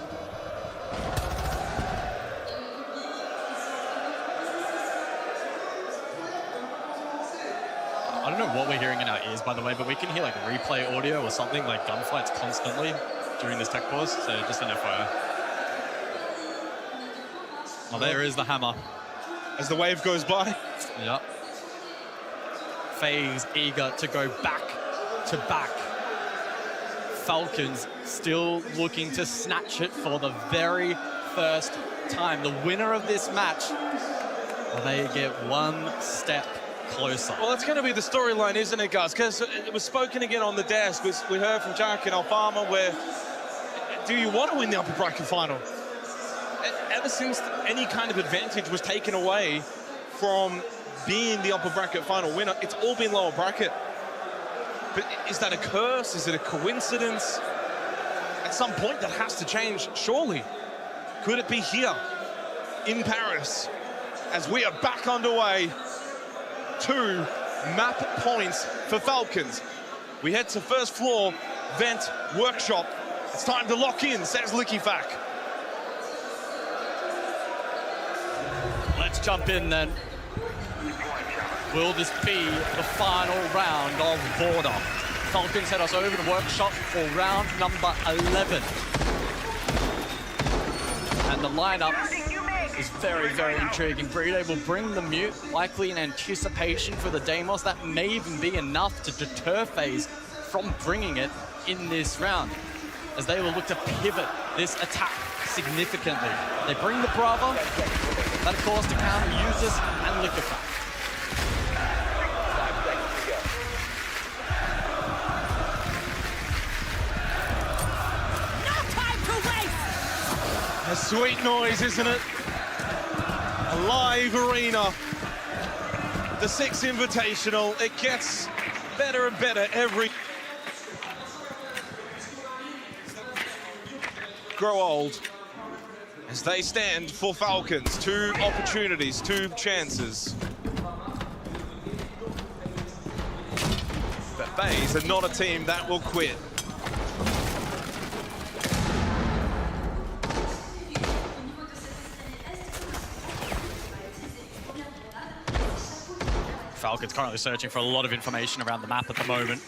I don't know what we're hearing in our ears, by the way, but we can hear like replay audio or something, like gunfights constantly during this tech pause, so just an FYI. Oh, there is the hammer. As the wave goes by. Yep. FaZe eager to go back to back. Falcons still looking to snatch it for the very first time. The winner of this match, they get one step closer. Well, that's going to be the storyline, isn't it, Gus? Because it was spoken again on the desk. We heard from Jack and Alfama where, do you want to win the upper bracket final? Ever since any kind of advantage was taken away from being the upper bracket final winner, it's all been lower bracket. But is that a curse? Is it a coincidence? At some point, that has to change, surely. Could it be here in Paris as we are back underway? 2 map points for Falcons. We head to first floor, vent, workshop. It's time to lock in, says LickyFac. Let's jump in then. Will this be the final round of Border? Falcons head us over to workshop for round number 11. And the lineup is very, very intriguing. Breede will bring the mute, likely in anticipation for the Deimos. That may even be enough to deter FaZe from bringing it in this round, as they will look to pivot this attack significantly. They bring the Brava, that of course to counter users and LickyFac. A sweet noise, isn't it? A live arena. The Six Invitational, it gets better and better every... Grow old. As they stand for Falcons, 2 opportunities, 2 chances. But FaZe are not a team that will quit. Falcons currently searching for a lot of information around the map at the moment.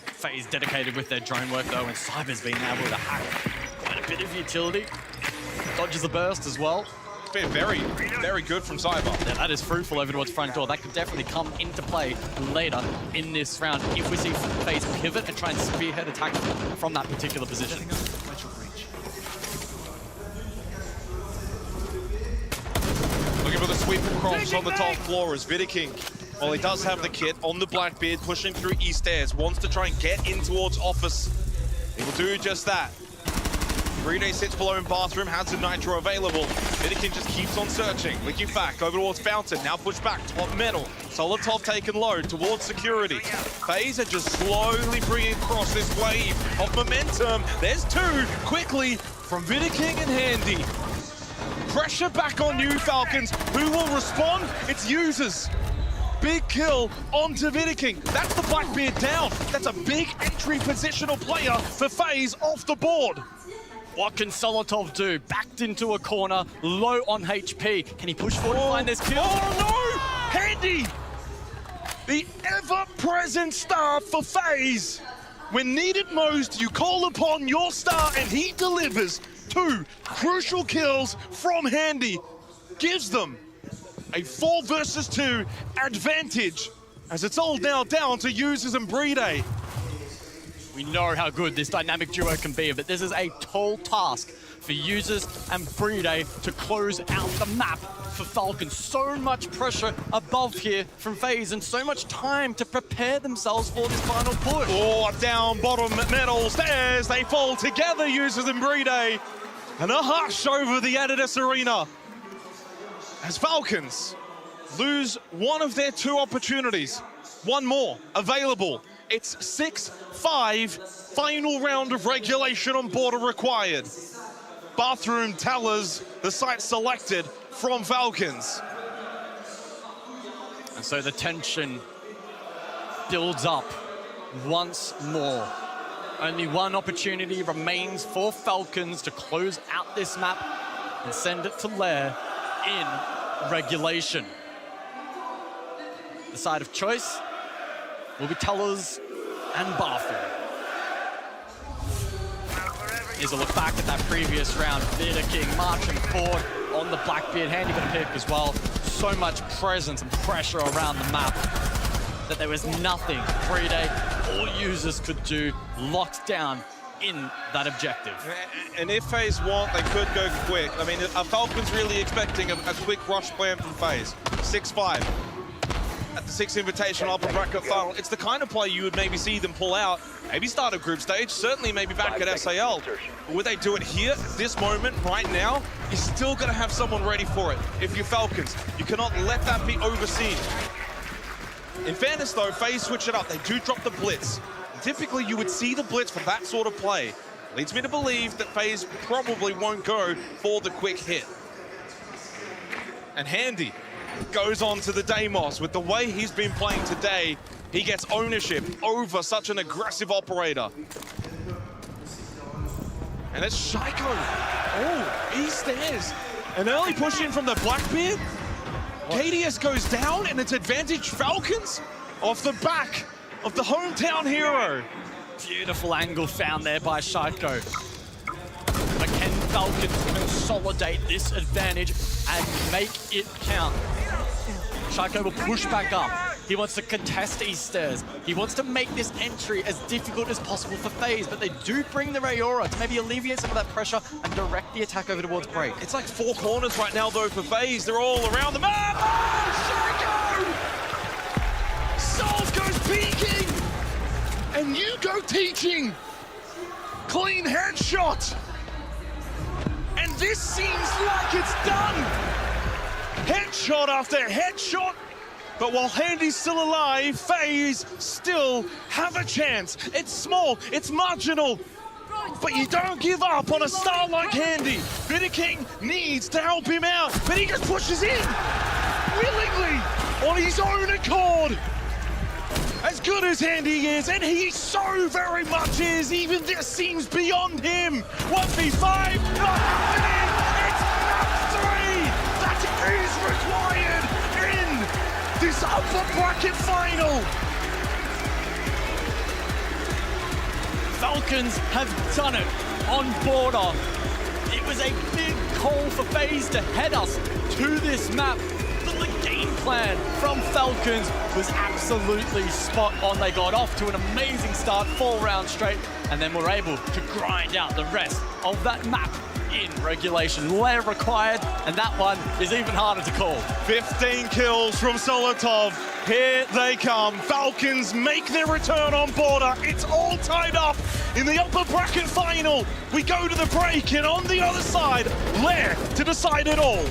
FaZe dedicated with their drone work though, and Cyber's been able to hack quite a bit of utility. Dodges the burst as well. It's been very, very good from Cyber. Yeah, that is fruitful over towards front door. That could definitely come into play later in this round if we see FaZe pivot and try and spearhead attack from that particular position. Looking for the sweep across on the top floor as Vidiking, while he does have the kit on the Blackbeard, pushing through east stairs, wants to try and get in towards office. He will do just that. Breede sits below in bathroom, has the Nitro available. Vidiking just keeps on searching. LickyFac over towards Fountain, now pushed back, top metal. Solid top taken low towards security. FaZe are just slowly bringing across this wave of momentum. There's 2 quickly from Vidiking and Handy. Pressure back on you, Falcons. Who will respond? It's users. Big kill onto Vidiking. That's the Blackbeard down. That's a big entry positional player for FaZe off the board. What can Solotov do? Backed into a corner, low on HP. Can he push forward and find this kill? Oh no! Handy! The ever-present star for FaZe. When needed most, you call upon your star and he delivers. 2 crucial kills from Handy. Gives them a 4 versus 2 advantage, as it's all now down to users and Breede. We know how good this dynamic duo can be, but this is a tall task for users and Brede to close out the map for Falcons. So much pressure above here from FaZe and so much time to prepare themselves for this final push. Oh, down bottom middle stairs. They fall together, users and Brede. And a hush over the Adidas Arena as Falcons lose one of their two opportunities. One more available. It's 6-5, final round of regulation on Border required. Bathroom tellers, the site selected from Falcons. And so the tension builds up once more. Only one opportunity remains for Falcons to close out this map and send it to Lair in regulation. The side of choice will be Tellers and Bathroom. Here's a look back at that previous round. Vidiking marching forward on the Blackbeard. Handy bit of pick as well. So much presence and pressure around the map that there was nothing Brede or users could do, locked down in that objective. And if FaZe want, they could go quick. I mean, are Falcons really expecting a quick rush plan from FaZe? 6-5 at the 6 Invitational upper bracket final. It's the kind of play you would maybe see them pull out, maybe start a group stage, certainly maybe back at SAL. But would they do it here, at this moment, right now? You're still gonna have someone ready for it. If you're Falcons, you cannot let that be overseen. In fairness though, FaZe switch it up. They do drop the blitz. Typically you would see the blitz for that sort of play. Leads me to believe that FaZe probably won't go for the quick hit. And Handy goes on to the Deimos. With the way he's been playing today, he gets ownership over such an aggressive operator. And it's Shaiko. Oh, he stares. An early push in from the Blackbeard. KDS goes down and it's advantage Falcons off the back of the hometown hero. Beautiful angle found there by Shaiko. But can Falcons consolidate this advantage and make it count? Shaiko will push back up. He wants to contest these stairs. He wants to make this entry as difficult as possible for FaZe, but they do bring the Rayora to maybe alleviate some of that pressure and direct the attack over towards Break. It's like 4 corners right now though for FaZe. They're all around the map. Oh, Shaiko! Souls goes peeking! And you go teaching! Clean headshot! And this seems like it's done! Headshot after headshot! But while Handy's still alive, FaZe still have a chance. It's small, it's marginal, but you don't give up on a star like Handy. Vidiking needs to help him out, but he just pushes in, willingly, on his own accord. As good as Handy is, and he so very much is, even this seems beyond him. 1v5, not happening, it's map 3 that is required in this upper bracket final. Falcons have done it on Border. It was a big call for FaZe to head us to this map. But the game plan from Falcons was absolutely spot on. They got off to an amazing start, 4 rounds straight, and then were able to grind out the rest of that map in regulation. Lair required, and that one is even harder to call. 15 kills from Solotov. Here they come. Falcons make their return on Border. It's all tied up in the upper bracket final. We go to the break, and on the other side, Lair to decide it all.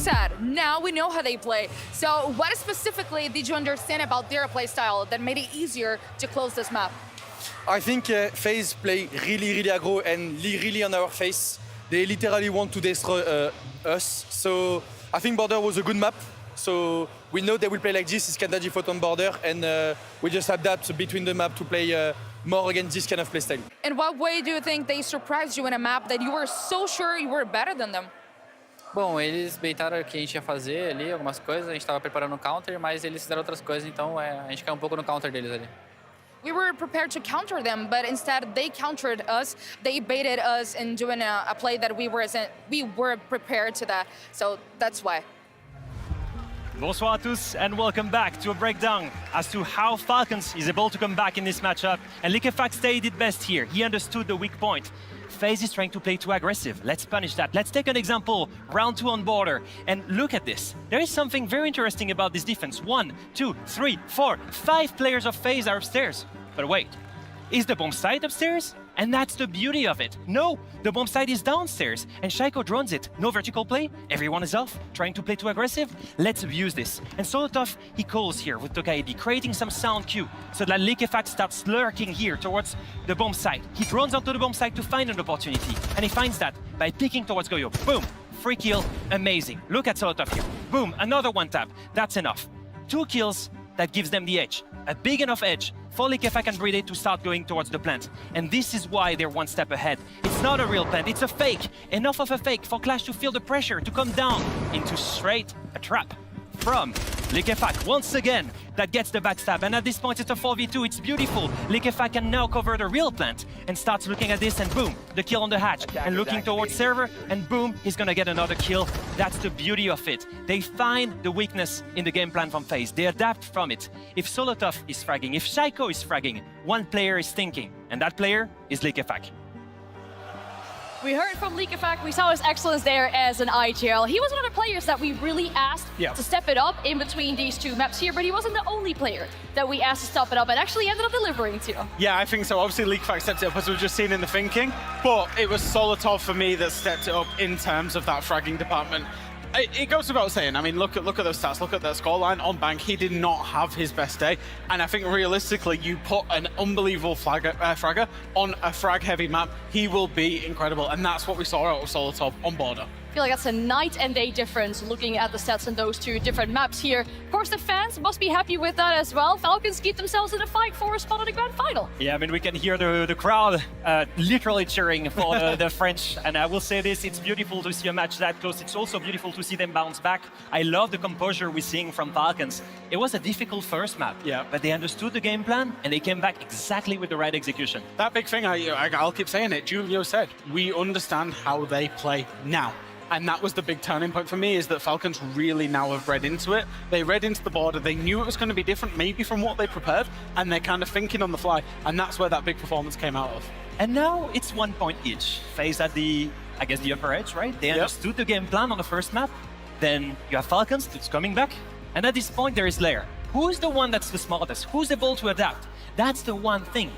said, now we know how they play. So what specifically did you understand about their play style that made it easier to close this map? I think FaZe play really aggro and really on our face. They literally want to destroy us. So I think Border was a good map. So we know they will play like this. It's Canada default on Border, and we just adapt between the map to play more against this kind of playstyle. In what way do you think they surprised you in a map that you were so sure you were better than them? Bom, eles baitaram o que a gente ia fazer ali, algumas coisas. A gente estava preparando o counter, mas eles fizeram outras coisas, então a gente caiu um pouco no counter deles ali. We were prepared to counter them, but instead they countered us. They baited us in doing a play that we were prepared to that. So that's why. Bonsoir à tous and welcome back to a breakdown as to how Falcons is able to come back in this matchup. And Liquefact did best here. He understood the weak point. FaZe is trying to play too aggressive. Let's punish that. Let's take an example, round 2 on Border. And look at this. There is something very interesting about this defense. 1, 2, 3, 4, 5 players of FaZe are upstairs. But wait, is the bomb site upstairs? And that's the beauty of it. No, the bomb site is downstairs, and Shaiko drones it. No vertical play, everyone is off, trying to play too aggressive. Let's abuse this. And Solotov, he calls here with Tokaedi, creating some sound cue, so that Liquefact starts lurking here towards the bomb site. He drones onto the bomb site to find an opportunity, and he finds that by picking towards Goyo. Boom, free kill, amazing. Look at Solotov here. Boom, another one tap, that's enough. 2 kills, that gives them the edge. A big enough edge for Liquefact and Bride to start going towards the plant. And this is why they're one step ahead. It's not a real plant, it's a fake. Enough of a fake for Clash to feel the pressure to come down into straight a trap from Liquefact. Once again, that gets the backstab. And at this point, it's a 4v2. It's beautiful. Liquefact can now cover the real plant and starts looking at this, and boom, the kill on the hatch. And looking towards server, and boom, he's gonna get another kill. That's the beauty of it. They find the weakness in the game plan from FaZe. They adapt from it. If Solotov is fragging, if Shaiko is fragging, one player is thinking, and that player is Liquefact. We heard from Liquefact, we saw his excellence there as an IGL. He was one of the players that we really asked to step it up in between these 2 maps here, but he wasn't the only player that we asked to step it up and actually ended up delivering to. Yeah, I think so. Obviously, Liquefact stepped it up as we've just seen in the thinking, but it was Solotov for me that stepped it up in terms of that fragging department. It goes without saying. I mean, look at those stats. Look at that scoreline on Bank. He did not have his best day, and I think realistically, you put an unbelievable fragger on a frag-heavy map, he will be incredible, and that's what we saw out of Solotov on Border. I feel like that's a night and day difference looking at the stats in those 2 different maps here. Of course, the fans must be happy with that as well. Falcons keep themselves in a fight for a spot in the grand final. Yeah, I mean, we can hear the crowd literally cheering for the French. And I will say this, it's beautiful to see a match that close. It's also beautiful to see them bounce back. I love the composure we're seeing from Falcons. It was a difficult first map, but they understood the game plan and they came back exactly with the right execution. That big thing, I'll keep saying it, Julio said, we understand how they play now. And that was the big turning point for me, is that Falcons really now have read into it. They read into the Border. They knew it was going to be different, maybe from what they prepared, and they're kind of thinking on the fly. And that's where that big performance came out of. And now it's 1 point each. FaZe at the upper edge, right? They understood the game plan on the first map. Then you have Falcons that's coming back. And at this point, there is Lair. Who's the one that's the smartest? Who's able to adapt? That's the one thing.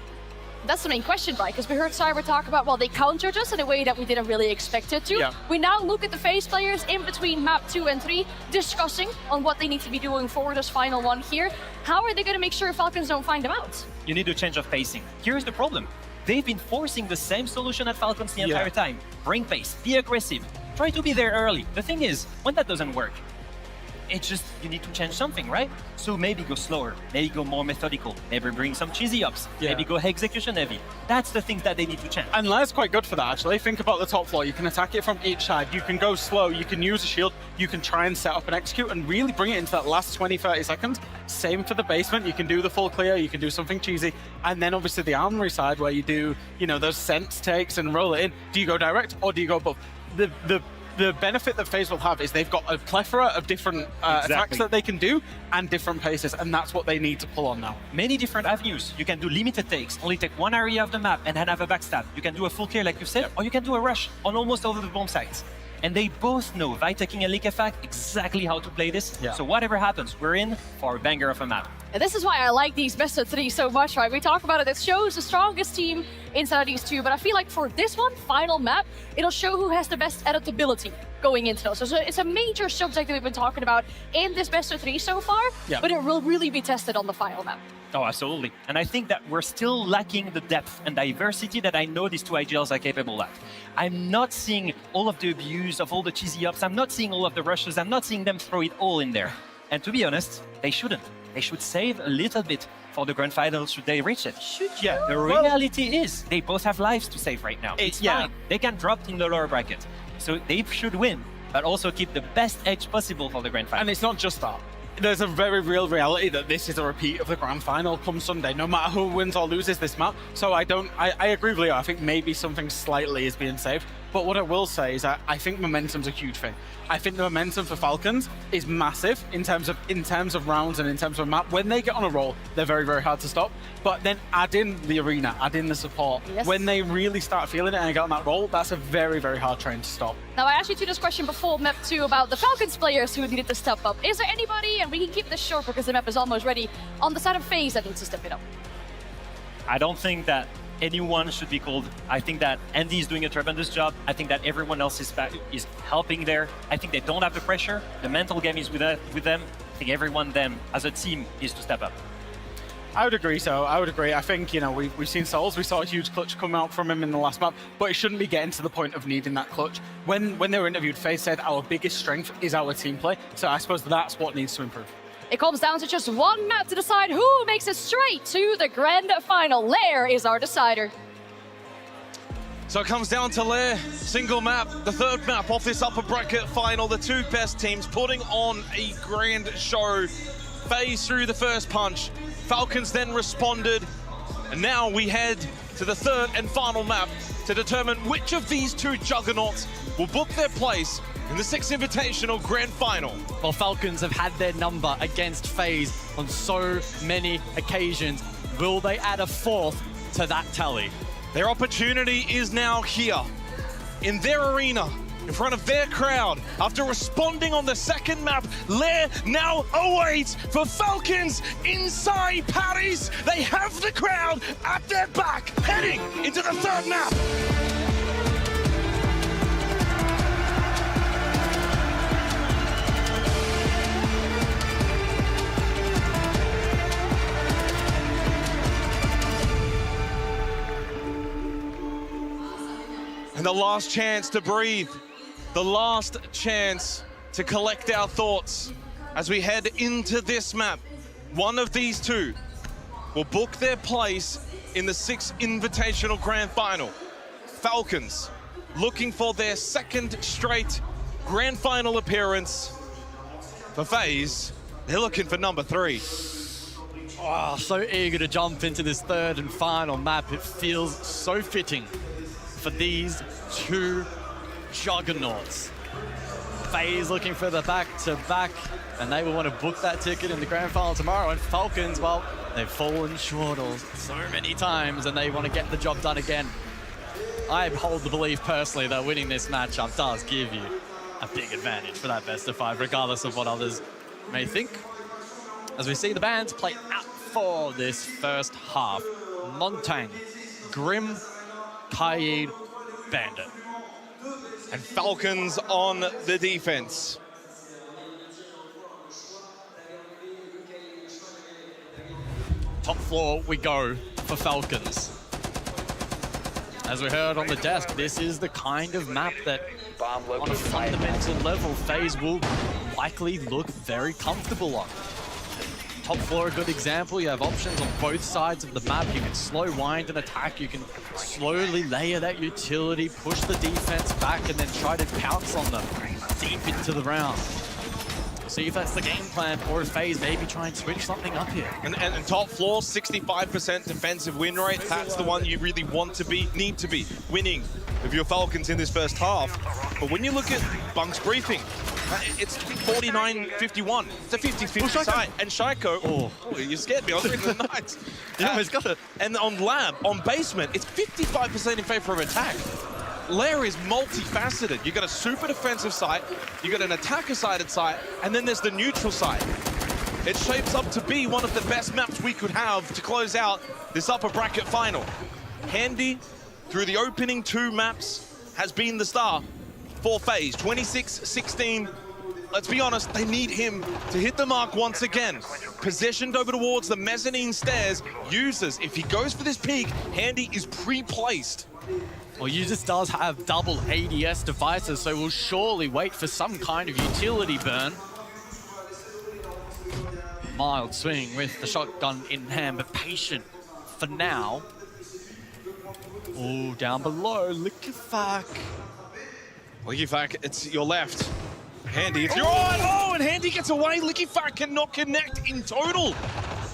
That's the main question, right? Because we heard Cyber talk about, well, they countered us in a way that we didn't really expect it to. Yeah. We now look at the FaZe players in between map 2 and 3, discussing on what they need to be doing for this final one here. How are they going to make sure Falcons don't find them out? You need a change of pacing. Here's the problem. They've been forcing the same solution at Falcons the entire time. Bring pace, be aggressive, try to be there early. The thing is, when that doesn't work, it's just, you need to change something, right? So maybe go slower, maybe go more methodical, maybe bring some cheesy ups, maybe go execution heavy. That's the things that they need to change. And Lair's quite good for that, actually. Think about the top floor. You can attack it from each side. You can go slow, you can use a shield, you can try and set up and execute and really bring it into that last 20, 30 seconds. Same for the basement. You can do the full clear, you can do something cheesy. And then obviously the armory side where you do, those sense takes and roll it in. Do you go direct or do you go above? The benefit that FaZe will have is they've got a plethora of different attacks that they can do and different paces, and that's what they need to pull on now. Many different avenues. You can do limited takes, only take one area of the map and then have a backstab. You can do a full clear like you said, or you can do a rush on almost all of the bomb sites. And they both know, Vitaking and Liquefact, exactly how to play this. So whatever happens, we're in for a banger of a map. And this is why I like these best of 3 so much, right? We talk about it, it shows the strongest team inside of these 2, but I feel like for this one, final map, it'll show who has the best adaptability going into those. So it's a major subject that we've been talking about in this best of 3 so far, Yeah. but it will really be tested on the final map. Oh, absolutely. And I think that we're still lacking the depth and diversity that I know these two IGLs are capable at. I'm not seeing all of the abuse of all the cheesy ups. I'm not seeing all of the rushes. I'm not seeing them throw it all in there. And to be honest, they shouldn't. They should save a little bit for the grand finals should they reach it. Yeah. The reality is they both have lives to save right now. It's yeah. fine. They can drop in the lower bracket. So they should win, but also keep the best edge possible for the grand final. And it's not just that. There's a very real reality that this is a repeat of the grand final come Sunday, no matter who wins or loses this map. So I agree with Leo. I think maybe something slightly is being saved. But what I will say is I think momentum's a huge thing. I think the momentum for Falcons is massive in terms of rounds and in terms of map. When they get on a roll, they're very, very hard to stop. But then add in the arena, add in the support. Yes. When they really start feeling it and get on that roll, that's a very, very hard train to stop. Now, I asked you this question before map 2 about the Falcons players who needed to step up. Is there anybody, and we can keep this short because the map is almost ready, on the side of FaZe that needs to step it up? I don't think that anyone should be called. I think that Andy is doing a tremendous job. I think that everyone else is helping there. I think they don't have the pressure. The mental game is with them. I think everyone them as a team needs to step up. I would agree so. I would agree. I think, we've seen Souls. We saw a huge clutch come out from him in the last map, but it shouldn't be getting to the point of needing that clutch. When they were interviewed, FaZe said our biggest strength is our team play. So I suppose that's what needs to improve. It comes down to just one map to decide who makes it straight to the grand final. Lair is our decider. So it comes down to Lair, single map, the third map off this upper bracket final. The two best teams putting on a grand show. FaZe through the first punch. Falcons then responded. And now we head to the third and final map to determine which of these two juggernauts will book their place in the 6th Invitational Grand Final. Well, Falcons have had their number against FaZe on so many occasions. Will they add a 4th to that tally? Their opportunity is now here in their arena, in front of their crowd. After responding on the second map, Lair now awaits for Falcons inside Paris. They have the crowd at their back, heading into the third map. And the last chance to breathe, the last chance to collect our thoughts as we head into this map. One of these two will book their place in the 6th Invitational Grand Final. Falcons looking for their second straight Grand Final appearance. For FaZe, they're looking for number 3. Oh, so eager to jump into this third and final map. It feels so fitting for these two juggernauts. FaZe looking for the back-to-back, and they will want to book that ticket in the grand final tomorrow. And Falcons, well, they've fallen short so many times, and they want to get the job done again. I hold the belief personally that winning this matchup does give you a big advantage for that best of 5, regardless of what others may think. As we see the bands play out for this first half. Montagne, Grim, Kaid, Bandit. And Falcons on the defense. Top floor we go for Falcons. As we heard on the desk, this is the kind of map that on a fundamental level, FaZe will likely look very comfortable on. Top floor, a good example. You have options on both sides of the map. You can slow wind and attack. You can slowly layer that utility, push the defense back, and then try to pounce on them deep into the round. See if that's the game plan, or if FaZe maybe try and switch something up here. And top floor, 65% defensive win rate. That's the one you really want to be, need to be winning with your Falcons in this first half. But when you look at Bunk's briefing, it's 49-51. It's a 50-50 side. And Shaiko, oh, you scared me. I was reading the Knights. Yeah, he's got it. And on Lab, on basement, it's 55% in favor of attack. Lair is multifaceted. You got a super defensive site, you got an attacker-sided site, and then there's the neutral site. It shapes up to be one of the best maps we could have to close out this upper bracket final. Handy, through the opening 2 maps, has been the star. for FaZe. 26-16. Let's be honest, they need him to hit the mark once again. Positioned over towards the mezzanine stairs. Users, if he goes for this peek, Handy is pre-placed. Well, Users does have double ADS devices, so we'll surely wait for some kind of utility burn. Mild swing with the shotgun in hand, but patient for now. Oh, down below, Liquefac. Liquefac, it's your left. Handy, it's your right. Oh, and Handy gets away. Liquefac cannot connect in total.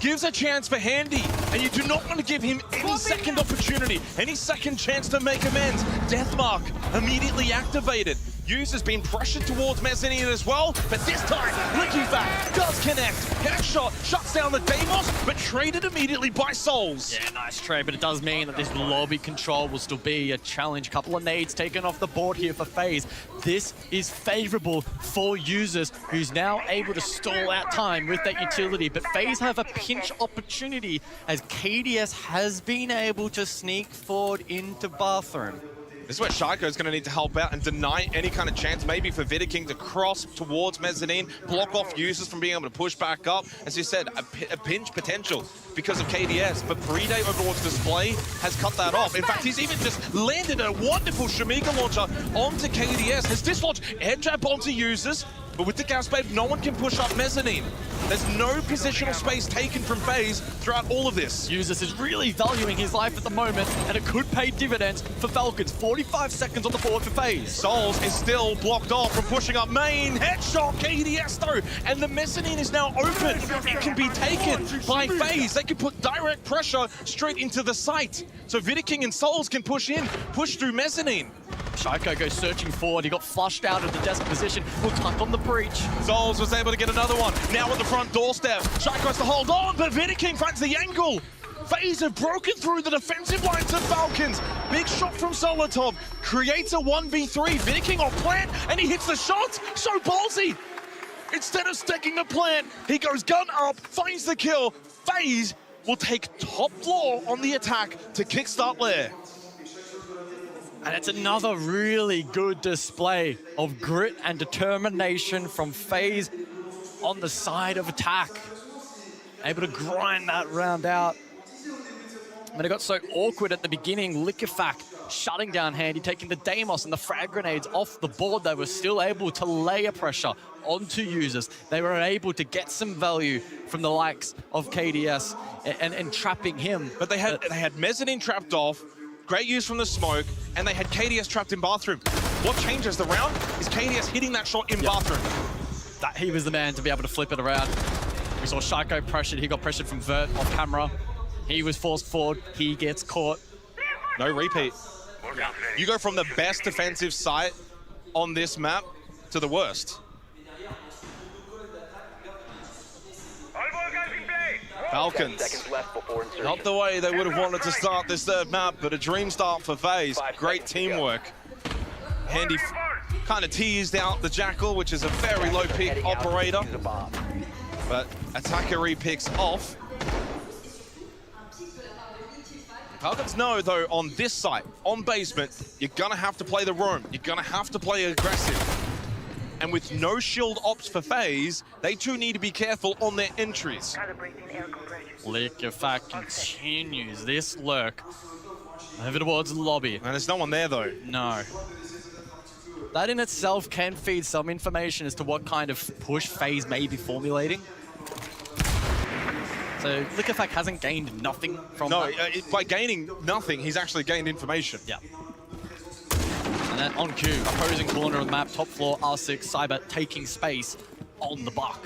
Gives a chance for Handy, and you do not want to give him any second opportunity, any second chance to make amends. Deathmark immediately activated. Users been pressured towards mezzanine as well, but this time, Liquefac does connect. Headshot shuts down the Deimos, but traded immediately by Souls. Yeah, nice trade, but it does mean that this lobby control will still be a challenge. Couple of nades taken off the board here for FaZe. This is favorable for Users, who's now able to stall out time with that utility, but FaZe have a pinch opportunity as KDS has been able to sneak forward into bathroom. This is where Shaiko's going to need to help out and deny any kind of chance, maybe for Vidiking to cross towards mezzanine, block off Users from being able to push back up. As you said, a pinch potential because of KDS, but Bride over towards Display has cut that off. In fact, he's even just landed a wonderful Shamika launcher onto KDS, has dislodged air jab onto Users, but with the gas babe, no one can push up mezzanine. There's no positional space taken from FaZe throughout all of this. Users is really valuing his life at the moment, and it could pay dividends for Falcons. 45 seconds on the board for FaZe. Souls is still blocked off from pushing up main. Headshot KDS though, and the mezzanine is now open. It can be taken by FaZe. They can put direct pressure straight into the site. So Vidiking and Souls can push through mezzanine. Shaiko goes searching forward. He got flushed out of the desk position. Will tuck on the breach. Souls was able to get another one. Now at the front doorstep. Shaiko has to hold on, but Vidiking finds the angle. FaZe have broken through the defensive lines of Falcons. Big shot from Solotov. Creates a 1v3. Vidiking on plant, and he hits the shot. So ballsy. Instead of sticking the plant, he goes gun up, finds the kill. FaZe will take top floor on the attack to kickstart Lair. And it's another really good display of grit and determination from FaZe on the side of attack. Able to grind that round out. And it got so awkward at the beginning. Liquefac shutting down Handy, taking the Deimos and the frag grenades off the board. They were still able to layer pressure onto Users. They were able to get some value from the likes of KDS and trapping him. But they had mezzanine trapped off. Great use from the smoke, and they had KDS trapped in bathroom. What changes the round is KDS hitting that shot in bathroom. That he was the man to be able to flip it around. We saw Shaiko pressured. He got pressured from Vert off camera. He was forced forward. He gets caught. No repeat. You go from the best defensive site on this map to the worst. Falcons, not the way they would have wanted to start this third map, but a dream start for FaZe. Great teamwork. Handy kind of teased out the Jackal, which is a very low peak operator, but Attacker re-picks off. Falcons know, though, on this site, on basement, you're gonna have to play the roam. You're gonna have to play aggressive. And with no shield ops for FaZe, they too need to be careful on their entries. Liquefac continues this lurk over towards the lobby. And there's no one there, though. No. That in itself can feed some information as to what kind of push FaZe may be formulating. So Liquefac hasn't gained nothing from that. By gaining nothing, he's actually gained information. Yeah. And then on cue, opposing corner of the map, top floor, R6, Cyber taking space on the buck.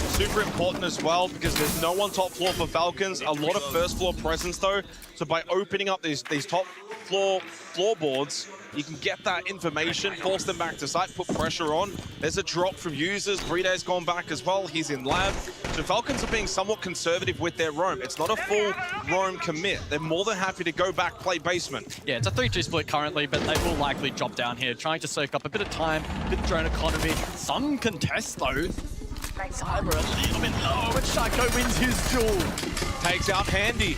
Super important as well because there's no one top floor for Falcons. A lot of first floor presence though. So by opening up these top floor floorboards, you can get that information, force them back to site, put pressure on. There's a drop from Users. Bride's gone back as well. He's in lab. So Falcons are being somewhat conservative with their roam. It's not a full roam commit. They're more than happy to go back, play basement. Yeah, it's a 3-2 split currently, but they will likely drop down here, trying to soak up a bit of time, a bit of drone economy. Some contest though. Cyber a little bit low, and Shaiko wins his duel. Takes out Handy.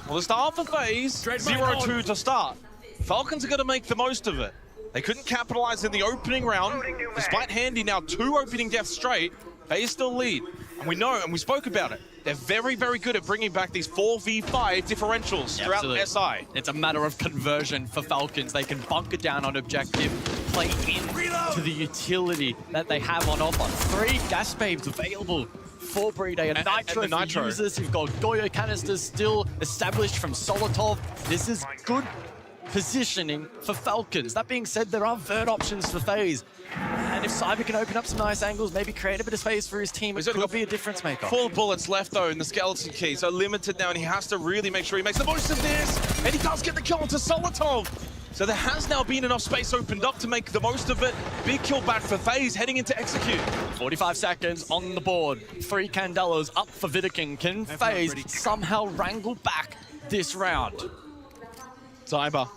Well, the start for FaZe, 0-2 to start. Falcons are going to make the most of it. They couldn't capitalize in the opening round. Despite Handy now 2 opening deaths straight, FaZe still lead. And we know, and we spoke about it, they're very, very good at bringing back these 4v5 differentials throughout Absolutely. SI. It's a matter of conversion for Falcons. They can bunker down on objective, play into the utility that they have on offer. 3 gas babes available for Brede and Nitro and the Nitro. for users. You've got Goyo canisters still established from Solotov. This is good positioning for Falcons. That being said, there are third options for FaZe. And if Cyber can open up some nice angles, maybe create a bit of space for his team, it could be a difference maker. 4 bullets left though in the skeleton key, so limited now, and he has to really make sure he makes the most of this. And he does get the kill onto Solotov. So there has now been enough space opened up to make the most of it. Big kill back for FaZe heading into execute. 45 seconds on the board. 3 Candelos up for Vidiking. Can FaZe somehow wrangle back this round? Cyber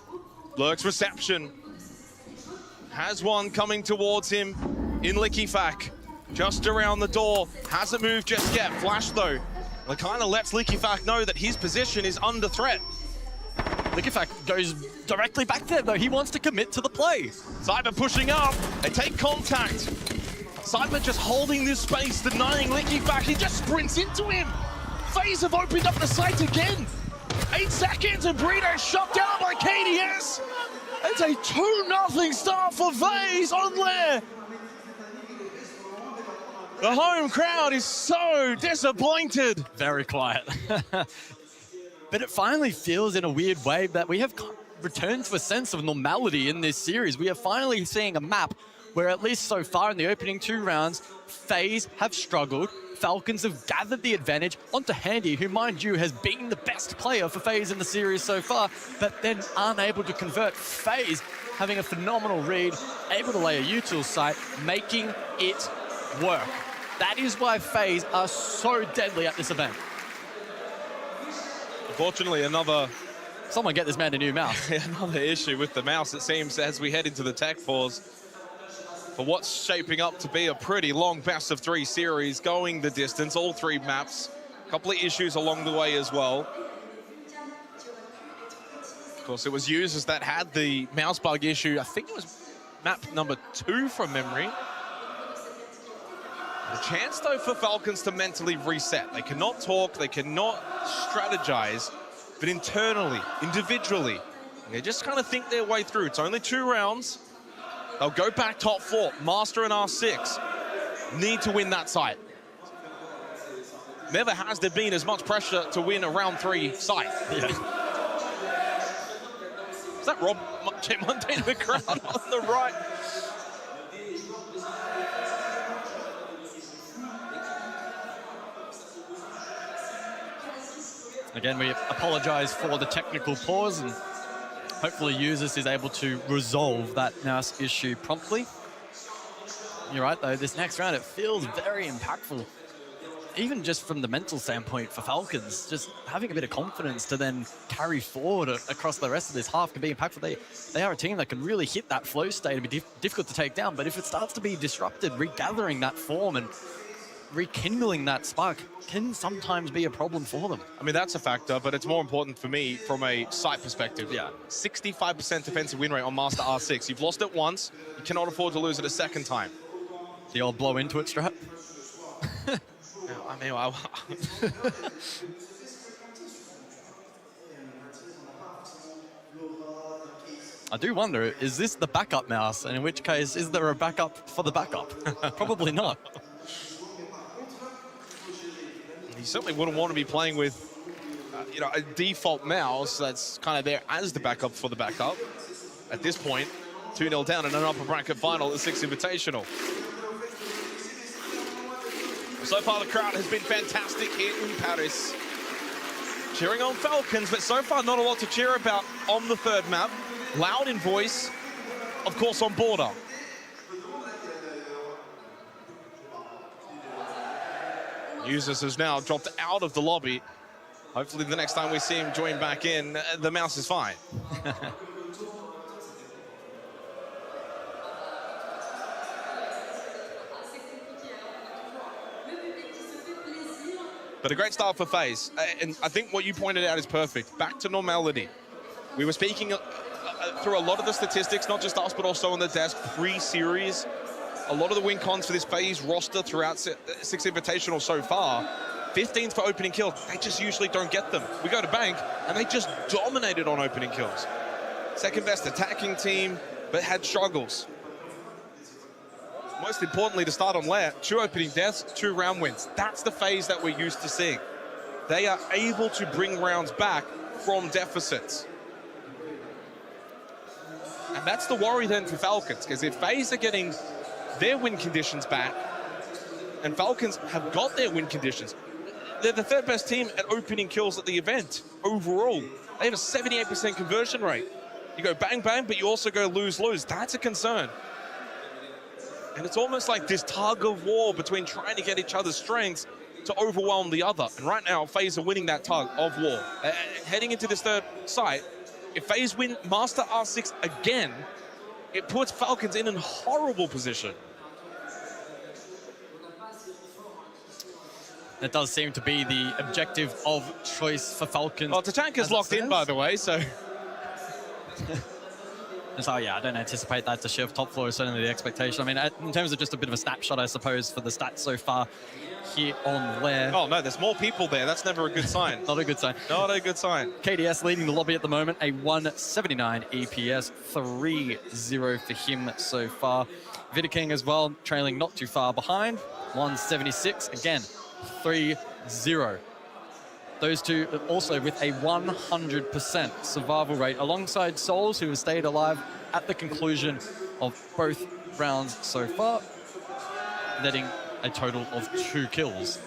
lurks reception. Has one coming towards him in Lickifak. Just around the door. Hasn't moved just yet. Flash though. It kind of lets Lickifak know that his position is under threat. Lickifak goes directly back there though. He wants to commit to the play. Cyber pushing up. They take contact. Cyber just holding this space, denying Lickifak. He just sprints into him. FaZe have opened up the site again. 8 seconds and Brito shut down by KDS. It's a 2-0 start for FaZe on Lair. The home crowd is so disappointed. Very quiet. But it finally feels in a weird way that we have returned to a sense of normality in this series. We are finally seeing a map where, at least so far in the opening 2 rounds, FaZe have struggled. Falcons have gathered the advantage onto Handy, who, mind you, has been the best player for FaZe in the series so far, but then aren't able to convert. FaZe having a phenomenal read, able to lay a util site, making it work. That is why FaZe are so deadly at this event. Unfortunately, Someone get this man a new mouse. another issue with the mouse, it seems, as we head into the tech pause. For what's shaping up to be a pretty long best of 3 series, going the distance, all 3 maps. A couple of issues along the way as well. Of course, it was users that had the mouse bug issue. I think it was map number 2 from memory. A chance, though, for Falcons to mentally reset. They cannot talk, they cannot strategize, but internally, individually, they just kind of think their way through. It's only 2 rounds. They'll go back top 4. Master and R6 need to win that site. Never has there been as much pressure to win a round 3 site. Yeah. Is that Rob Monte in the crowd on the right? Again, we apologize for the technical pause, and hopefully Users is able to resolve that mouse issue promptly. You're right, though, this next round, it feels very impactful. Even just from the mental standpoint for Falcons, just having a bit of confidence to then carry forward across the rest of this half can be impactful. They are a team that can really hit that flow state and be difficult to take down, but if it starts to be disrupted, regathering that form and rekindling that spark can sometimes be a problem for them. I mean, that's a factor, but it's more important for me from a site perspective. Yeah. 65% defensive win rate on Master R6. You've lost it once, you cannot afford to lose it a second time. The old blow into it strat. I mean, I do wonder, is this the backup mouse? And in which case, is there a backup for the backup? Probably not. You certainly wouldn't want to be playing with, a default mouse that's kind of there as the backup for the backup. At this point, 2-0 down in an upper bracket final at the 6th Invitational. So far, the crowd has been fantastic here in Paris. Cheering on Falcons, but so far not a lot to cheer about on the 3rd map. Loud in voice, of course, on Border. Users has now dropped out of the lobby. Hopefully the next time we see him join back in, the mouse is fine. But a great start for FaZe. And I think what you pointed out is perfect. Back to normality. We were speaking through a lot of the statistics, not just us, but also on the desk pre-series. A lot of the win cons for this phase roster throughout Six Invitational so far, 15th for opening kills. They just usually don't get them. We go to Bank, and they just dominated on opening kills. Second best attacking team, but had struggles. Most importantly, to start on Lair, 2 opening deaths, 2 round wins. That's the phase that we're used to seeing. They are able to bring rounds back from deficits. And that's the worry then for Falcons, because if FaZe are getting their win conditions back, and Falcons have got their win conditions, they're the 3rd best team at opening kills at the event overall. They have a 78% conversion rate. You go bang, bang, but you also go lose, lose. That's a concern. And it's almost like this tug of war between trying to get each other's strengths to overwhelm the other. And right now, FaZe are winning that tug of war. Heading into this 3rd site, if FaZe win Master R6 again, it puts Falcons in a horrible position. That does seem to be the objective of choice for Falcons. Well, Tachanka's locked in, by the way, so... So yeah, I don't anticipate that to shift. Top floor is certainly the expectation. I mean, in terms of just a bit of a snapshot, I suppose, for the stats so far here on Lair. Oh no, there's more people there. That's never a good sign. Not a good sign. Not a good sign. KDS leading the lobby at the moment, a 179 EPS, 3-0 for him so far. Vidiking as well, trailing not too far behind, 176, again, 3-0. Those two also with a 100% survival rate, alongside Souls, who has stayed alive at the conclusion of both rounds so far, netting a total of 2 kills.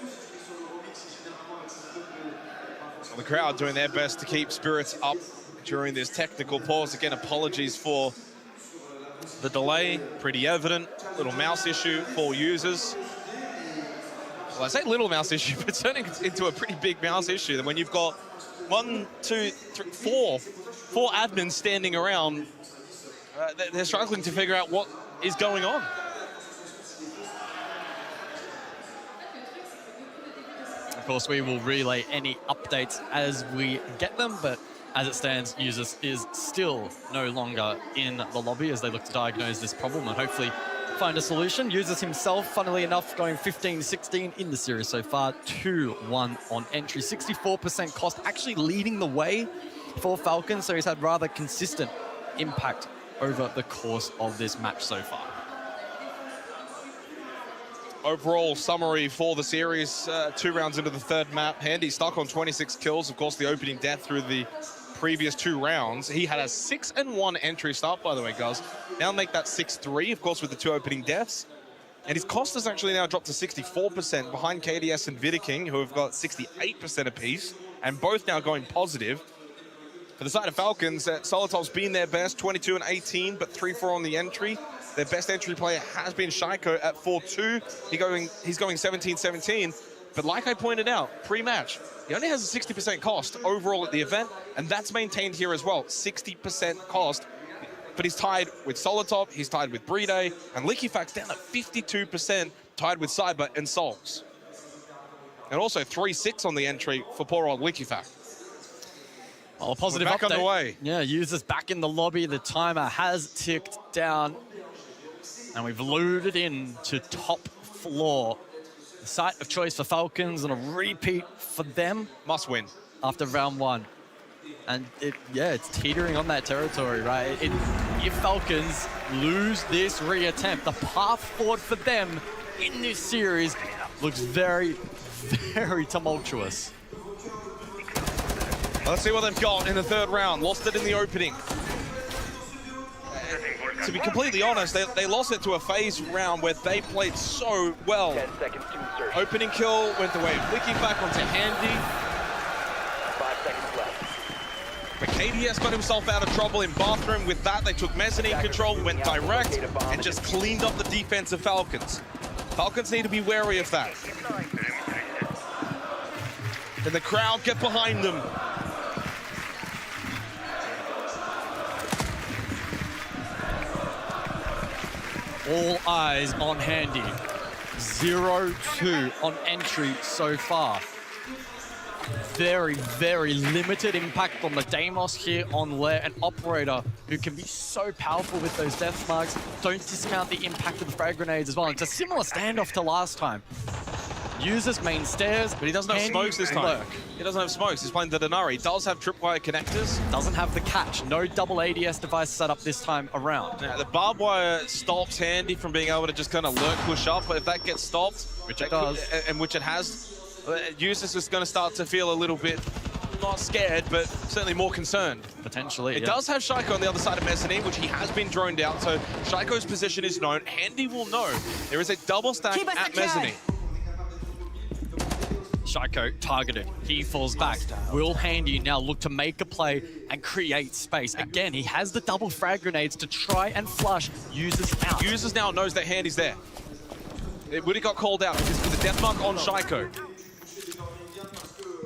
Well, the crowd doing their best to keep spirits up during this technical pause. Again, apologies for the delay, pretty evident. Little mouse issue for users. Well, I say little mouse issue, but it's turning into a pretty big mouse issue. And when you've got 1, 2, 3, 4 admins standing around, they're struggling to figure out what is going on. Of course, we will relay any updates as we get them, but as it stands, Users is still no longer in the lobby as they look to diagnose this problem and hopefully find a solution. Users himself, funnily enough, going 15-16 in the series so far, 2-1 on entry. 64% cost, actually leading the way for Falcons, so he's had rather consistent impact over the course of this match so far. Overall summary for the series, 2 rounds into the 3rd map. Handy stuck on 26 kills. Of course, the opening death through the previous 2 rounds. He had a 6-1 entry start, by the way, guys. Now make that 6-3, of course, with the 2 opening deaths. And his cost has actually now dropped to 64% behind KDS and Vidiking, who have got 68% apiece, and both now going positive. For the side of Falcons, Solotov's been their best, 22 and 18, but 3-4 on the entry. Their best entry player has been Shaiko at 4-2. He's going 17-17. But like I pointed out, pre-match, he only has a 60% cost overall at the event, and that's maintained here as well, 60% cost. But he's tied with Solotov, he's tied with Brede, and Liquifax down at 52%, tied with Cyber and Souls. And also 3-6 on the entry for poor old Liquifax. Well, a positive back update. on the way. Yeah, Users back in the lobby. The timer has ticked down, and we've lured in to top floor. The site of choice for Falcons and a repeat for them. Must win. After round 1. And it's teetering on that territory, right? If Falcons lose this reattempt, the path forward for them in this series looks very, very tumultuous. Let's see what they've got in the 3rd round. Lost it in the opening. To be completely honest, they lost it to a FaZe round where they played so well. 10 seconds to insertion. Opening kill went the way of Liquifax onto Handy. 5 seconds left. But KDS got himself out of trouble in bathroom. With that, they took mezzanine control, went direct, and just cleaned up the defense of Falcons. Falcons need to be wary of that. And the crowd get behind them. All eyes on Handy. 0-2 on entry so far. very, very limited impact from the Deimos here on Lair, an operator who can be so powerful with those death marks. Don't discount the impact of the frag grenades as well. It's a similar standoff to last time. Uses main stairs, but he doesn't have smokes this time. Lurk. He doesn't have smokes. He's playing the Denari. He does have tripwire connectors. Doesn't have the catch. No double ADS device set up this time around. Now, the barbed wire stops Handy from being able to just kind of lurk push up, but if that gets stopped, which it does, and which it has, Users is going to start to feel a little bit, not scared, but certainly more concerned. Potentially, It does have Shaiko on the other side of Mezzanine, which he has been droned out, so Shaiko's position is known. Handy will know. There is a double stack at Mezzanine. Shaiko targeted. He falls back. Will Handy now look to make a play and create space? Again, he has the double frag grenades to try and flush Users out. Users now knows that Handy's there. It would have got called out because of the death mark on Shaiko.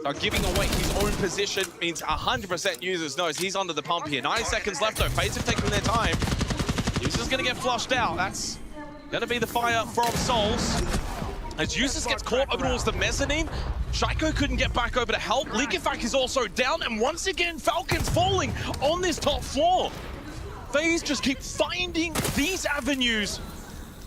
So giving away his own position means 100% Users knows he's under the pump here. 90 seconds left though. FaZe have taken their time. Users going to get flushed out. That's going to be the fire from Souls. As Users gets caught over towards the Mezzanine, Shaiko couldn't get back over to help. Likifak is also down, and once again, Falcons falling on this top floor. FaZe just keep finding these avenues,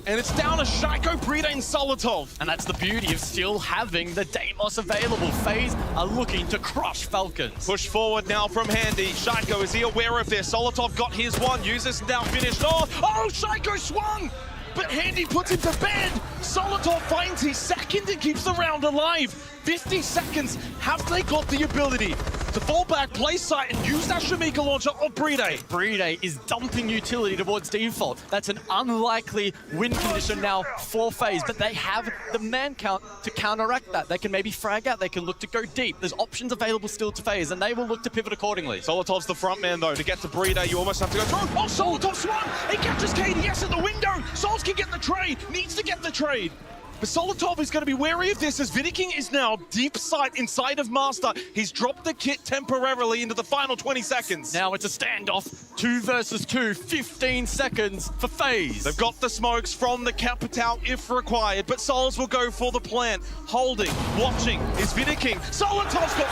and it's down to Shaiko, Brita, and Solotov. And that's the beauty of still having the Deimos available. FaZe are looking to crush Falcons. Push forward now from Handy. Shaiko, is he aware of this? Solotov got his one. Users now finished off. Oh, Shaiko swung! But Handy puts him to bed. Solotov finds his second and keeps the round alive. 50 seconds. Have they got the ability to fall back, play sight, and use that Shamika launcher on Bride? Bride is dumping utility towards default. That's an unlikely win condition now for FaZe, but they have the man count to counteract that. They can maybe frag out, they can look to go deep. There's options available still to FaZe, and they will look to pivot accordingly. Solotov's the front man, though. To get to Bride, you almost have to go through. Oh, Solotov swung! He catches KDS at the window! Souls can get the trade, needs to get the trade. But Solotov is going to be wary of this as Vidiking is now deep sight inside of Master. He's dropped the kit temporarily into the final 20 seconds. Now it's a standoff, 2 versus 2, 15 seconds for FaZe. They've got the smokes from the Capital if required, but Souls will go for the plant. Holding, watching, is Vidiking. Solotov's got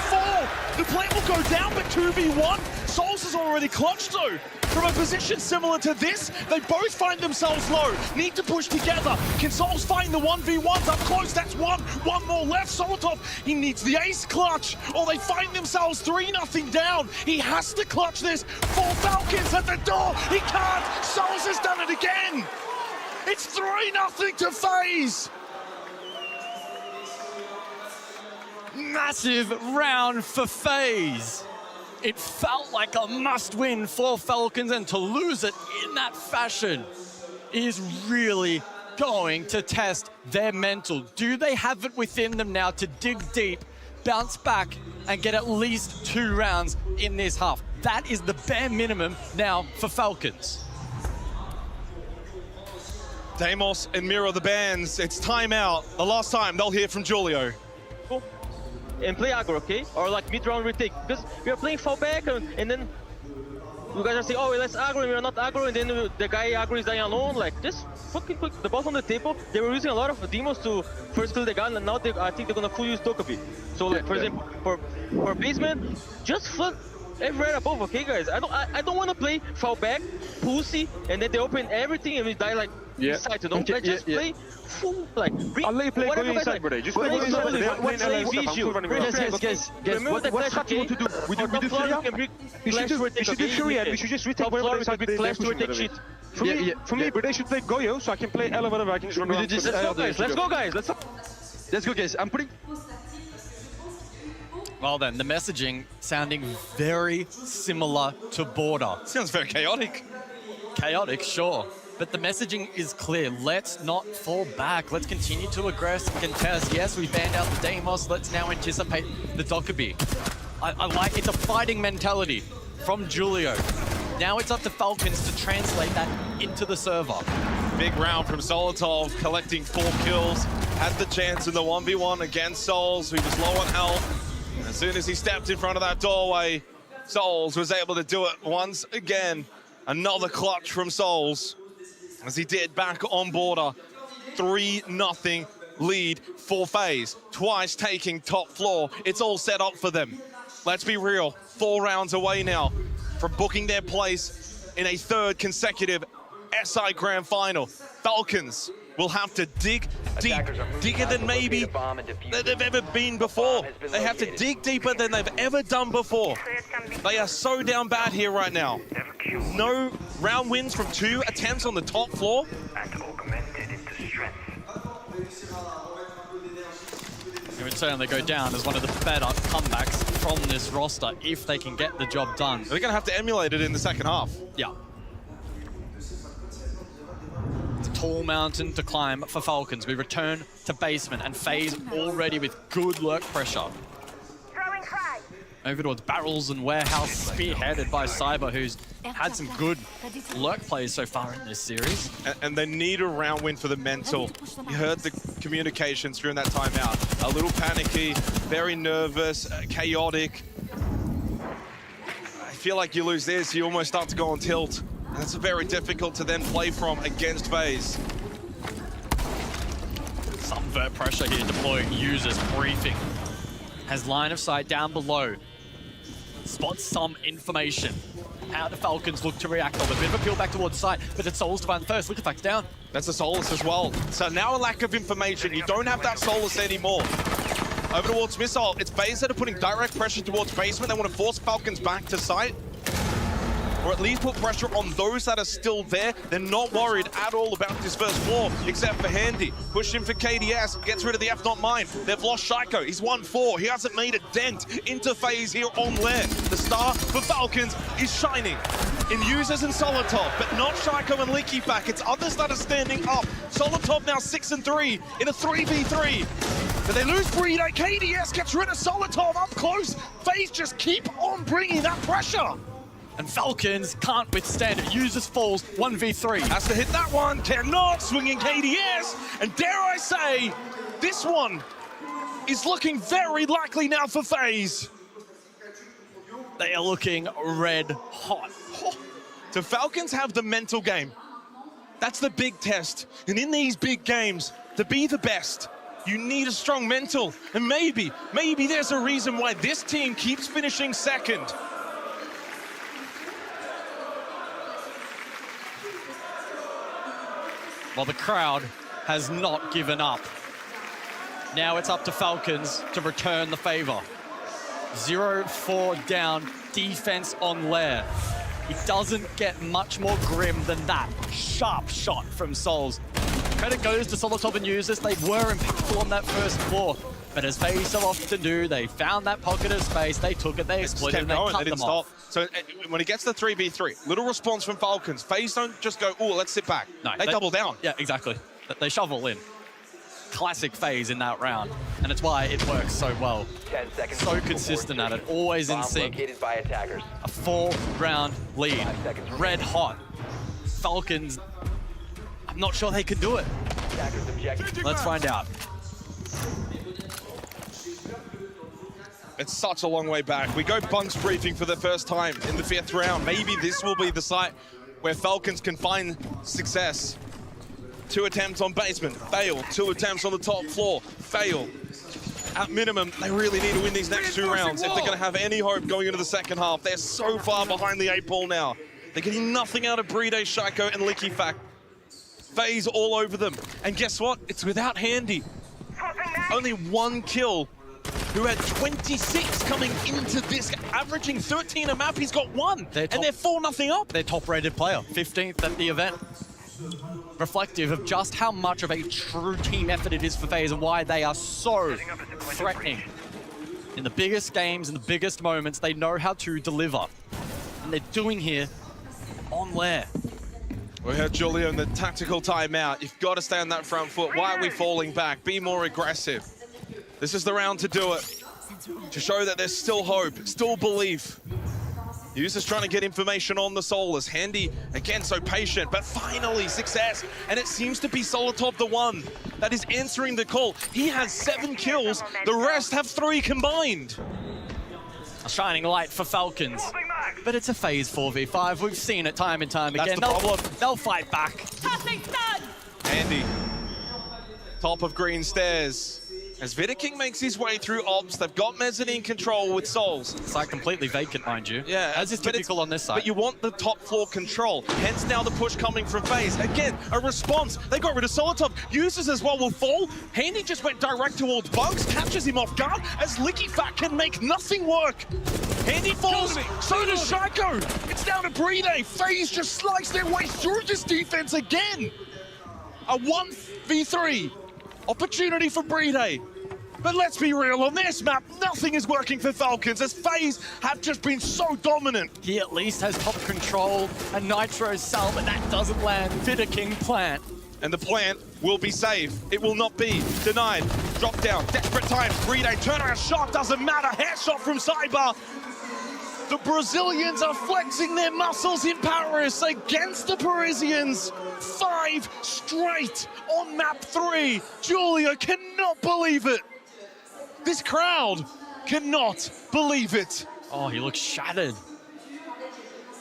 4! The plant will go down, but 2v1. Souls is already clutched though. From a position similar to this, they both find themselves low. Need to push together. Can Souls find the 1v1s up close? That's one. One more left. Solotov, he needs the ace clutch, or they find themselves 3-0 down. He has to clutch this. 4 Falcons at the door. He can't. Souls has done it again. It's 3-0 to FaZe. Massive round for FaZe. It felt like a must-win for Falcons, and to lose it in that fashion is really going to test their mental. Do they have it within them now to dig deep, bounce back, and get at least 2 rounds in this half? That is the bare minimum now for Falcons. Deimos and Miro the bands. It's timeout. The last time they'll hear from Julio. And play aggro, okay? Or like mid-round retake. Because we are playing fallback and then you guys are saying, oh, let's aggro, and we are not aggro, and then the guy aggro is dying alone. Like, just fucking quick. The boss on the table, they were using a lot of demos to first kill the guy, and now I think they're gonna full use Tokabi. So like, for example, for basement, just flood everywhere above, okay, guys? I don't want to play fallback, pussy, and then they open everything and we die like inside, you know? Let's just play full, like, I'll let you play go inside, brother. Just play go inside. What's the guys, what you want to do? We do Fury? We should do Fury and we should just retake whatever inside with Flash to retake shit. For me, but they should play Goyo so I can play Ella whatever. I can just run around. Let's go, guys. Let's go, guys. I'm putting... Well then, the messaging sounding very similar to Border. Sounds very chaotic. Chaotic, sure. But the messaging is clear. Let's not fall back. Let's continue to aggress and contest. Yes, we banned out the Deimos. Let's now anticipate the Dokkaebi. I like it's a fighting mentality from Julio. Now it's up to Falcons to translate that into the server. Big round from Solotov, collecting 4 kills. Had the chance in the 1v1 against Souls, who was low on health. As soon as he stepped in front of that doorway, Souls was able to do it once again. Another clutch from Souls, as he did back on Border. 3-0 lead for FaZe. Twice taking top floor. It's all set up for them. Let's be real, 4 rounds away now from booking their place in a 3rd consecutive SI Grand Final. Falcons will have to dig deep, digger than maybe they've ever been before. They have to dig deeper than they've ever done before. They are so down bad here right now. No round wins from 2 attempts on the top floor. It would certainly go down as one of the better comebacks from this roster if they can get the job done. They're going to have to emulate it in the second half. Yeah. It's a tall mountain to climb for Falcons. We return to basement and FaZe already with good lurk pressure. Over towards barrels and warehouse, spearheaded by Cyber, who's had some good lurk plays so far in this series. And they need a round win for the mental. You heard the communications during that timeout. A little panicky, very nervous, chaotic. I feel like you lose this, you almost start to go on tilt. And that's very difficult to then play from against FaZe. Some vert pressure here deploying users, briefing. Has line of sight down below. Spots some information. How the Falcons look to react on a bit of a peel back towards site, but it's Solus to find the first. Look at Facts down. That's a Solus as well. So now a lack of information. You don't have that Solus anymore. Over towards Missile. It's FaZe that are putting direct pressure towards basement. They want to force Falcons back to site. Or at least put pressure on those that are still there. They're not worried at all about this first floor, except for Handy. Pushed in for KDS, gets rid of the F not mine. They've lost Shaiko, he's 1-4. He hasn't made a dent into FaZe here on Lair. The star for Falcons is shining in users and Solotov, but not Shaiko and LeakyFak. It's others that are standing up. Solotov now 6-3 in a 3v3. But they lose Breeder. KDS gets rid of Solotov up close. FaZe just keep on bringing that pressure. And Falcons can't withstand it. Users falls 1v3. Has to hit that one. Cannot. Swinging KDS. And dare I say, this one is looking very likely now for FaZe. They are looking red hot. Do Falcons have the mental game? That's the big test. And in these big games, to be the best, you need a strong mental. And maybe there's a reason why this team keeps finishing second. Well, the crowd has not given up. Now it's up to Falcons to return the favor. 0-4 down, defense on Lair. It doesn't get much more grim than that. Sharp shot from Souls. Credit goes to Solotov and users. They were impactful on that first floor. But as FaZe so often do, they found that pocket of space, they took it, they exploited it, and they cut them off. So when it gets to 3v3, little response from Falcons. FaZe don't just go, oh, let's sit back. No, they double down. Yeah, exactly. They shovel in. Classic FaZe in that round. And it's why it works so well. 10 seconds. So consistent at it, always in sync. Located by attackers. A 4-round lead. Red hot. Falcons, I'm not sure they can do it. Let's find out. It's such a long way back. We go bunks briefing for the first time in the 5th round. Maybe this will be the site where Falcons can find success. 2 attempts on basement, fail. 2 attempts on the top floor, fail. At minimum, they really need to win these next 2 rounds if they're going to have any hope going into the second half. They're so far behind the 8 ball now. They're getting nothing out of Breede, Shaiko, and LeakyFak. FaZe all over them. And guess what? It's without Handy. Only 1 kill. Who had 26 coming into this, averaging 13 a map. He's got 1, and they're 4-0 up. Their top-rated player, 15th at the event. Reflective of just how much of a true team effort it is for FaZe and why they are so threatening. In the biggest games, in the biggest moments, they know how to deliver. And they're doing here on Lair. We heard Julio in the tactical timeout. You've got to stay on that front foot. Why are we falling back? Be more aggressive. This is the round to do it, to show that there's still hope, still belief. Users trying to get information on the Solus. Handy, again, so patient, but finally success. And it seems to be Solotov the one that is answering the call. He has 7 kills, the rest have 3 combined. A shining light for Falcons, but it's a FaZe 4v5. We've seen it time and time again. That's the problem. They'll fight back. Handy. Top of green stairs. As Vidiking makes his way through ops, they've got mezzanine control with Souls. Site completely vacant, mind you. Yeah, as is typical on this side. But you want the top floor control. Hence now the push coming from FaZe. Again, a response. They got rid of Solotov. Users as well will fall. Handy just went direct towards Bugs, catches him off guard as LickyFat can make nothing work. Handy falls, so does Shaiko. It's down to Brede. FaZe just slice their way through this defense again. A 1v3. Opportunity for Brede. But let's be real, on this map, nothing is working for Falcons as FaZe have just been so dominant. He at least has top control, a Nitro cell, but that doesn't land. Vidiking plant. And the plant will be safe. It will not be denied. Drop down, desperate times, Brede, turnaround shot, doesn't matter. Headshot from Cyber. The Brazilians are flexing their muscles in Paris against the Parisians. 5 straight on map 3. Julia cannot believe it. This crowd cannot believe it. Oh, he looks shattered.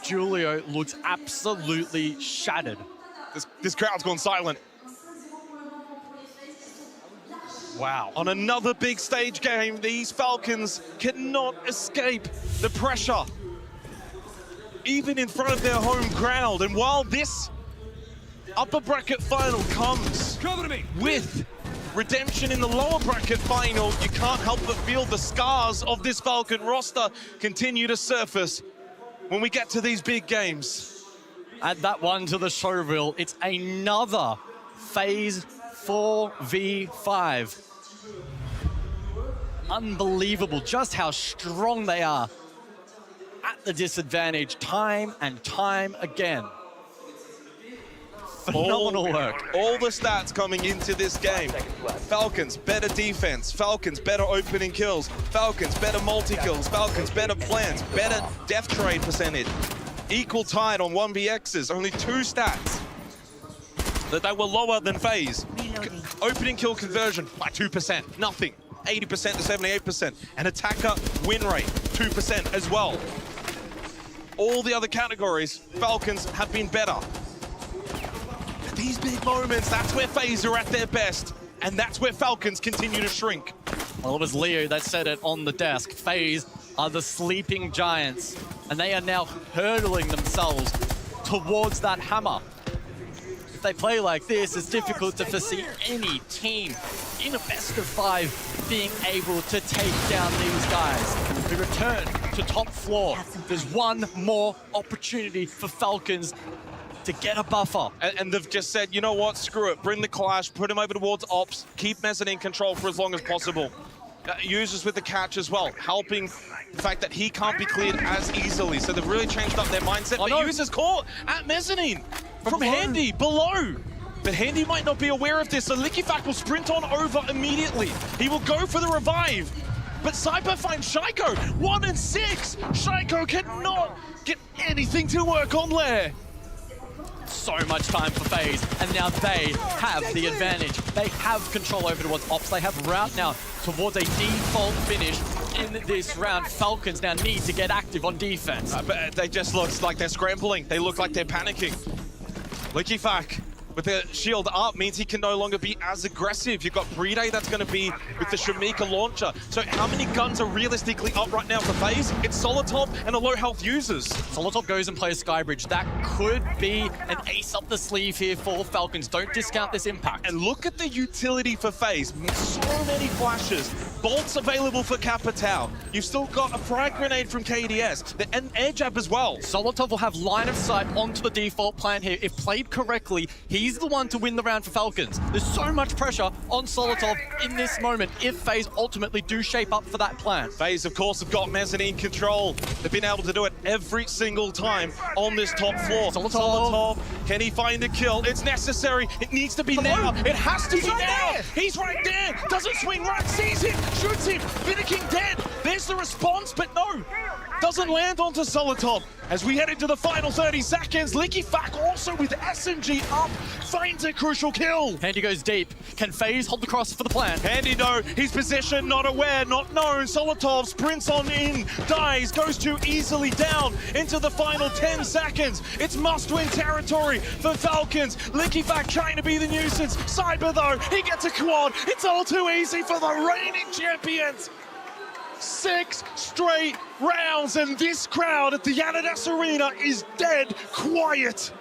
Julio looks absolutely shattered. This crowd's gone silent. Wow. On another big stage game, these Falcons cannot escape the pressure. Even in front of their home crowd. And while this upper bracket final comes with redemption in the lower bracket final, you can't help but feel the scars of this Falcon roster continue to surface when we get to these big games. Add that one to the show reel. It's another FaZe 4v5. Unbelievable just how strong they are at the disadvantage time and time again. Phenomenal work. All the stats coming into this game. Falcons, better defense. Falcons, better opening kills. Falcons, better multi-kills. Falcons, better plants. Better death trade percentage. Equal tied on 1vx's. Only 2 stats that they were lower than FaZe. Opening kill conversion by 2%. Nothing. 80% to 78%. And attacker win rate, 2% as well. All the other categories, Falcons have been better. These big moments, that's where FaZe are at their best, and that's where Falcons continue to shrink. Well, it was Leo that said it on the desk. FaZe are the sleeping giants, and they are now hurtling themselves towards that hammer. If they play like this, it's difficult to foresee any team in a best of 5 being able to take down these guys. We return to top floor. There's one more opportunity for Falcons to get a buffer. And they've just said, you know what, screw it, bring the clash, put him over towards ops, keep mezzanine control for as long as possible. Users with the catch as well, helping the fact that he can't be cleared as easily. So they've really changed up their mindset. Oh, but no. Users caught at mezzanine from Handy below. But Handy might not be aware of this, so LickyFat will sprint on over immediately. He will go for the revive. But Cyber finds Shaiko, 1 and 6. Shaiko cannot get anything to work on Lair. So much time for FaZe, and now they have the advantage. They have control over towards ops. They have route now towards a default finish in this round. Falcons now need to get active on defense. But they just look like they're scrambling. They look like they're panicking. LickyFat with the shield up means he can no longer be as aggressive. You've got Brede that's going to be with the Shamika launcher. So how many guns are realistically up right now for FaZe? It's Solotov and a low health users. Solotov goes and plays Skybridge. That could be an ace up the sleeve here for Falcons. Don't discount this impact. And look at the utility for FaZe. So many flashes. Bolts available for Capitao. You've still got a frag grenade from KDS. And air jab as well. Solotov will have line of sight onto the default plan here. If played correctly, he's the one to win the round for Falcons. There's so much pressure on Solotov in this moment if FaZe ultimately do shape up for that plan. FaZe, of course, have got mezzanine control. They've been able to do it every single time on this top floor. Solotov, can he find a kill? It's necessary. It needs to be now. It has to be now. He's right there. Doesn't swing right, sees him, shoots him. Vidiking dead. There's the response, but no. doesn't land onto Solotov. As we head into the final 30 seconds, LickyFac also with SMG up finds a crucial kill. Handy goes deep. Can FaZe hold the cross for the plan? Handy though, his position not aware, not known. Solotov sprints on in, dies, goes too easily down into the final 10 seconds. It's must-win territory for Falcons. LickyFac trying to be the nuisance. Cyber though, he gets a quad. It's all too easy for the reigning champions. 6 straight rounds, and this crowd at the Yanadas Arena is dead quiet.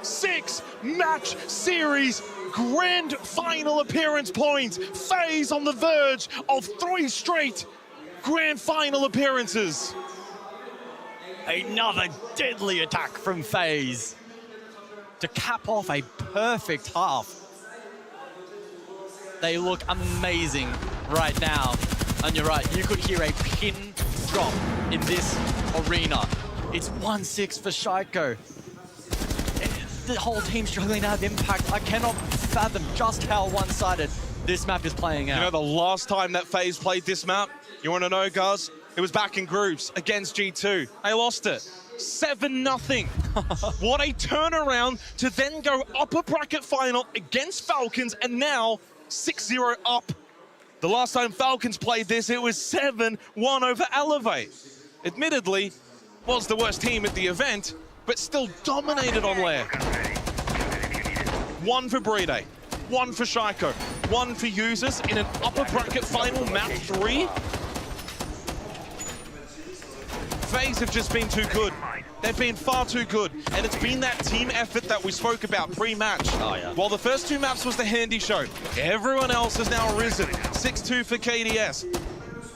6-match series, grand final appearance points. FaZe on the verge of 3 straight grand final appearances. Another deadly attack from FaZe to cap off a perfect half. They look amazing right now. And you're right, you could hear a pin drop in this arena. It's 1-6 for Shaiko. The whole team struggling to have impact. I cannot fathom just how one-sided this map is playing out. You know, the last time that FaZe played this map, you want to know, guys? It was back in groups against G2. They lost it. 7-0. What a turnaround to then go upper bracket final against Falcons, and now 6-0 up. The last time Falcons played this, it was 7-1 over Elevate. Admittedly, was the worst team at the event, but still dominated on Lair. 1 for Brede, 1 for Shaiko, 1 for users in an upper bracket final map 3. FaZe have just been too good. They've been far too good, and it's been that team effort that we spoke about pre-match. While the first 2 maps was the Handy show, everyone else has now risen. 6-2 for KDS.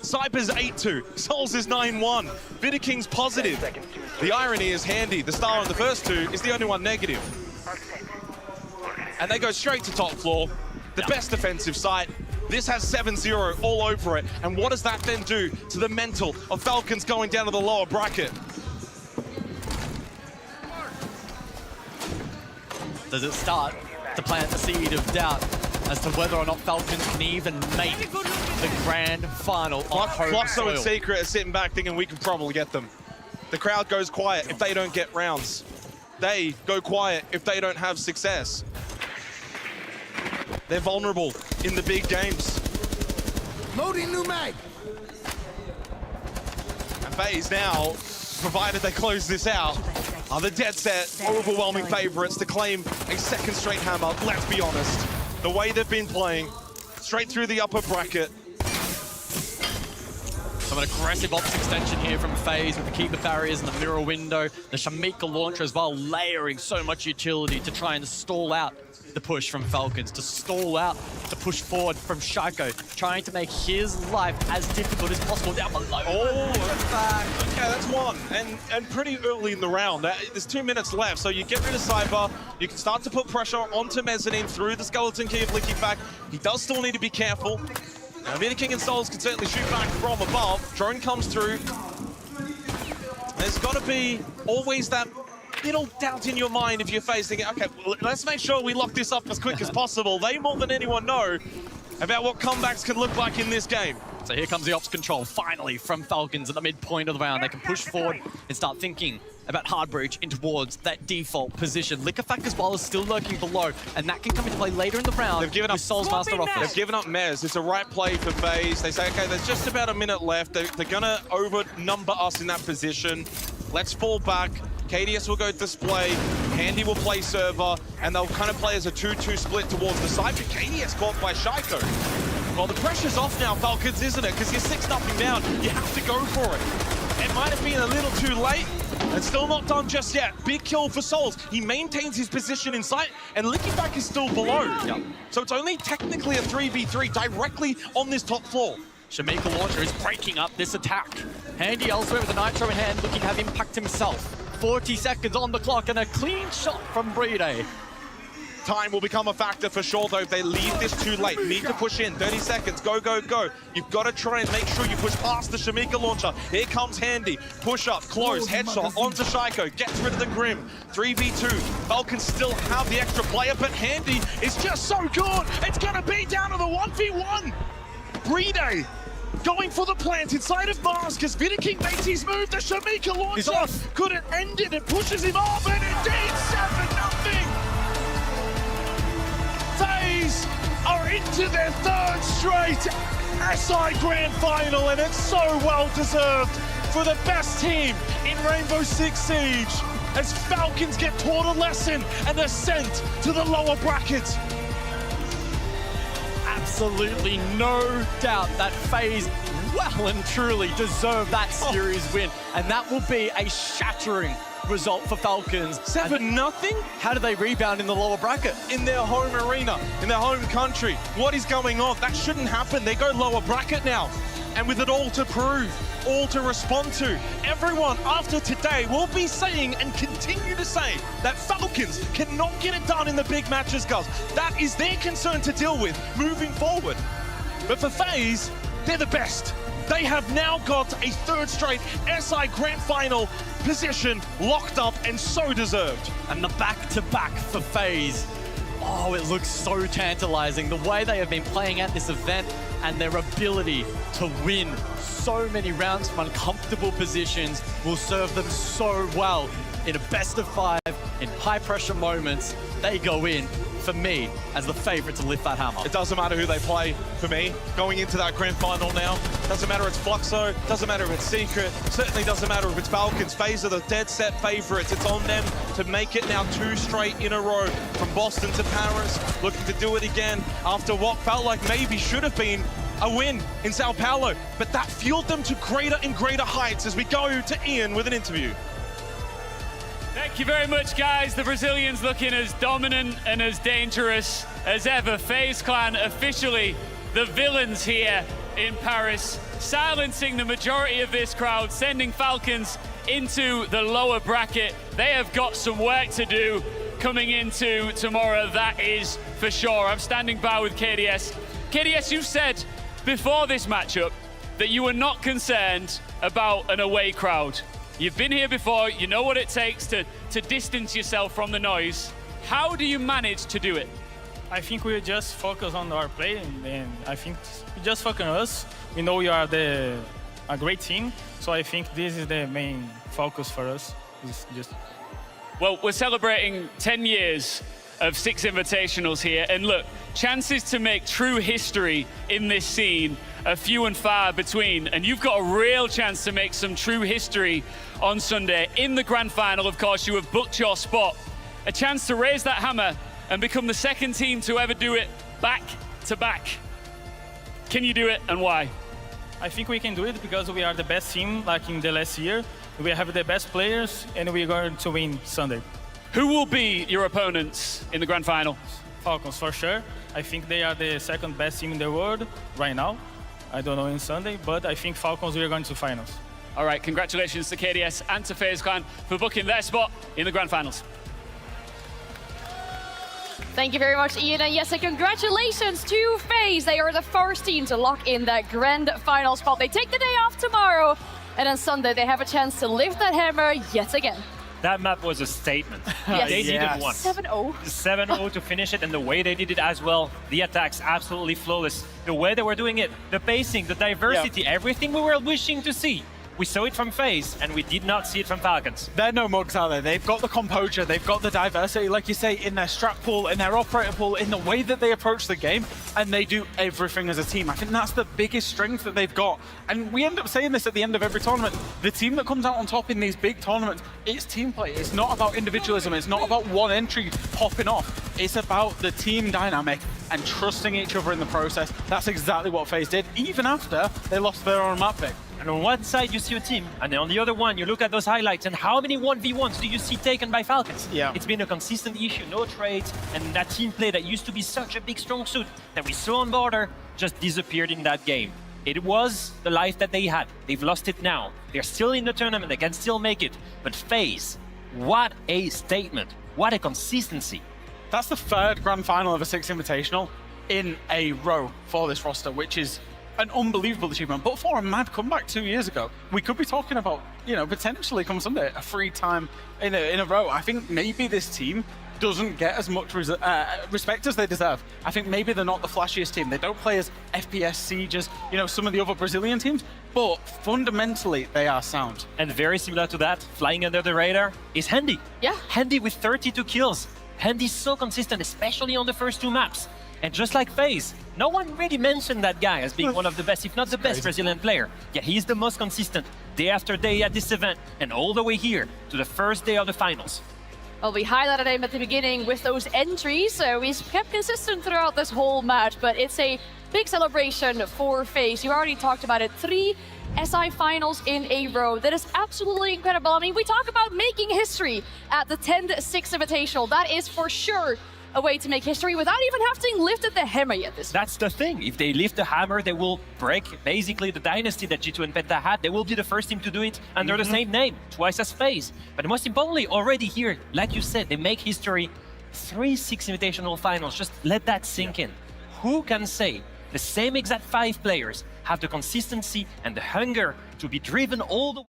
Cyber's 8-2, Souls is 9-1, Vidaking's positive. The irony is Handy, the star on the first 2, is the only one negative. And they go straight to top floor, the best defensive site. This has 7-0 all over it, and what does that then do to the mental of Falcons going down to the lower bracket? Does it start to plant the seed of doubt as to whether or not Falcons can even make the grand final on home Floxo soil? and Secret are sitting back thinking we can probably get them. The crowd goes quiet if they don't get rounds. They go quiet if they don't have success. They're vulnerable in the big games. Loading new mag. And FaZe now, provided they close this out, are the dead set, overwhelming favorites to claim a 2nd straight hammer. Let's be honest. The way they've been playing, straight through the upper bracket. Some aggressive ops extension here from FaZe with the keeper barriers and the mirror window. The Shamika launcher as well, layering so much utility to try and stall out the push from Falcons, to stall out the push forward from Shaiko, trying to make his life as difficult as possible down below. Oh, okay, that's 1. And pretty early in the round. There's 2 minutes left, so you get rid of Cyber. You can start to put pressure onto Mezzanine through the skeleton key of LickyFac. He does still need to be careful. Now, Vidaking and Souls can certainly shoot back from above. Drone comes through. There's got to be always that little doubt in your mind if you're facing it. Okay, well, let's make sure we lock this up as quick as possible. They more than anyone know about what comebacks can look like in this game. So here comes the ops control, finally, from Falcons at the midpoint of the round. They can push forward and start thinking about hard breach in towards that default position. LickyFac as well is still lurking below, and that can come into play later in the round. They've given up Souls Master Office. They've given up Mez. It's a right play for FaZe. They say, okay, there's just about a minute left. They're gonna overnumber us in that position. Let's fall back. KDS will go display, Handy will play server, and they'll kind of play as a 2-2 split towards the side, but KDS caught by Shaiko. Well, the pressure's off now, Falcons, isn't it? Because you're 6-0 down, you have to go for it. It might have been a little too late, and still not done just yet. Big kill for Souls. He maintains his position in sight, and LickyFac is still below. Yep. So it's only technically a 3v3 directly on this top floor. Shamika launcher is breaking up this attack. Handy elsewhere with the Nitro in hand, looking to have impact himself. 40 seconds on the clock and a clean shot from Brede. Time will become a factor for sure, though, if they leave this too late. Need to push in. 30 seconds. Go, go, go. You've got to try and make sure you push past the Shamika launcher. Here comes Handy. Push up, close, headshot onto Shaiko. Gets rid of the Grim. 3v2. Falcons still have the extra player, but Handy is just so good. It's going to be down to the 1v1. Brede going for the plant inside of Mask as Vidiking makes his move. The Shamika launcher couldn't end it. It pushes him off, and indeed 7-0. FaZe are into their third straight SI Grand Final, and it's so well deserved for the best team in Rainbow Six Siege as Falcons get taught a lesson and are sent to the lower bracket. Absolutely no doubt that FaZe well and truly deserve that series win, and that will be a shattering result for Falcons. 7-0? How do they rebound in the lower bracket? In their home arena, in their home country. What is going on? That shouldn't happen. They go lower bracket now. And with it all to prove, all to respond to, everyone after today will be saying and continue to say that Falcons cannot get it done in the big matches, guys. That is their concern to deal with moving forward. But for FaZe, they're the best. They have now got a third straight SI Grand Final position locked up and so deserved. And the back-to-back for FaZe. Oh, it looks so tantalizing. The way they have been playing at this event and their ability to win so many rounds from uncomfortable positions will serve them so well in a best of 5, in high-pressure moments. They go in, for me, as the favorite to lift that hammer. It doesn't matter who they play for me. Going into that grand final now, doesn't matter if it's Fluxo, doesn't matter if it's Secret, certainly doesn't matter if it's Falcons. FaZe are the dead set favorites. It's on them to make it now 2 straight in a row from Boston to Paris, looking to do it again after what felt like maybe should have been a win in Sao Paulo, but that fueled them to greater and greater heights as we go to Ian with an interview. Thank you very much, guys. The Brazilians looking as dominant and as dangerous as ever. FaZe Clan officially the villains here in Paris, silencing the majority of this crowd, sending Falcons into the lower bracket. They have got some work to do coming into tomorrow, that is for sure. I'm standing by with KDS. KDS, you've said before this matchup that you were not concerned about an away crowd. You've been here before, you know what it takes to distance yourself from the noise. How do you manage to do it? I think we just focus on our play, and I think we just focus on us. We know we are a great team, so I think this is the main focus for us. Well, we're celebrating 10 years of Six Invitationals here, and look, chances to make true history in this scene are few and far between, and you've got a real chance to make some true history on Sunday. In the grand final, of course, you have booked your spot. A chance to raise that hammer and become the second team to ever do it back to back. Can you do it, and why? I think we can do it because we are the best team like in the last year. We have the best players, and we're going to win Sunday. Who will be your opponents in the grand final? Falcons, for sure. I think they are the second best team in the world right now. I don't know in Sunday, but I think Falcons we are going to finals. All right, congratulations to KDS and to FaZe Clan for booking their spot in the grand finals. Thank you very much, Ian. And yes, congratulations to FaZe. They are the first team to lock in that grand final spot. They take the day off tomorrow, and on Sunday they have a chance to lift that hammer yet again. That map was a statement. Yes. They did it once. 7-0. 7-0 to finish it, and the way they did it as well. The attacks absolutely flawless. The way they were doing it, the pacing, the diversity, everything we were wishing to see. We saw it from FaZe, and we did not see it from Falcons. They're no mugs, are they? They've got the composure, they've got the diversity, like you say, in their strat pool, in their operator pool, in the way that they approach the game, and they do everything as a team. I think that's the biggest strength that they've got. And we end up saying this at the end of every tournament. The team that comes out on top in these big tournaments, it's team play. It's not about individualism. It's not about one entry popping off. It's about the team dynamic and trusting each other in the process. That's exactly what FaZe did, even after they lost their own map pick. And on one side, you see a team, and on the other one, you look at those highlights, and how many 1v1s do you see taken by Falcons? Yeah. It's been a consistent issue, no trades, and that team play that used to be such a big strong suit that we saw on Border just disappeared in that game. It was the life that they had. They've lost it now. They're still in the tournament, they can still make it. But FaZe, what a statement. What a consistency. That's the third grand final of a Six Invitational in a row for this roster, which is an unbelievable achievement. But for a mad comeback 2 years ago, we could be talking about, you know, potentially come Sunday, a free time in a row. I think maybe this team doesn't get as much respect as they deserve. I think maybe they're not the flashiest team. They don't play as FPS siege as, you know, some of the other Brazilian teams, but fundamentally they are sound. And very similar to that, flying under the radar, is Handy. Yeah. Handy with 32 kills. Handy's so consistent, especially on the first two maps. And just like FaZe, no one really mentioned that guy as being one of the best, if not the best Brazilian player. Yeah, he's the most consistent day after day at this event and all the way here to the first day of the finals. Well, we highlighted him at the beginning with those entries, so he's kept consistent throughout this whole match, but it's a big celebration for FaZe. You already talked about it, 3 SI finals in a row. That is absolutely incredible. I mean, we talk about making history at the 10-6 Invitational. That is for sure a way to make history without even having lifted the hammer yet this That's the thing. If they lift the hammer, they will break basically the dynasty that G2 and Penta had. They will be the first team to do it under the same name, twice as FaZe. But most importantly, already here, like you said, they make history. 3-6 Invitational finals, just let that sink in. Who can say the same exact 5 players have the consistency and the hunger to be driven all the way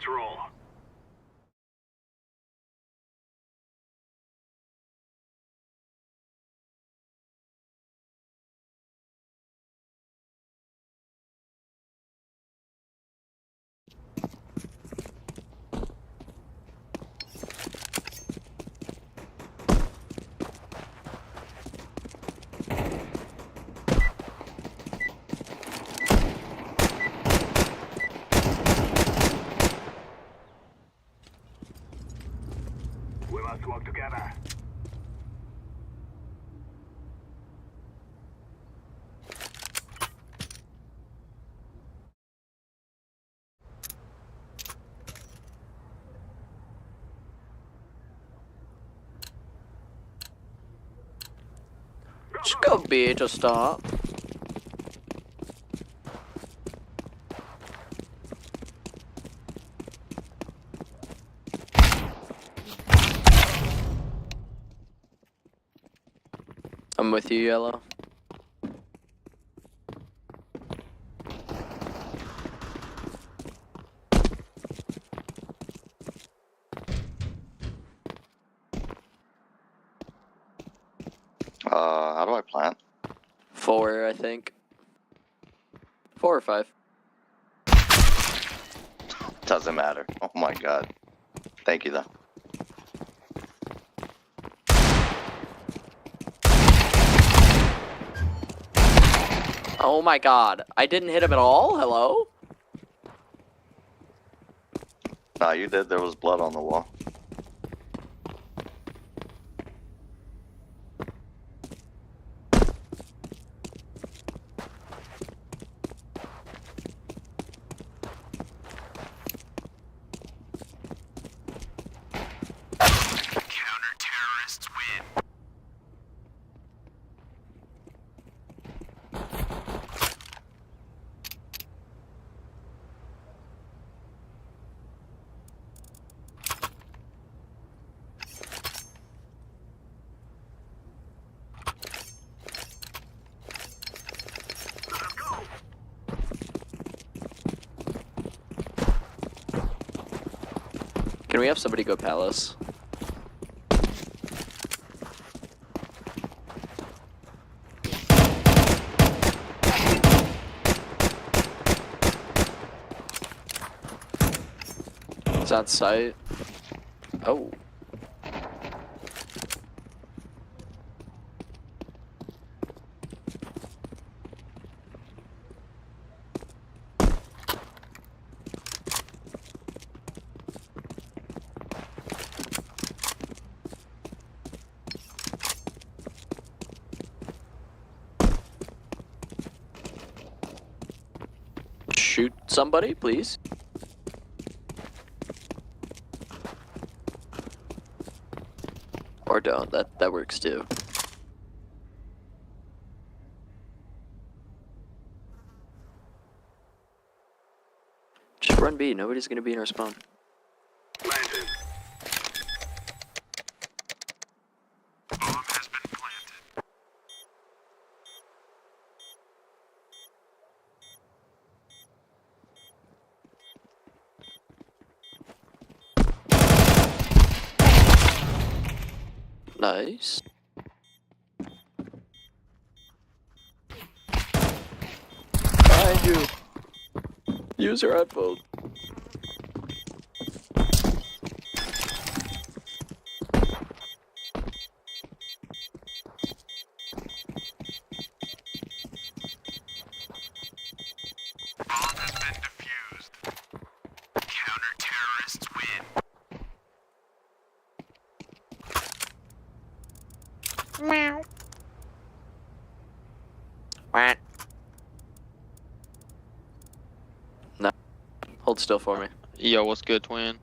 Let's roll. We must work together. It's gonna be to start. I'm with you, Yellow. How do I plant? 4, I think. 4 or 5. Doesn't matter. Oh my god. Thank you, though. Oh my god. I didn't hit him at all? Hello? Nah, you did. There was blood on the wall. Counter-terrorists win. Can we have somebody go Palace? It's on site. Oh. Shoot somebody, please. Or don't. That works too. Just run B. Nobody's gonna be in our spawn. Planted. Bomb has been planted. Nice. Behind you. Use your headphone. Bomb has been defused. Counter-terrorists win. Meow. Quack. No. Hold still for me. Yo, what's good, twin?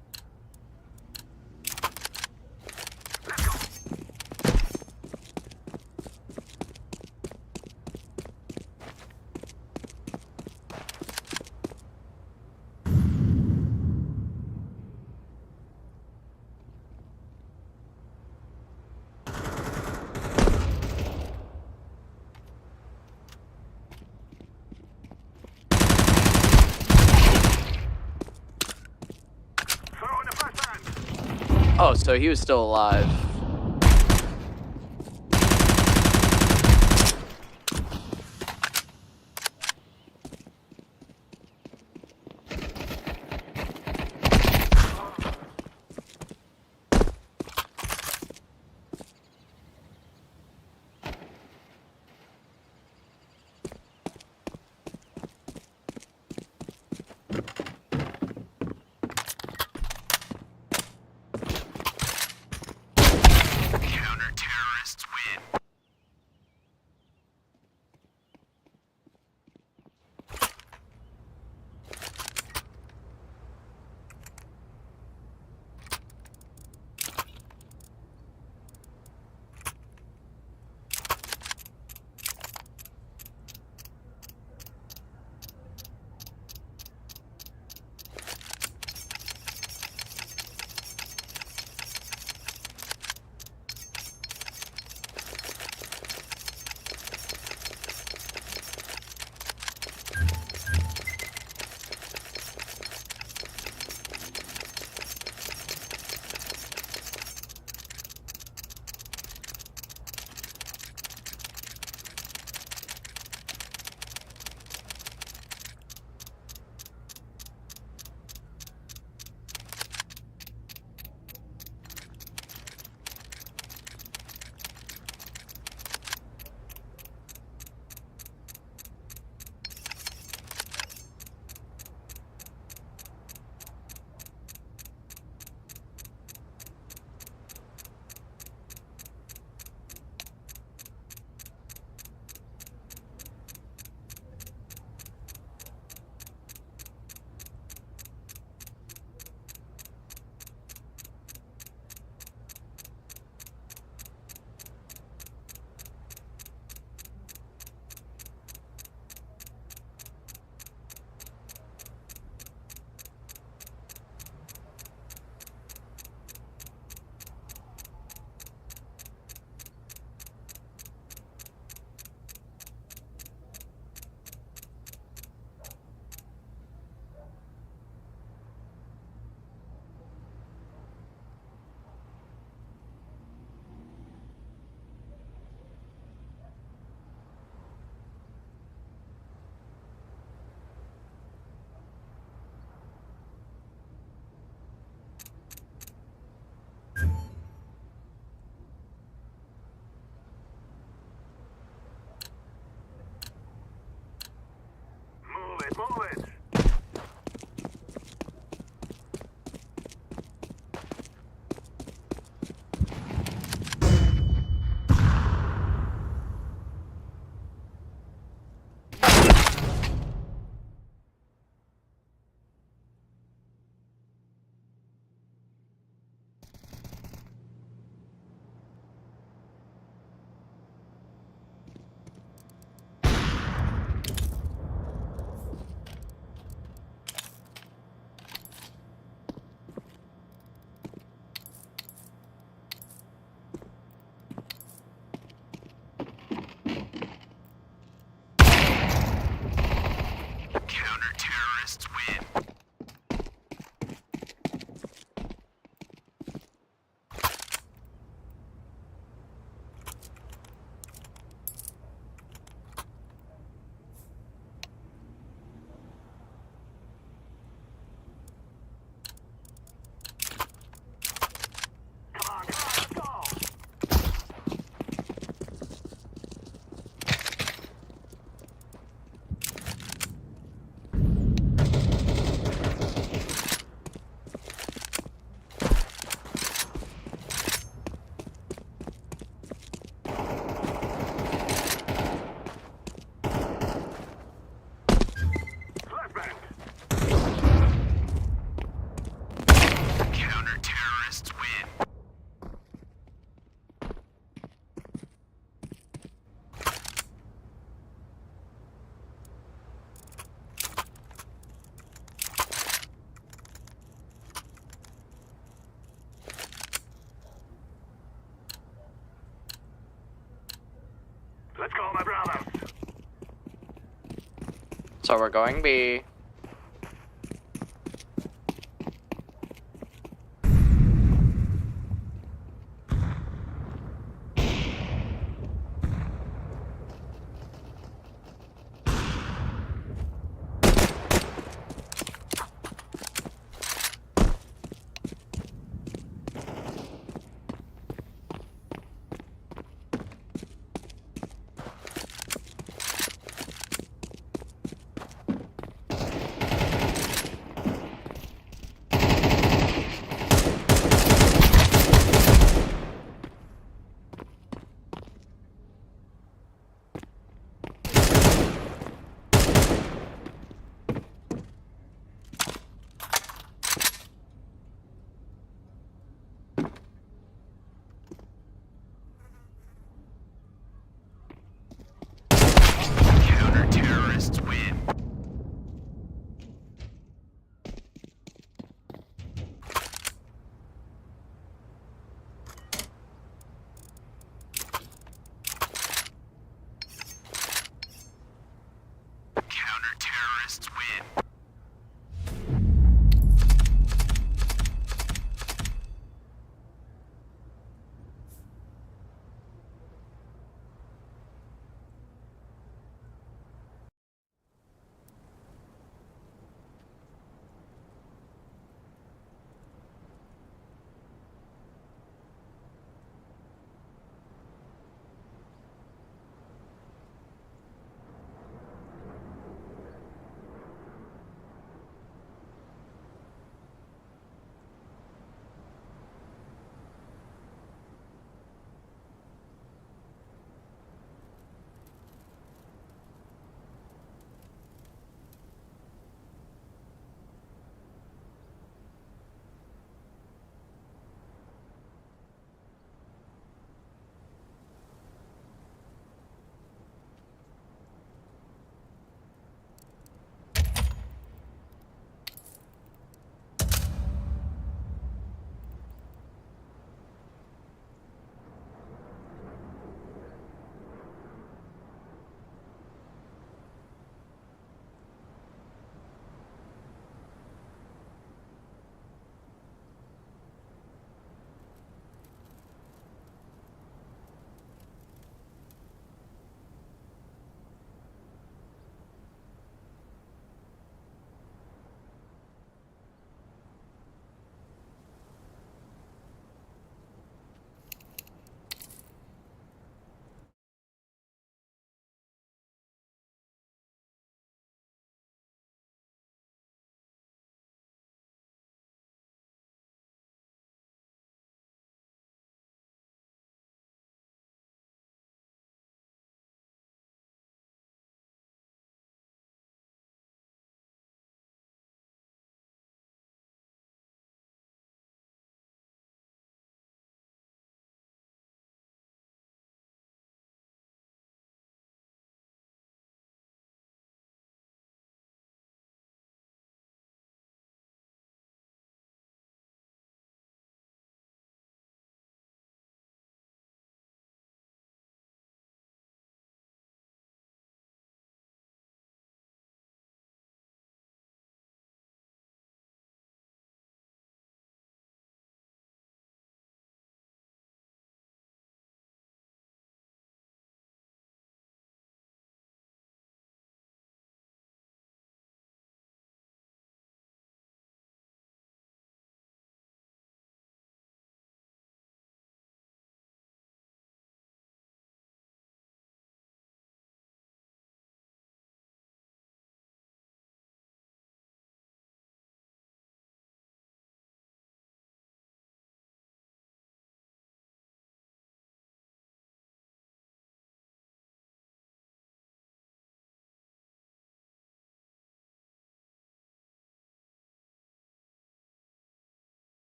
so he was still alive. Counter-terrorists win. Move it. Counter-terrorists win. Counter-terrorists win. Let's go, my brothers. So we're going B.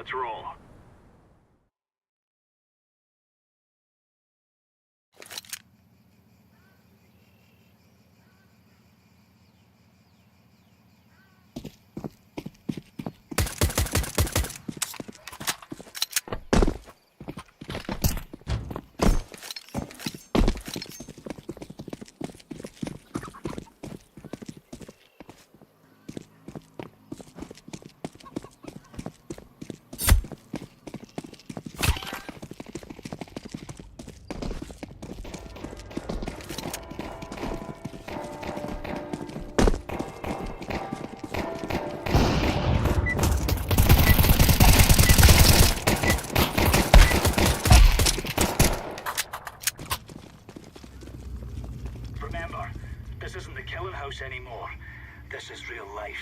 Let's roll. Remember, this isn't the killing house anymore. This is real life.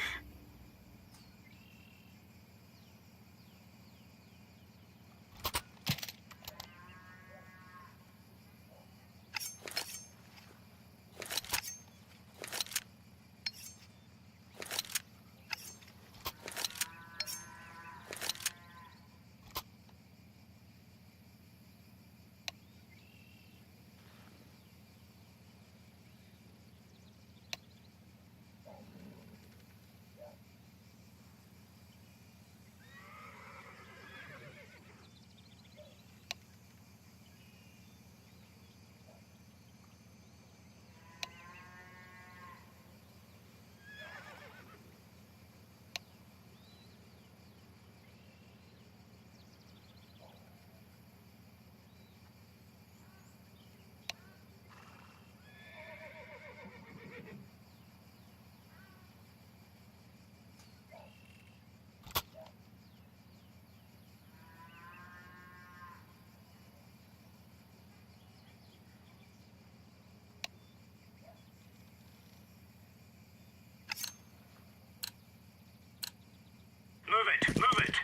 Move it, move it.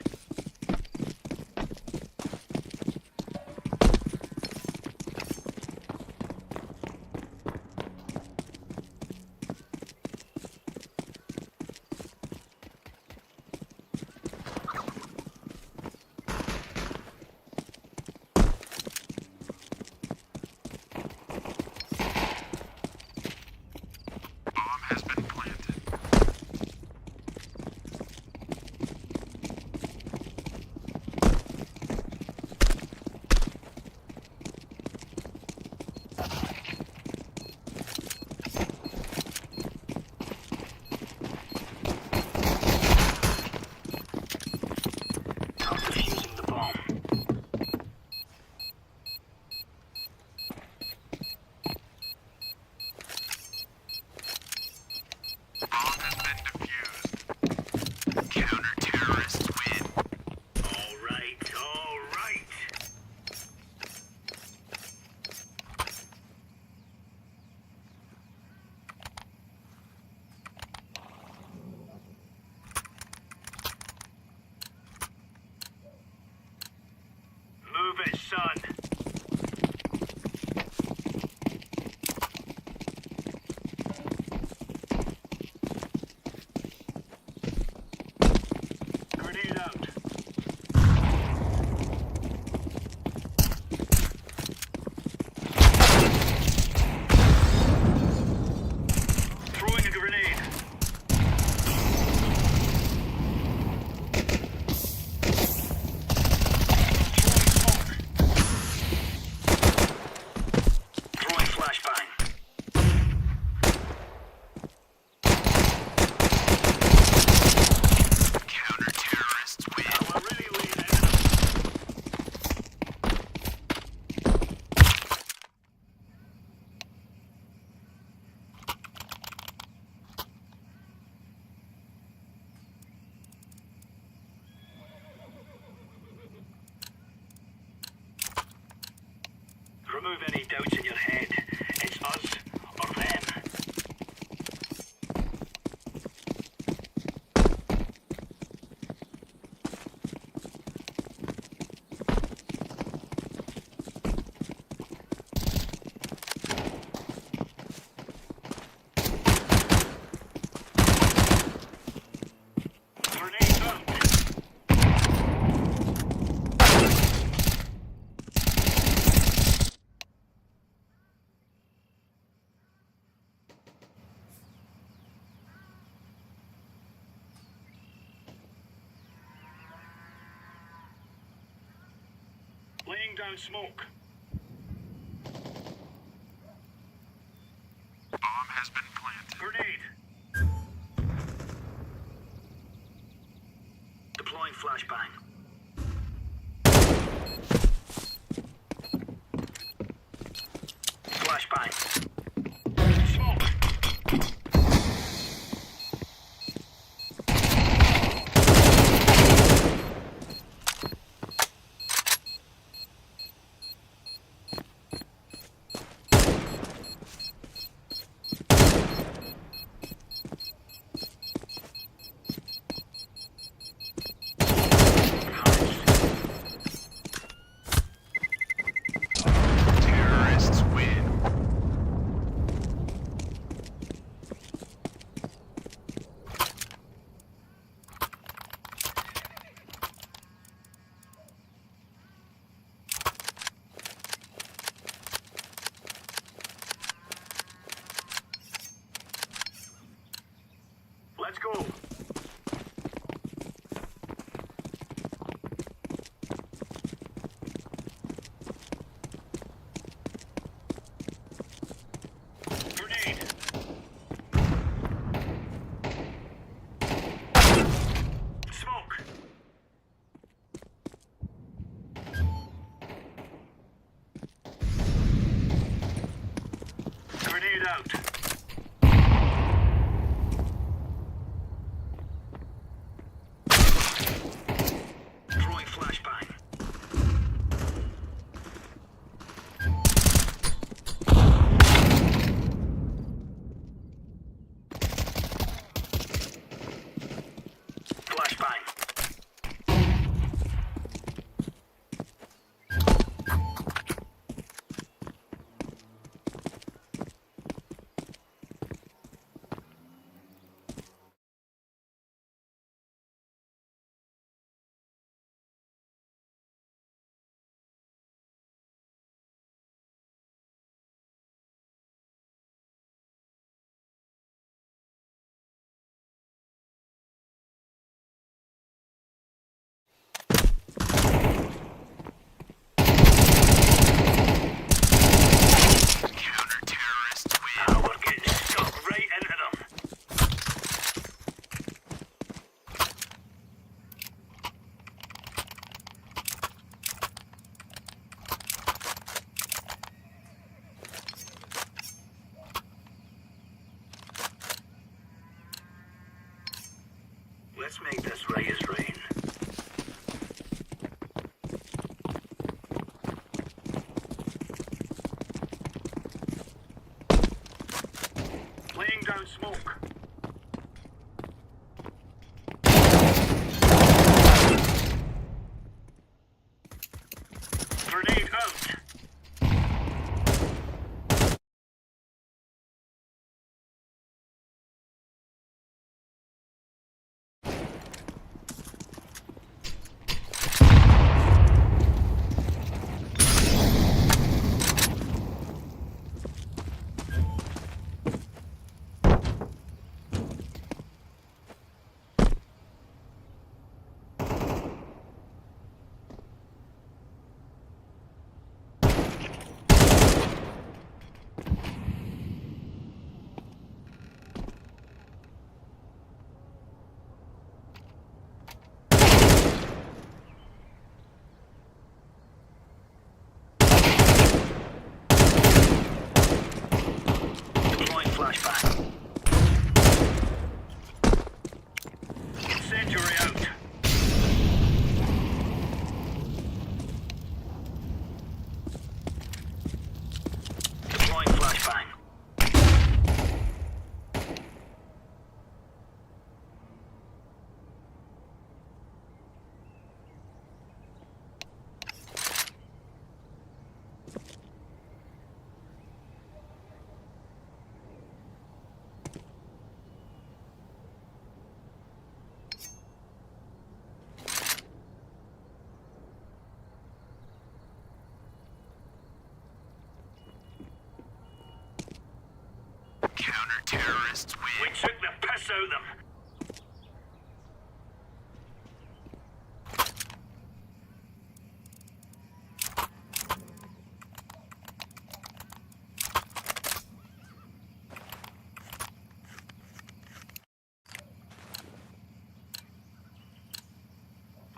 Move it, son. Grenade out. Throwing a grenade. Remove any doubts in your head. It's us or them. Grenade out. Laying down smoke. Bomb has been planted. Grenade. Deploying flashbang. Flashbang. Smoke. Terrorists win. Let's go. Grenade. Smoke. Grenade out. Throwing flashbang. Flashbang. Counter-terrorists win. Now we're getting stuck right into them. Let's make this right as rain. Laying down smoke. Grenade out. Deploying flashbang. Incendiary out. Deploying flashbang. Counter-terrorists win. We took the piss out of them.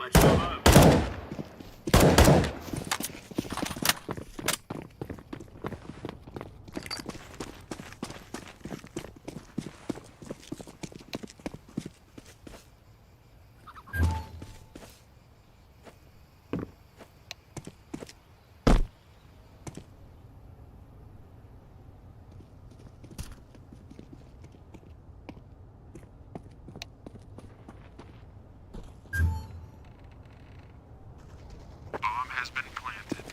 Let's move up. Bomb has been planted.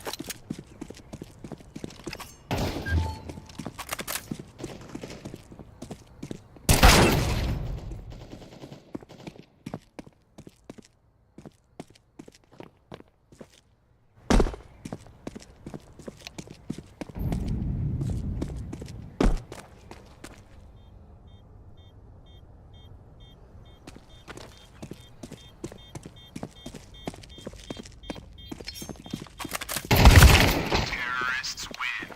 Terrorists win.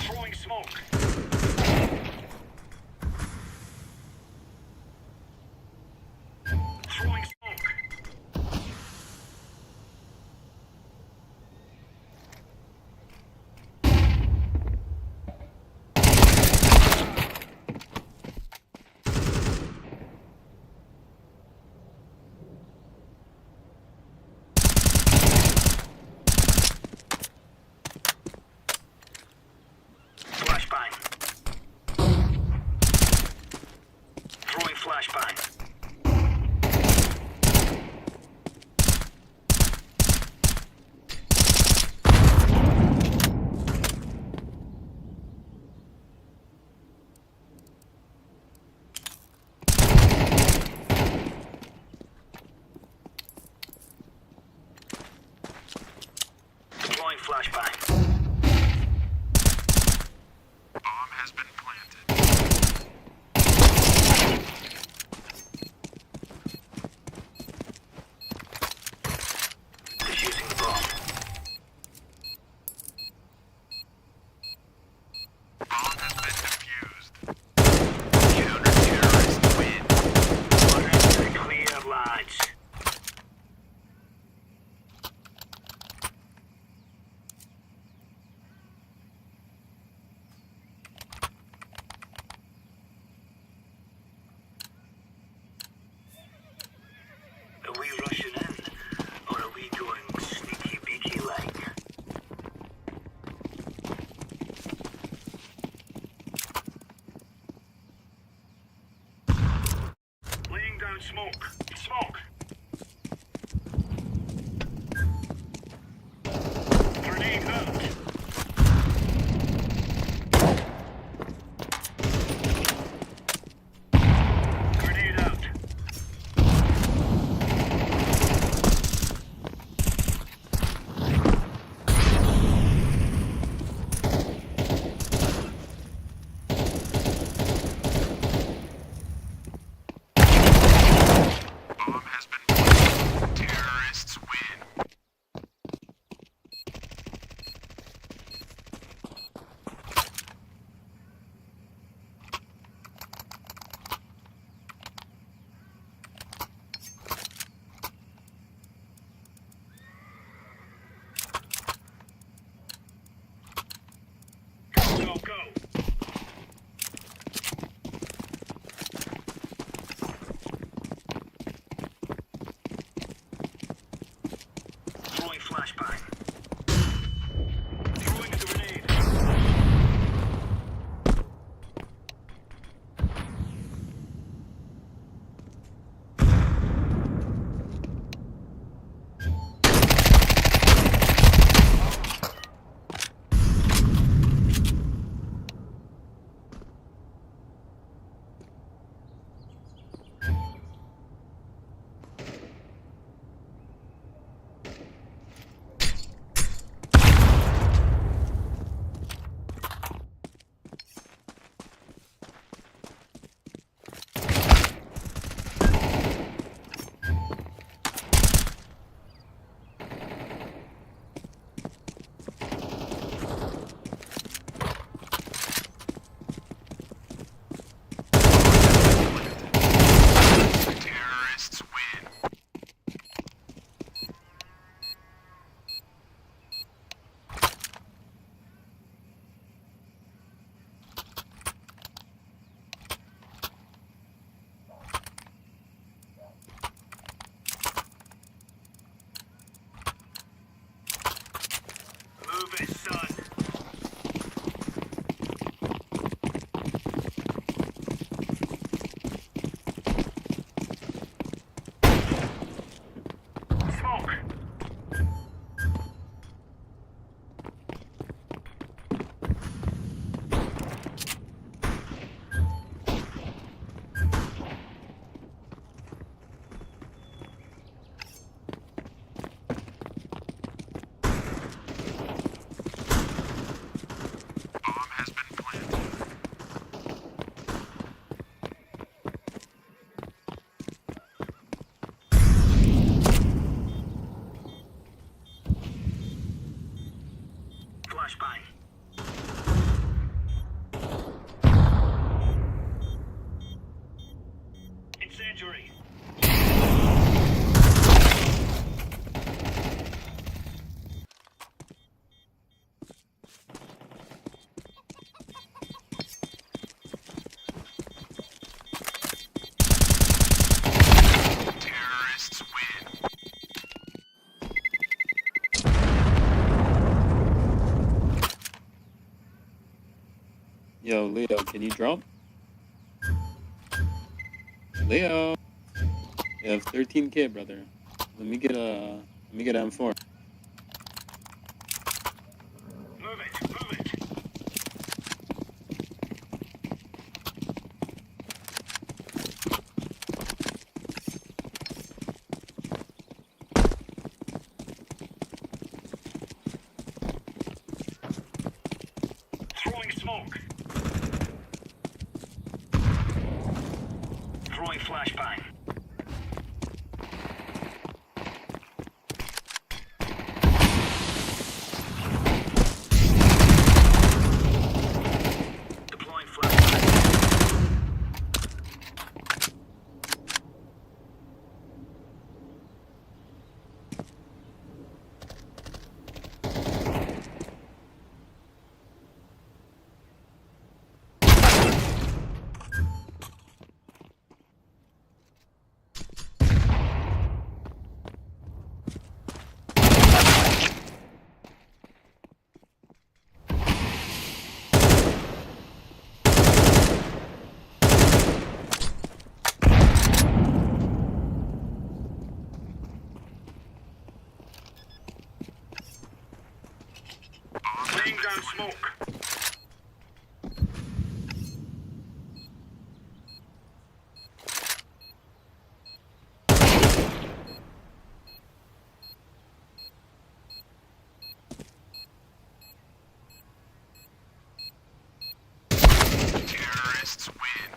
Throwing smoke. Throwing smoke. Flashbang. Throwing flashbang. Deploying flashbang. Bomb has been planted. Defusing the bomb. Bomb has been defused. Counter-terrorists win. Clear of lines. Move it, son. Smoke. Bomb has been planted. Flashbang. Incendiary. Terrorists win. Yo, Leo, can you drop? Leo, you have 13K, brother. Let me get M4. Move it, move it. Throwing smoke. Throwing flashbang. Deploying flashbang. Laying down smoke. Terrorists win.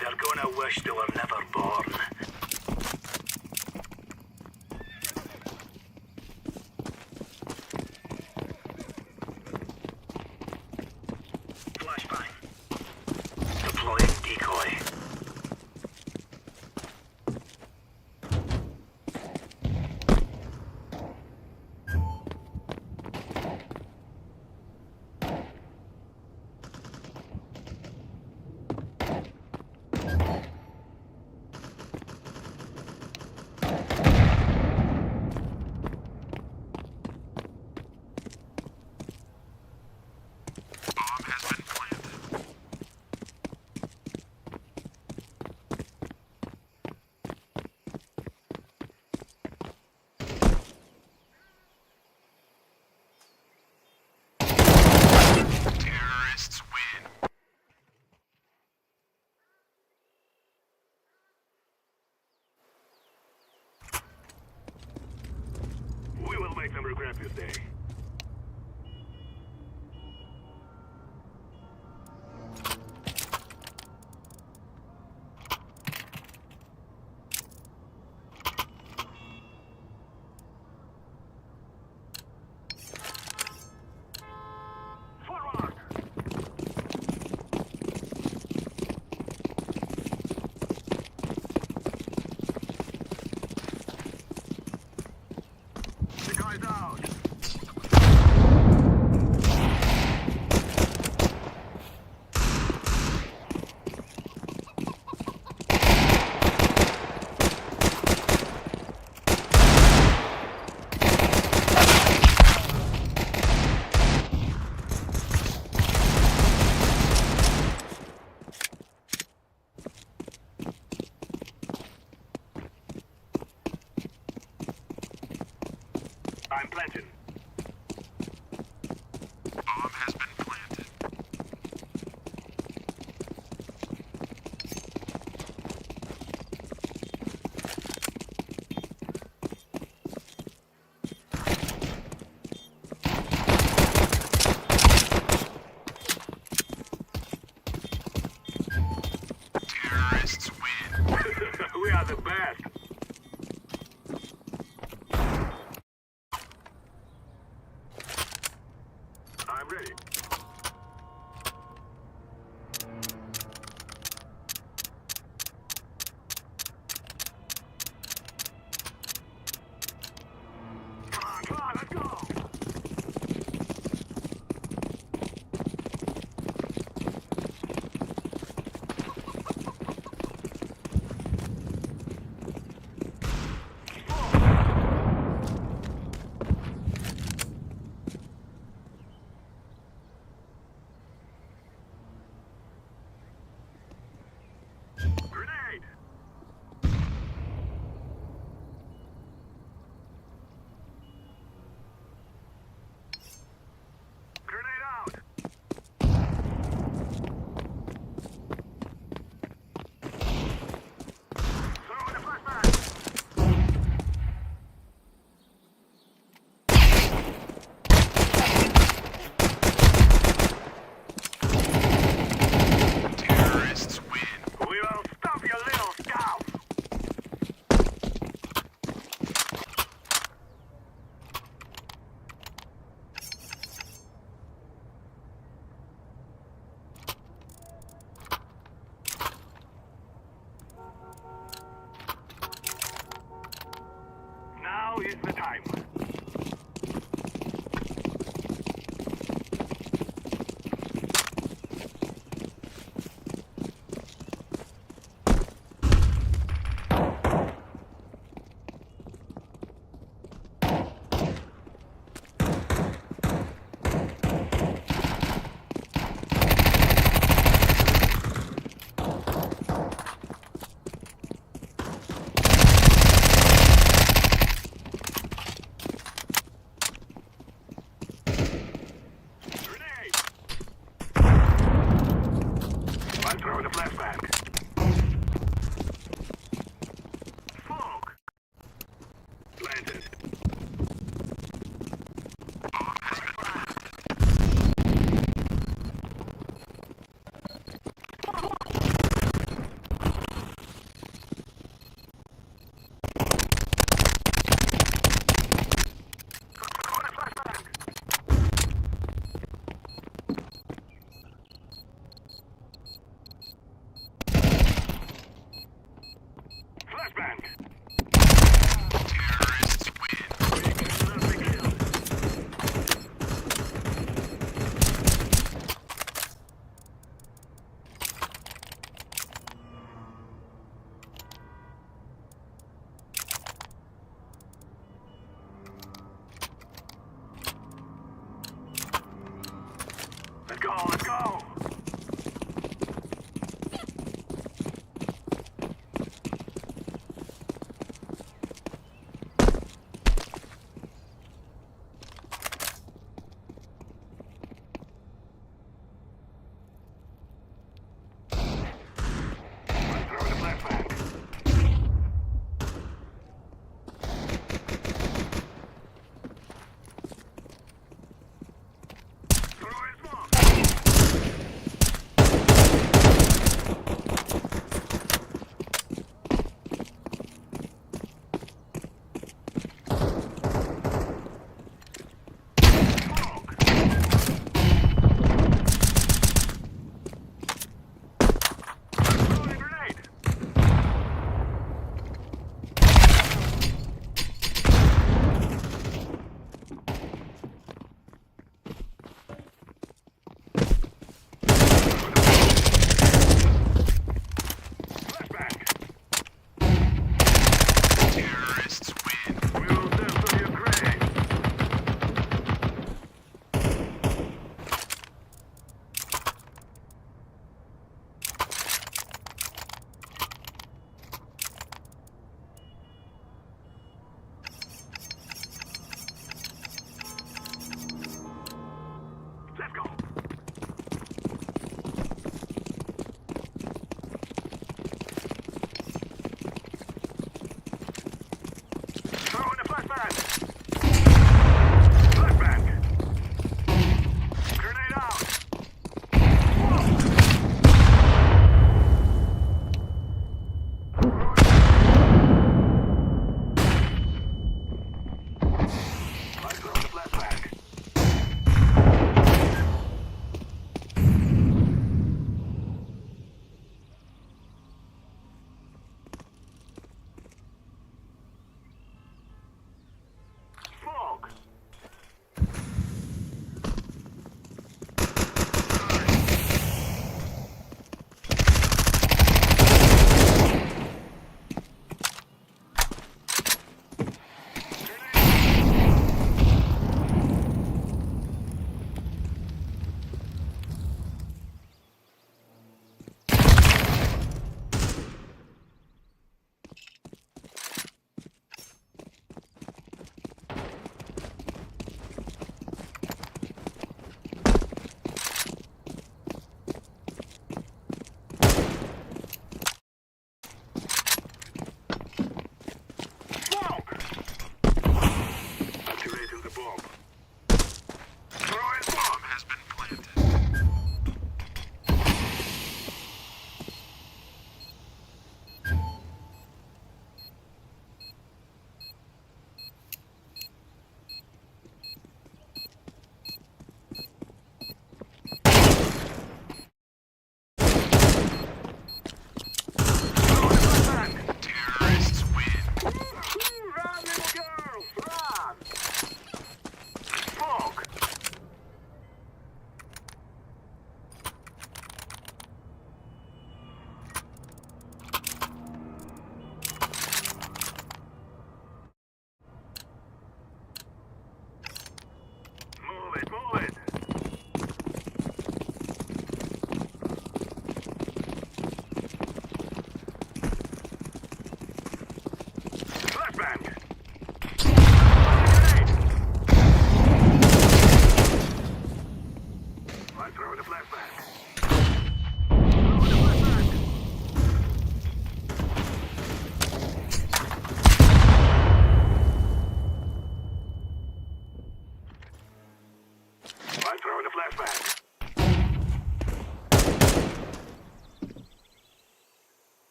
They're gonna wish they were never born. Flashbang. Deploying decoy. Bomb has been planted. Terrorists win. We will make them regret this day. Forward! I'm planting. Bomb has been planted. Terrorists win. We are the best. I'm ready. Come on, let's go. Grenade! Grenade out! Throw in a flashbang! Terrorists win. We will stop your little scout! Now is the time.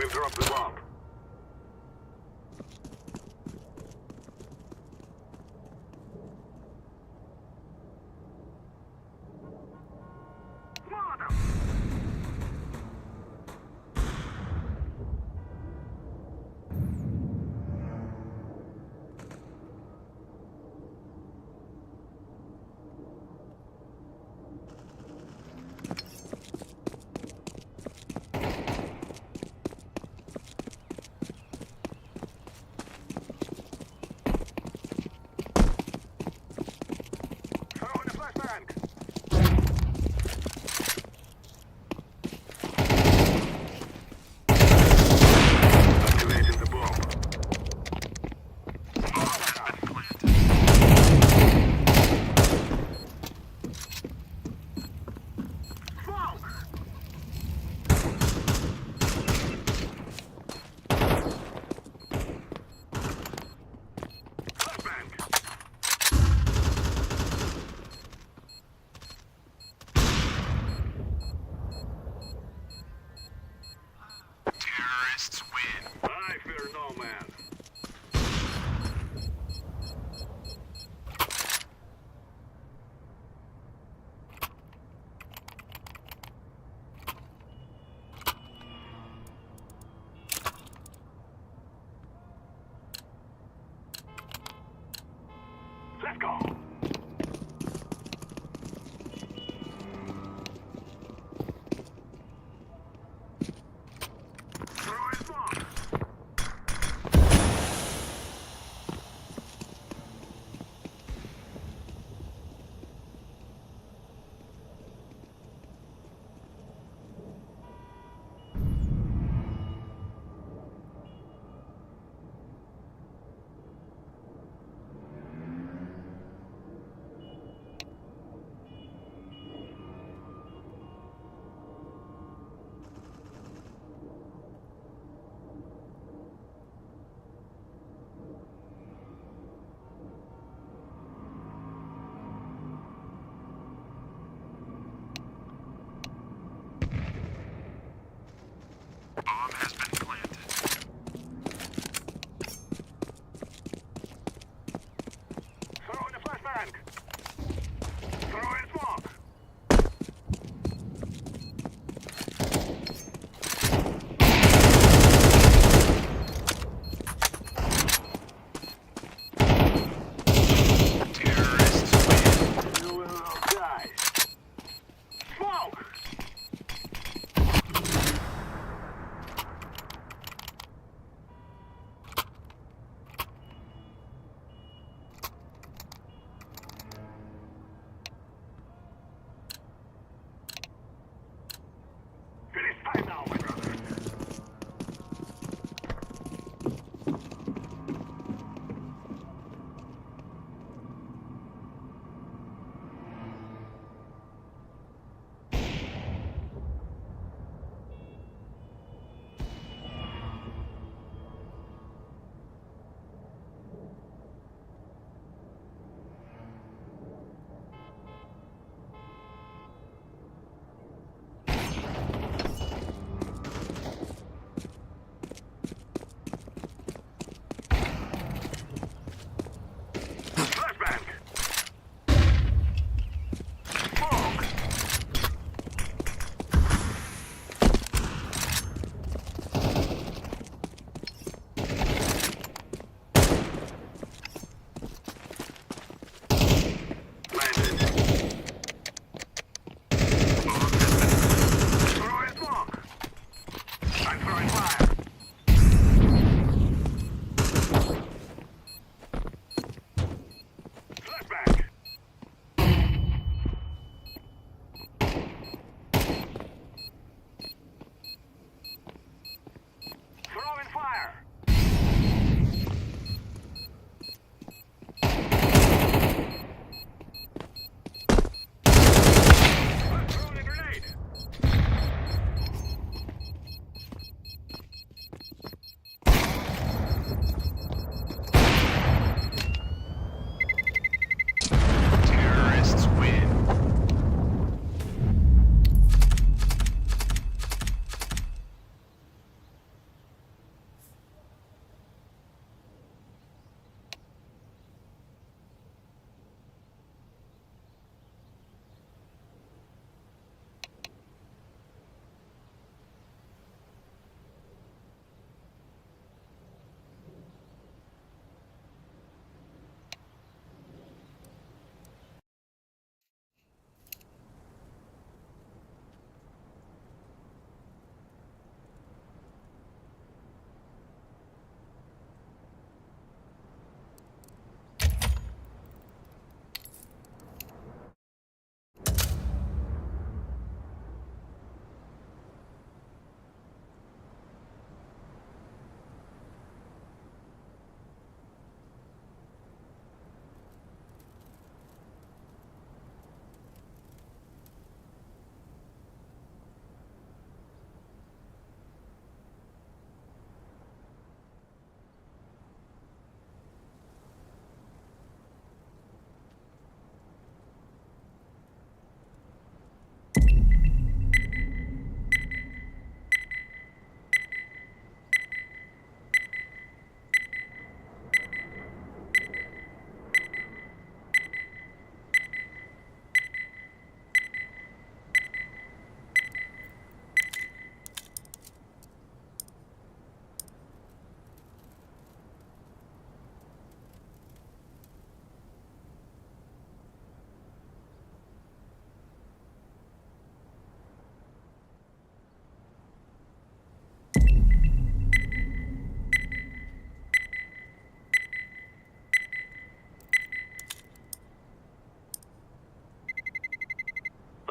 They've dropped the bomb. Terrorists win. I fear no man. Let's go. Throwing bomb.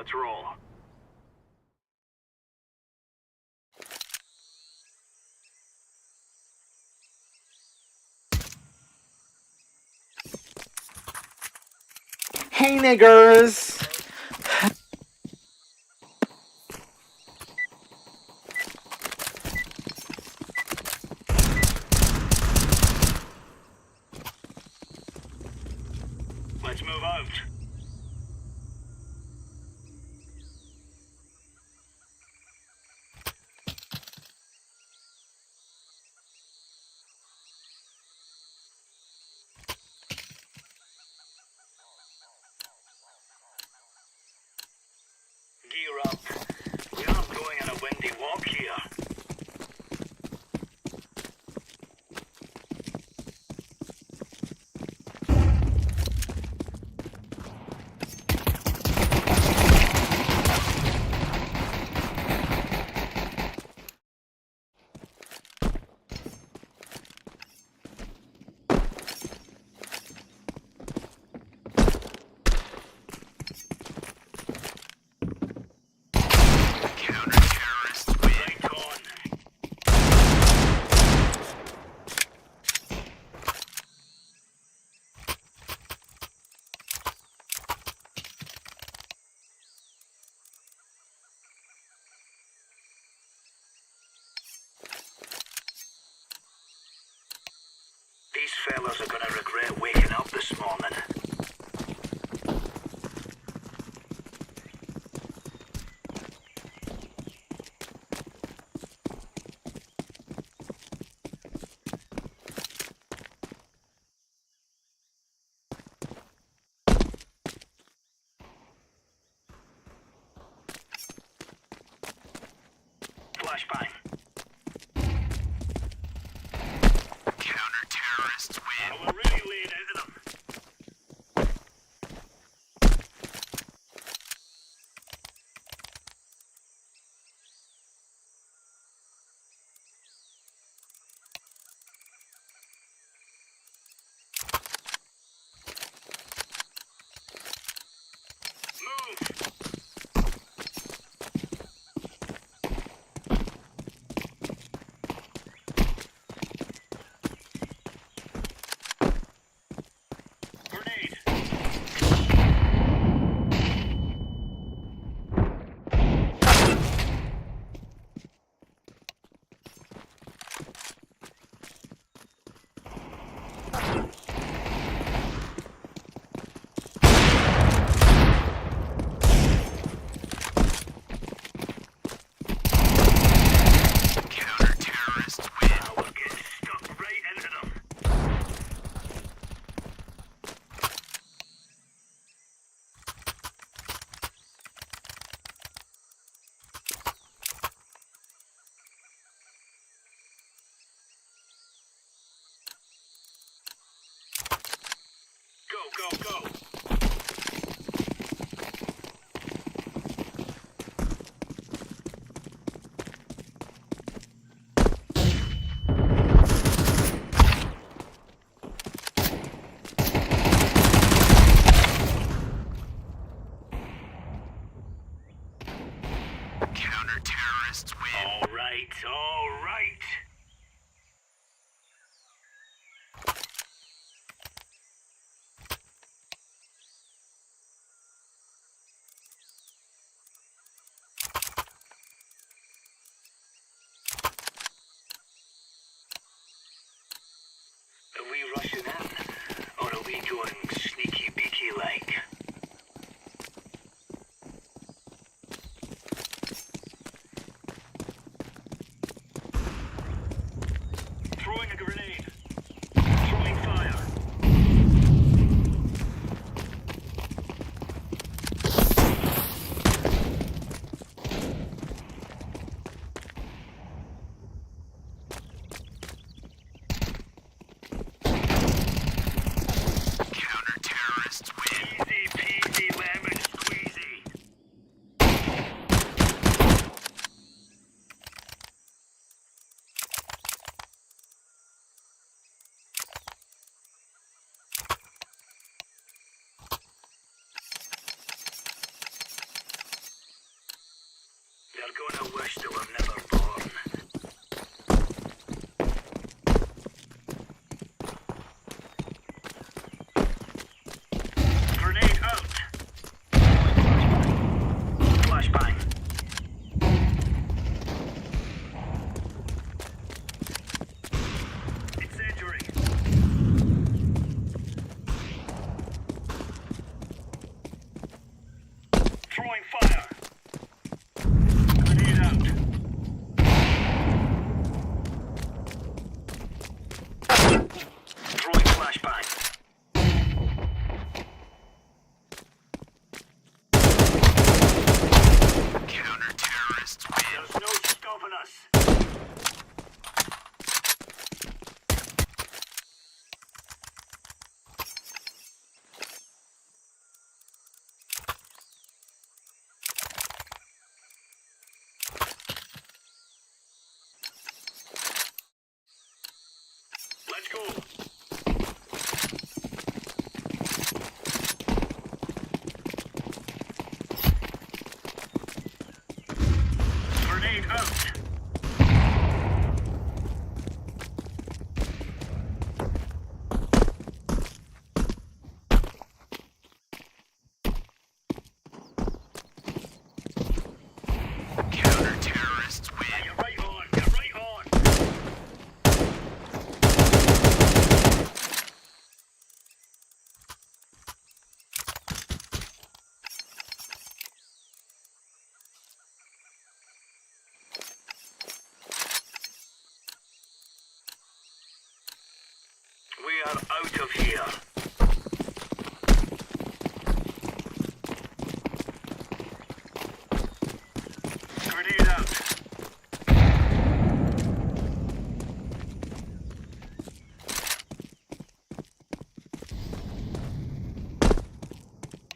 Let's roll. Hey niggers! Let's move out. Gear up. We aren't going on a windy walk here. These fellas are gonna regret waking up this morning. Flashbang. Counter-terrorists win. We're really laying into them. Counter-terrorists win. We'll get stuck right into them. Go, go, go. Counter-terrorists win. All right, all right. Are we rushing in, or are we going sneaky beaky like? They're gonna wish they were never born. Grenade out. Flashbang. Incendiary. Throwing fire. Grenade out. Throwing flashbang. Counter-terrorists win. There's no stopping us. Let's go. Grenade out. Counter-terrorists win. Get right on. Get right on. We are out of here. Grenade out.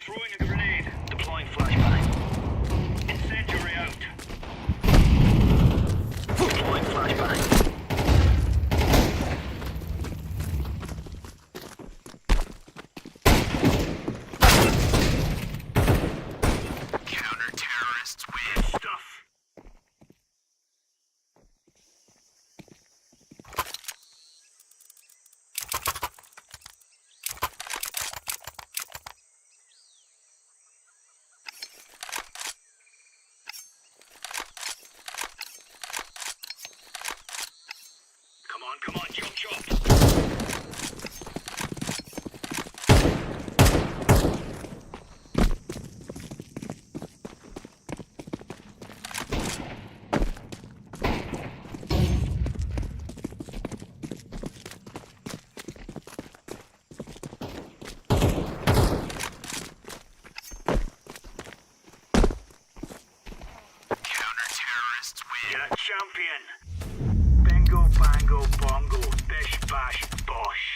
Throwing a grenade. Deploying flashbang. Incendiary out. Deploying flashbang. Counter-terrorists win. Stuff. Come on, chop chop. Counter-terrorists win. You're a champion. Bingo, bango, bongo, bish, bash, bosh.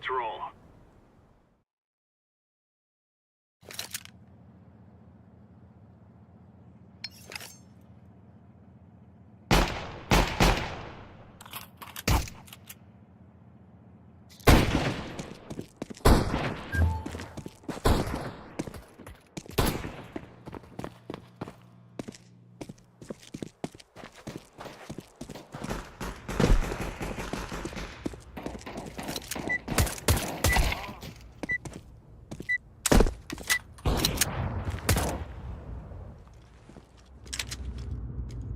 Let's roll.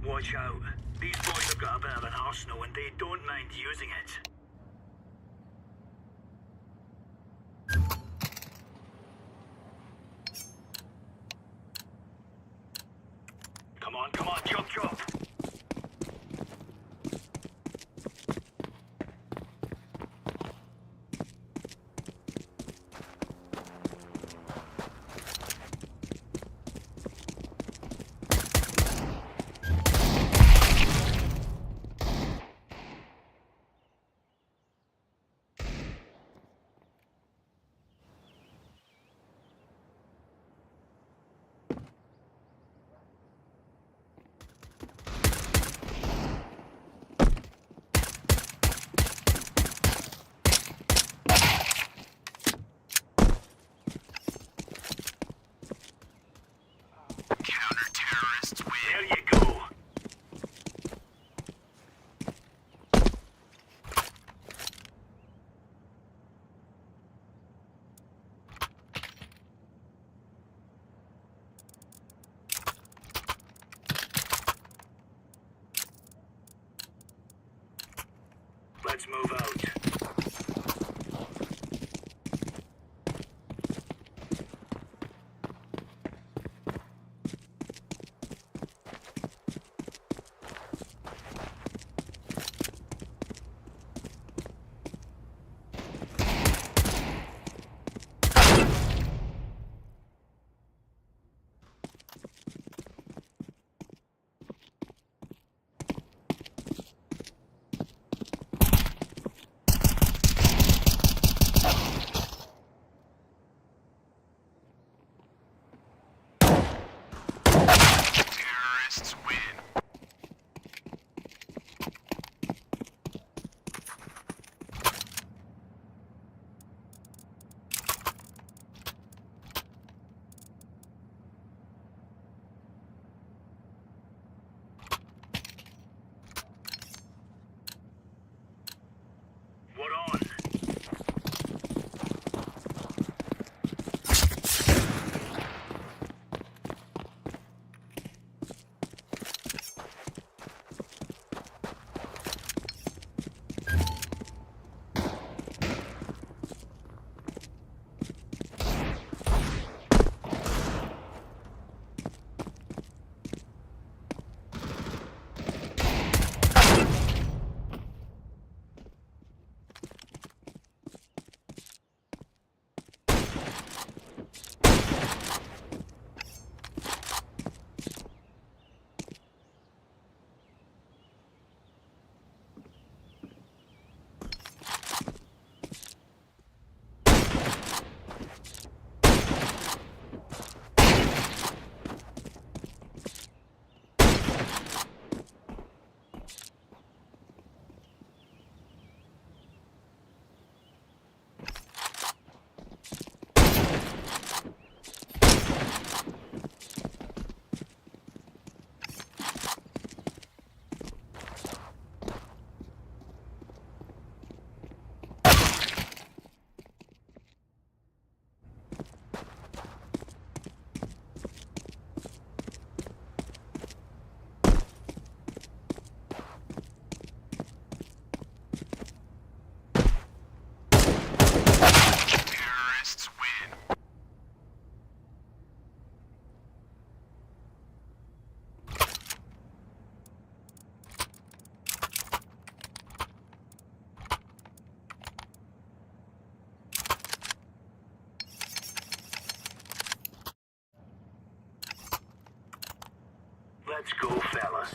Watch out. These boys have got a bit of an arsenal and they don't mind using it. Come on, chop, chop. Counter-terrorists win. There you go. Let's move out. Terrorists win. What on? Terrorists win. Let's go, fellas.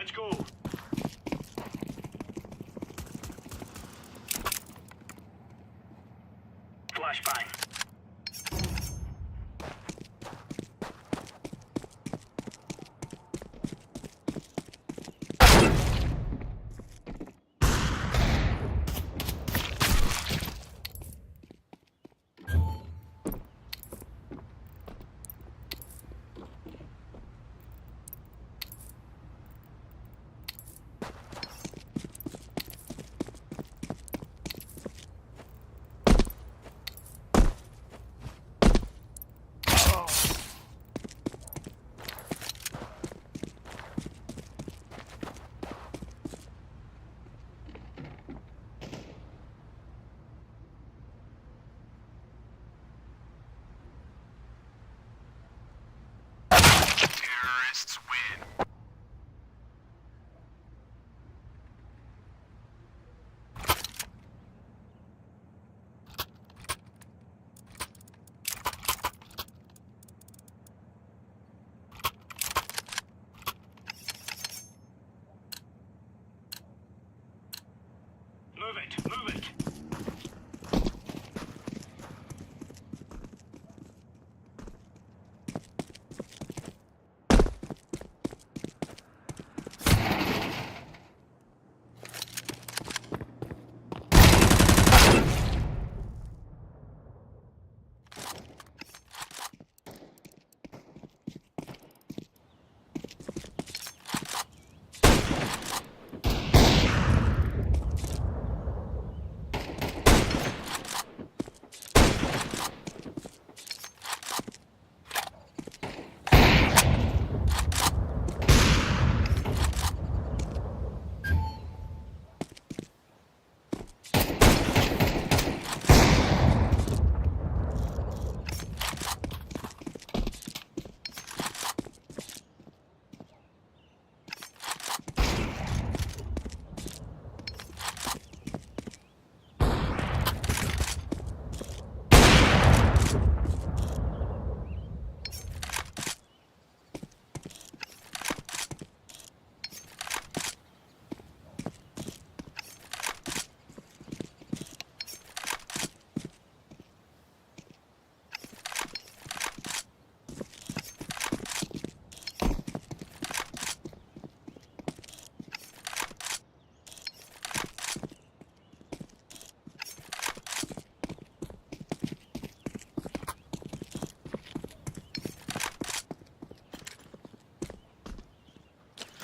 Let's go. Flashbang. Terrorists win. Move it, move it.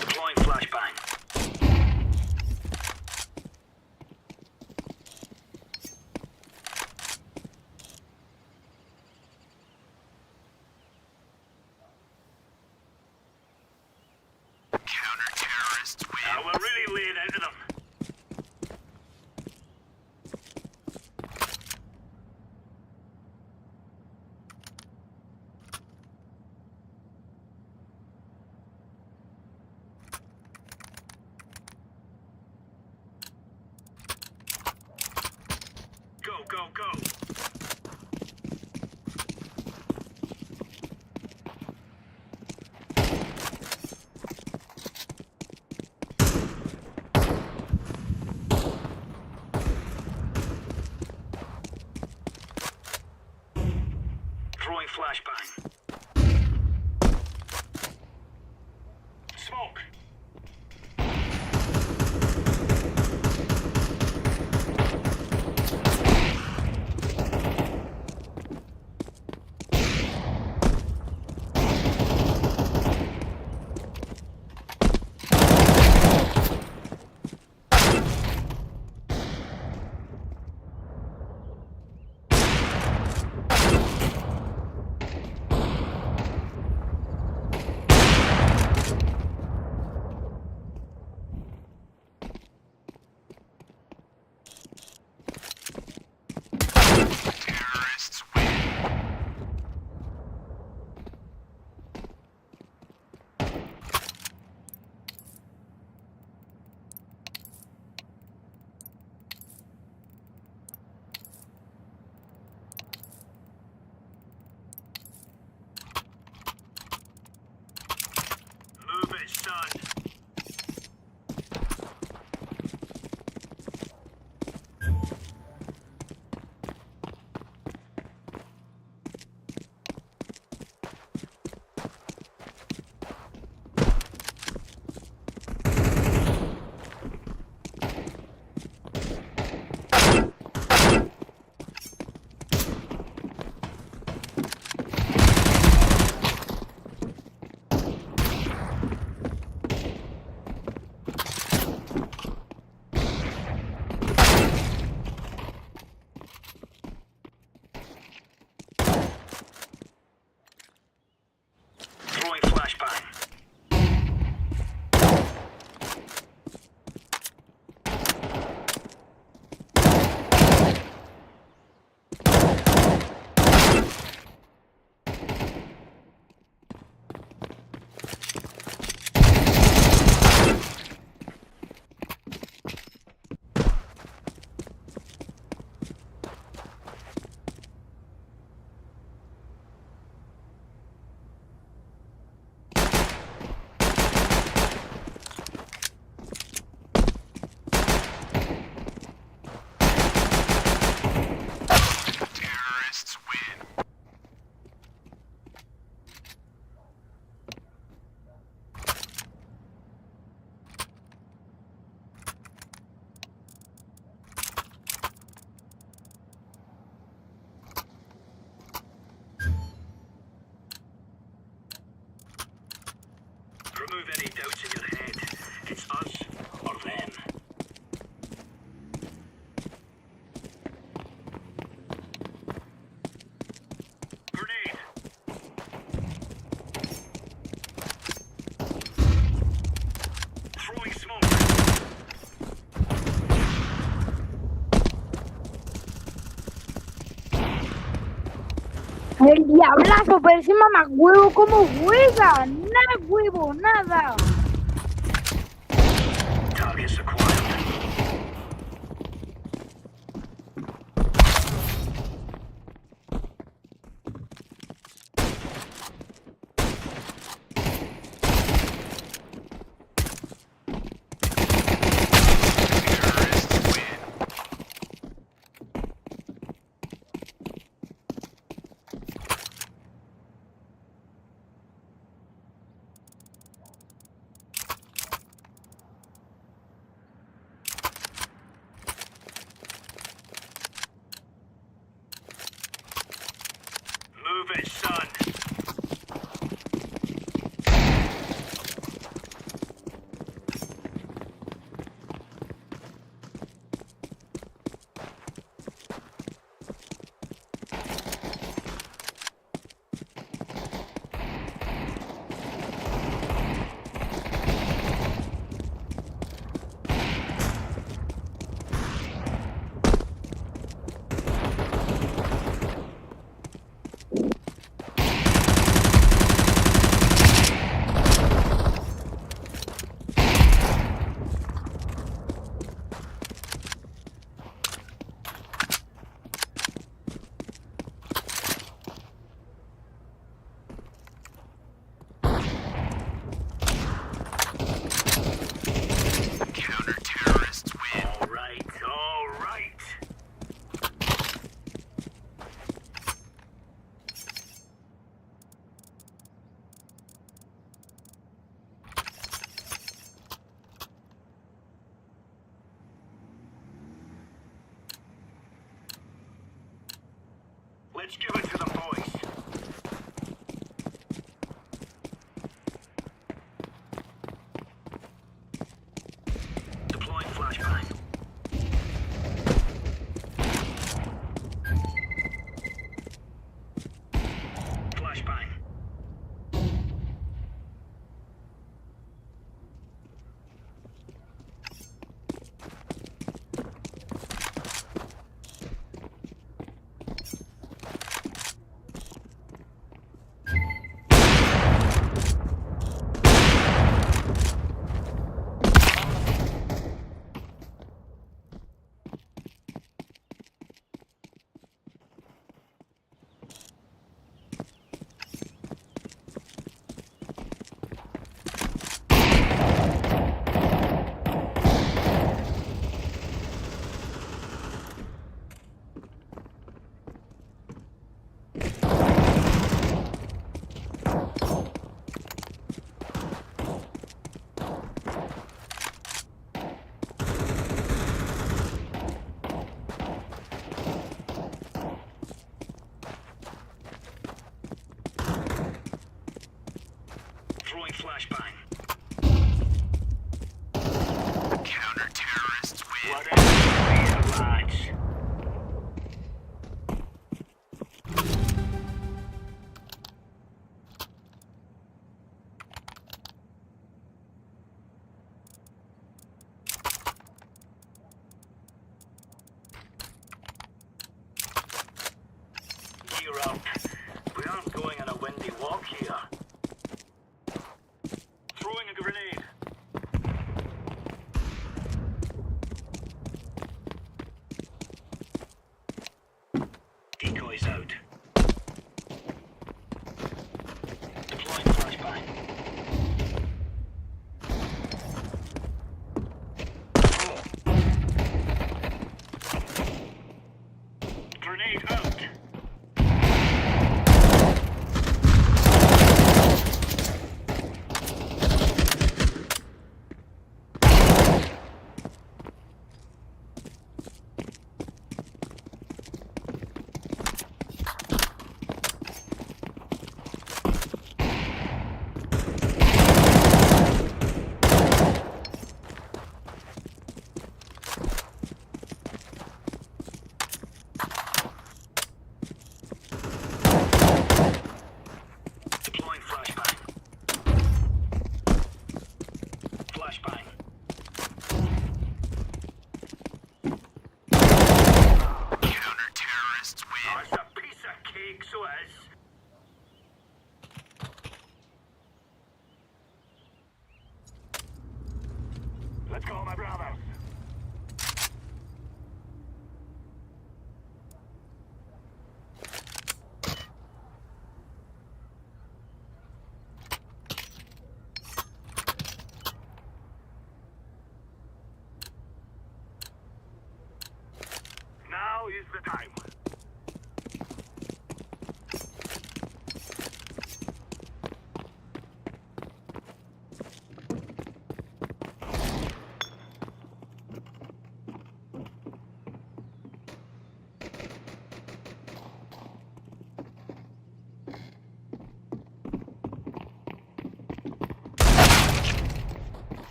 Deploying flashbang. Counter-terrorists win. Now we're really laying into them. Go, go, go. Throwing flashbang. Smoke. any doubts in your head, it's us or them. Grenade. Throwing smoke. El diablazo, pero encima más huevo, ¿cómo juega? Nada huevo, nada. Targets acquired. Move it, son. Counter-terrorists win. All right, all right. Let's give it to the boys. Deploying flashbang. Flashbang. Throwing flashbang. Counter-terrorists win. Whatever, lads. Gear up. We aren't going on a windy walk here. Throwing a grenade. Decoys out. Deploying flashbang. Grenade out. Suez. Let's go, my brothers. Now is the time.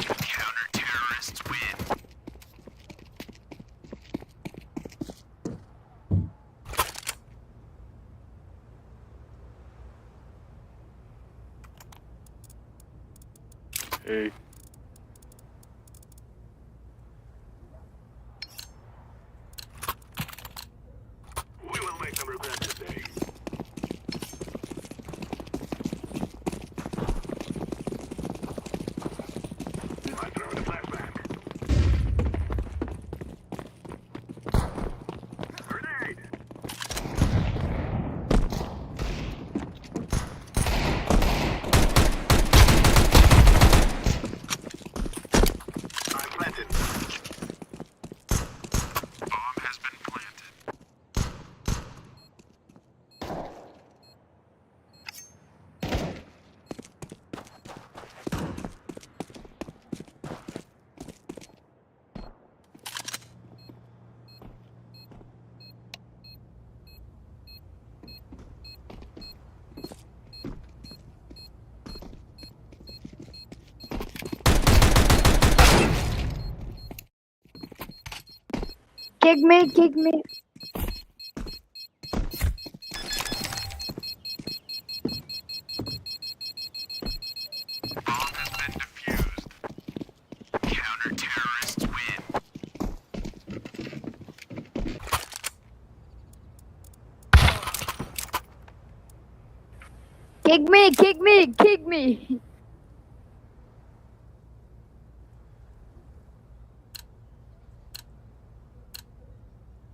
Counter-terrorists win. Hey. We will make them regret this day. I throw the flashback. Grenade! I'm planted. Bomb has been planted. Kick me, kick me. Bomb has been defused. Counter-terrorists win. Kick me, kick me, kick me.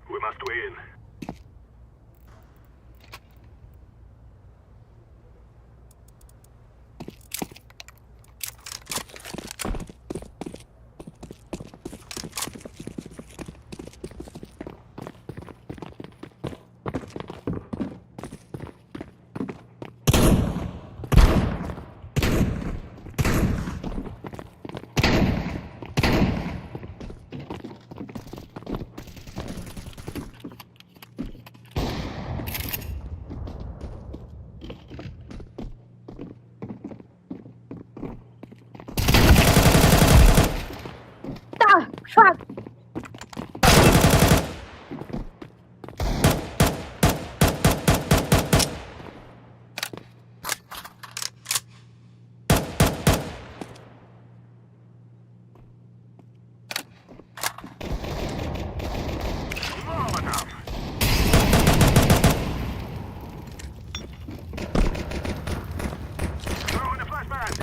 We must win. Ah, fuck. Molotov! Throw in the flashbang!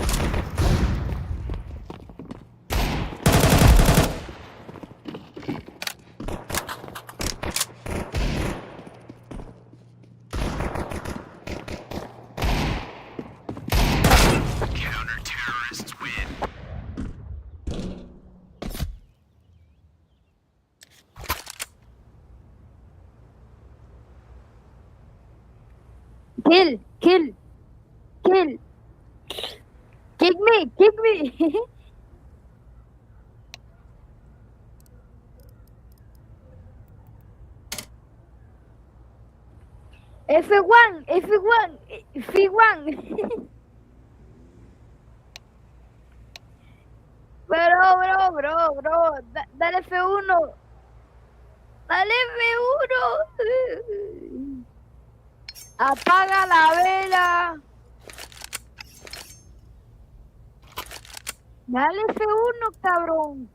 Kill. Kick me. F1. Bro. Dale F1. Dale F1. Apaga la vela. Dale F1, cabrón.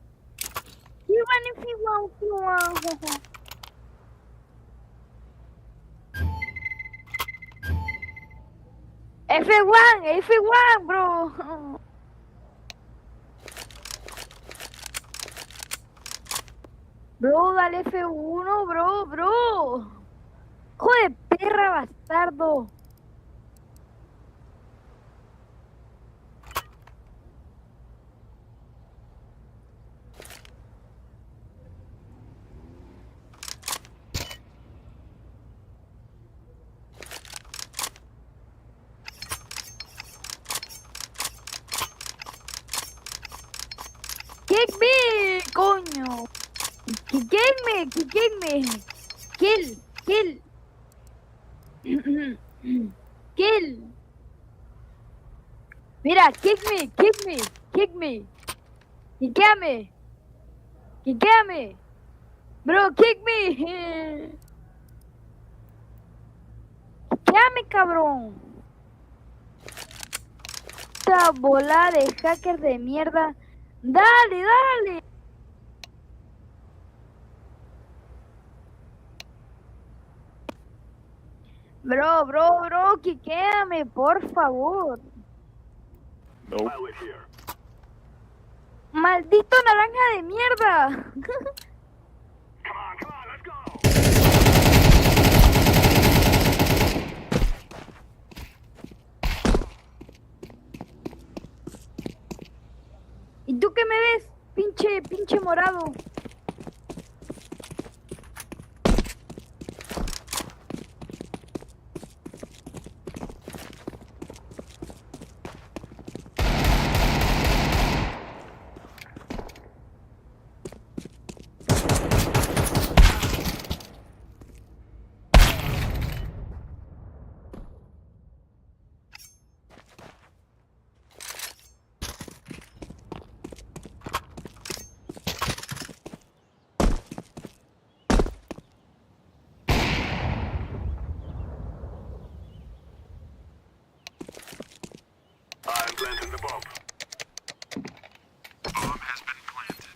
F1. F1, bro. Bro, dale F1, bro. Joder, perra, bastardo. Kick me, coño. Kick me. Kill. Mira, kick me. Kickeame. Bro, kick me. Kickeame, cabrón. Esta bola de hacker de mierda. Dale. Bro, quiquéame, por favor. Maldito naranja de mierda. ¿Y tú qué me ves? Pinche morado. I'm planting the bomb. Bomb has been planted.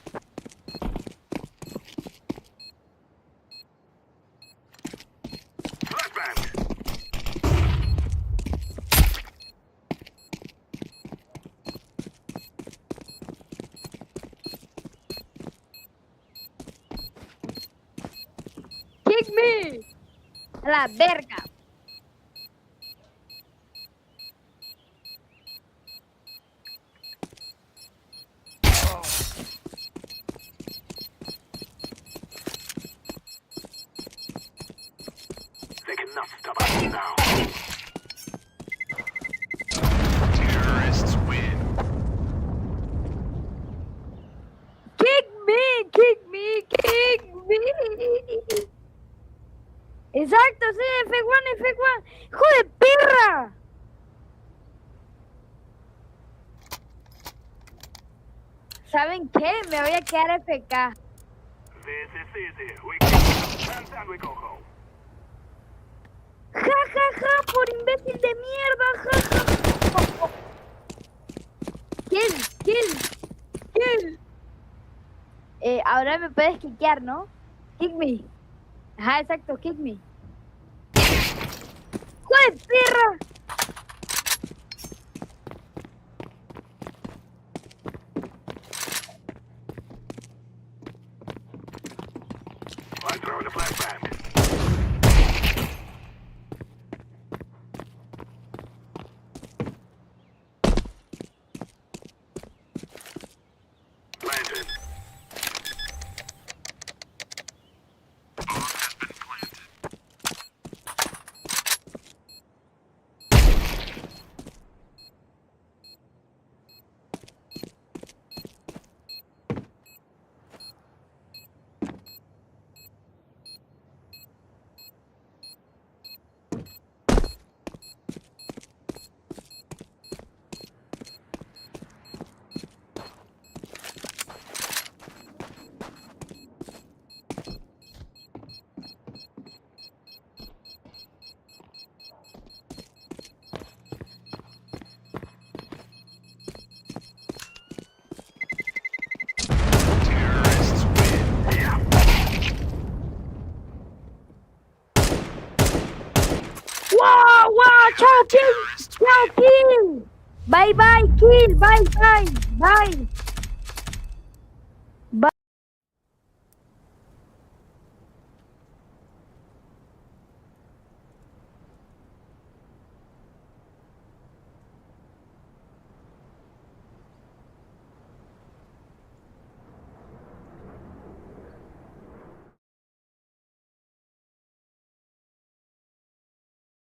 Kick me. A la verga. They cannot stop us now. Terrorists win. Kick me. Exacto, sí, F1. ¡Hijo de perra! ¿Saben qué? Me voy a quedar FK. This is easy. We can and we go home. Ja, por imbécil de mierda, Kill. Ahora me puedes kickear, ¿no? Kick me. Ajá, exacto, kick me. ¡Joder, perra! I'm throwing a flashbang. Planted. Bomb has been planted. Wow, wow, ciao, kill! Ciao, kill! Bye, bye, kill! Bye, bye, bye!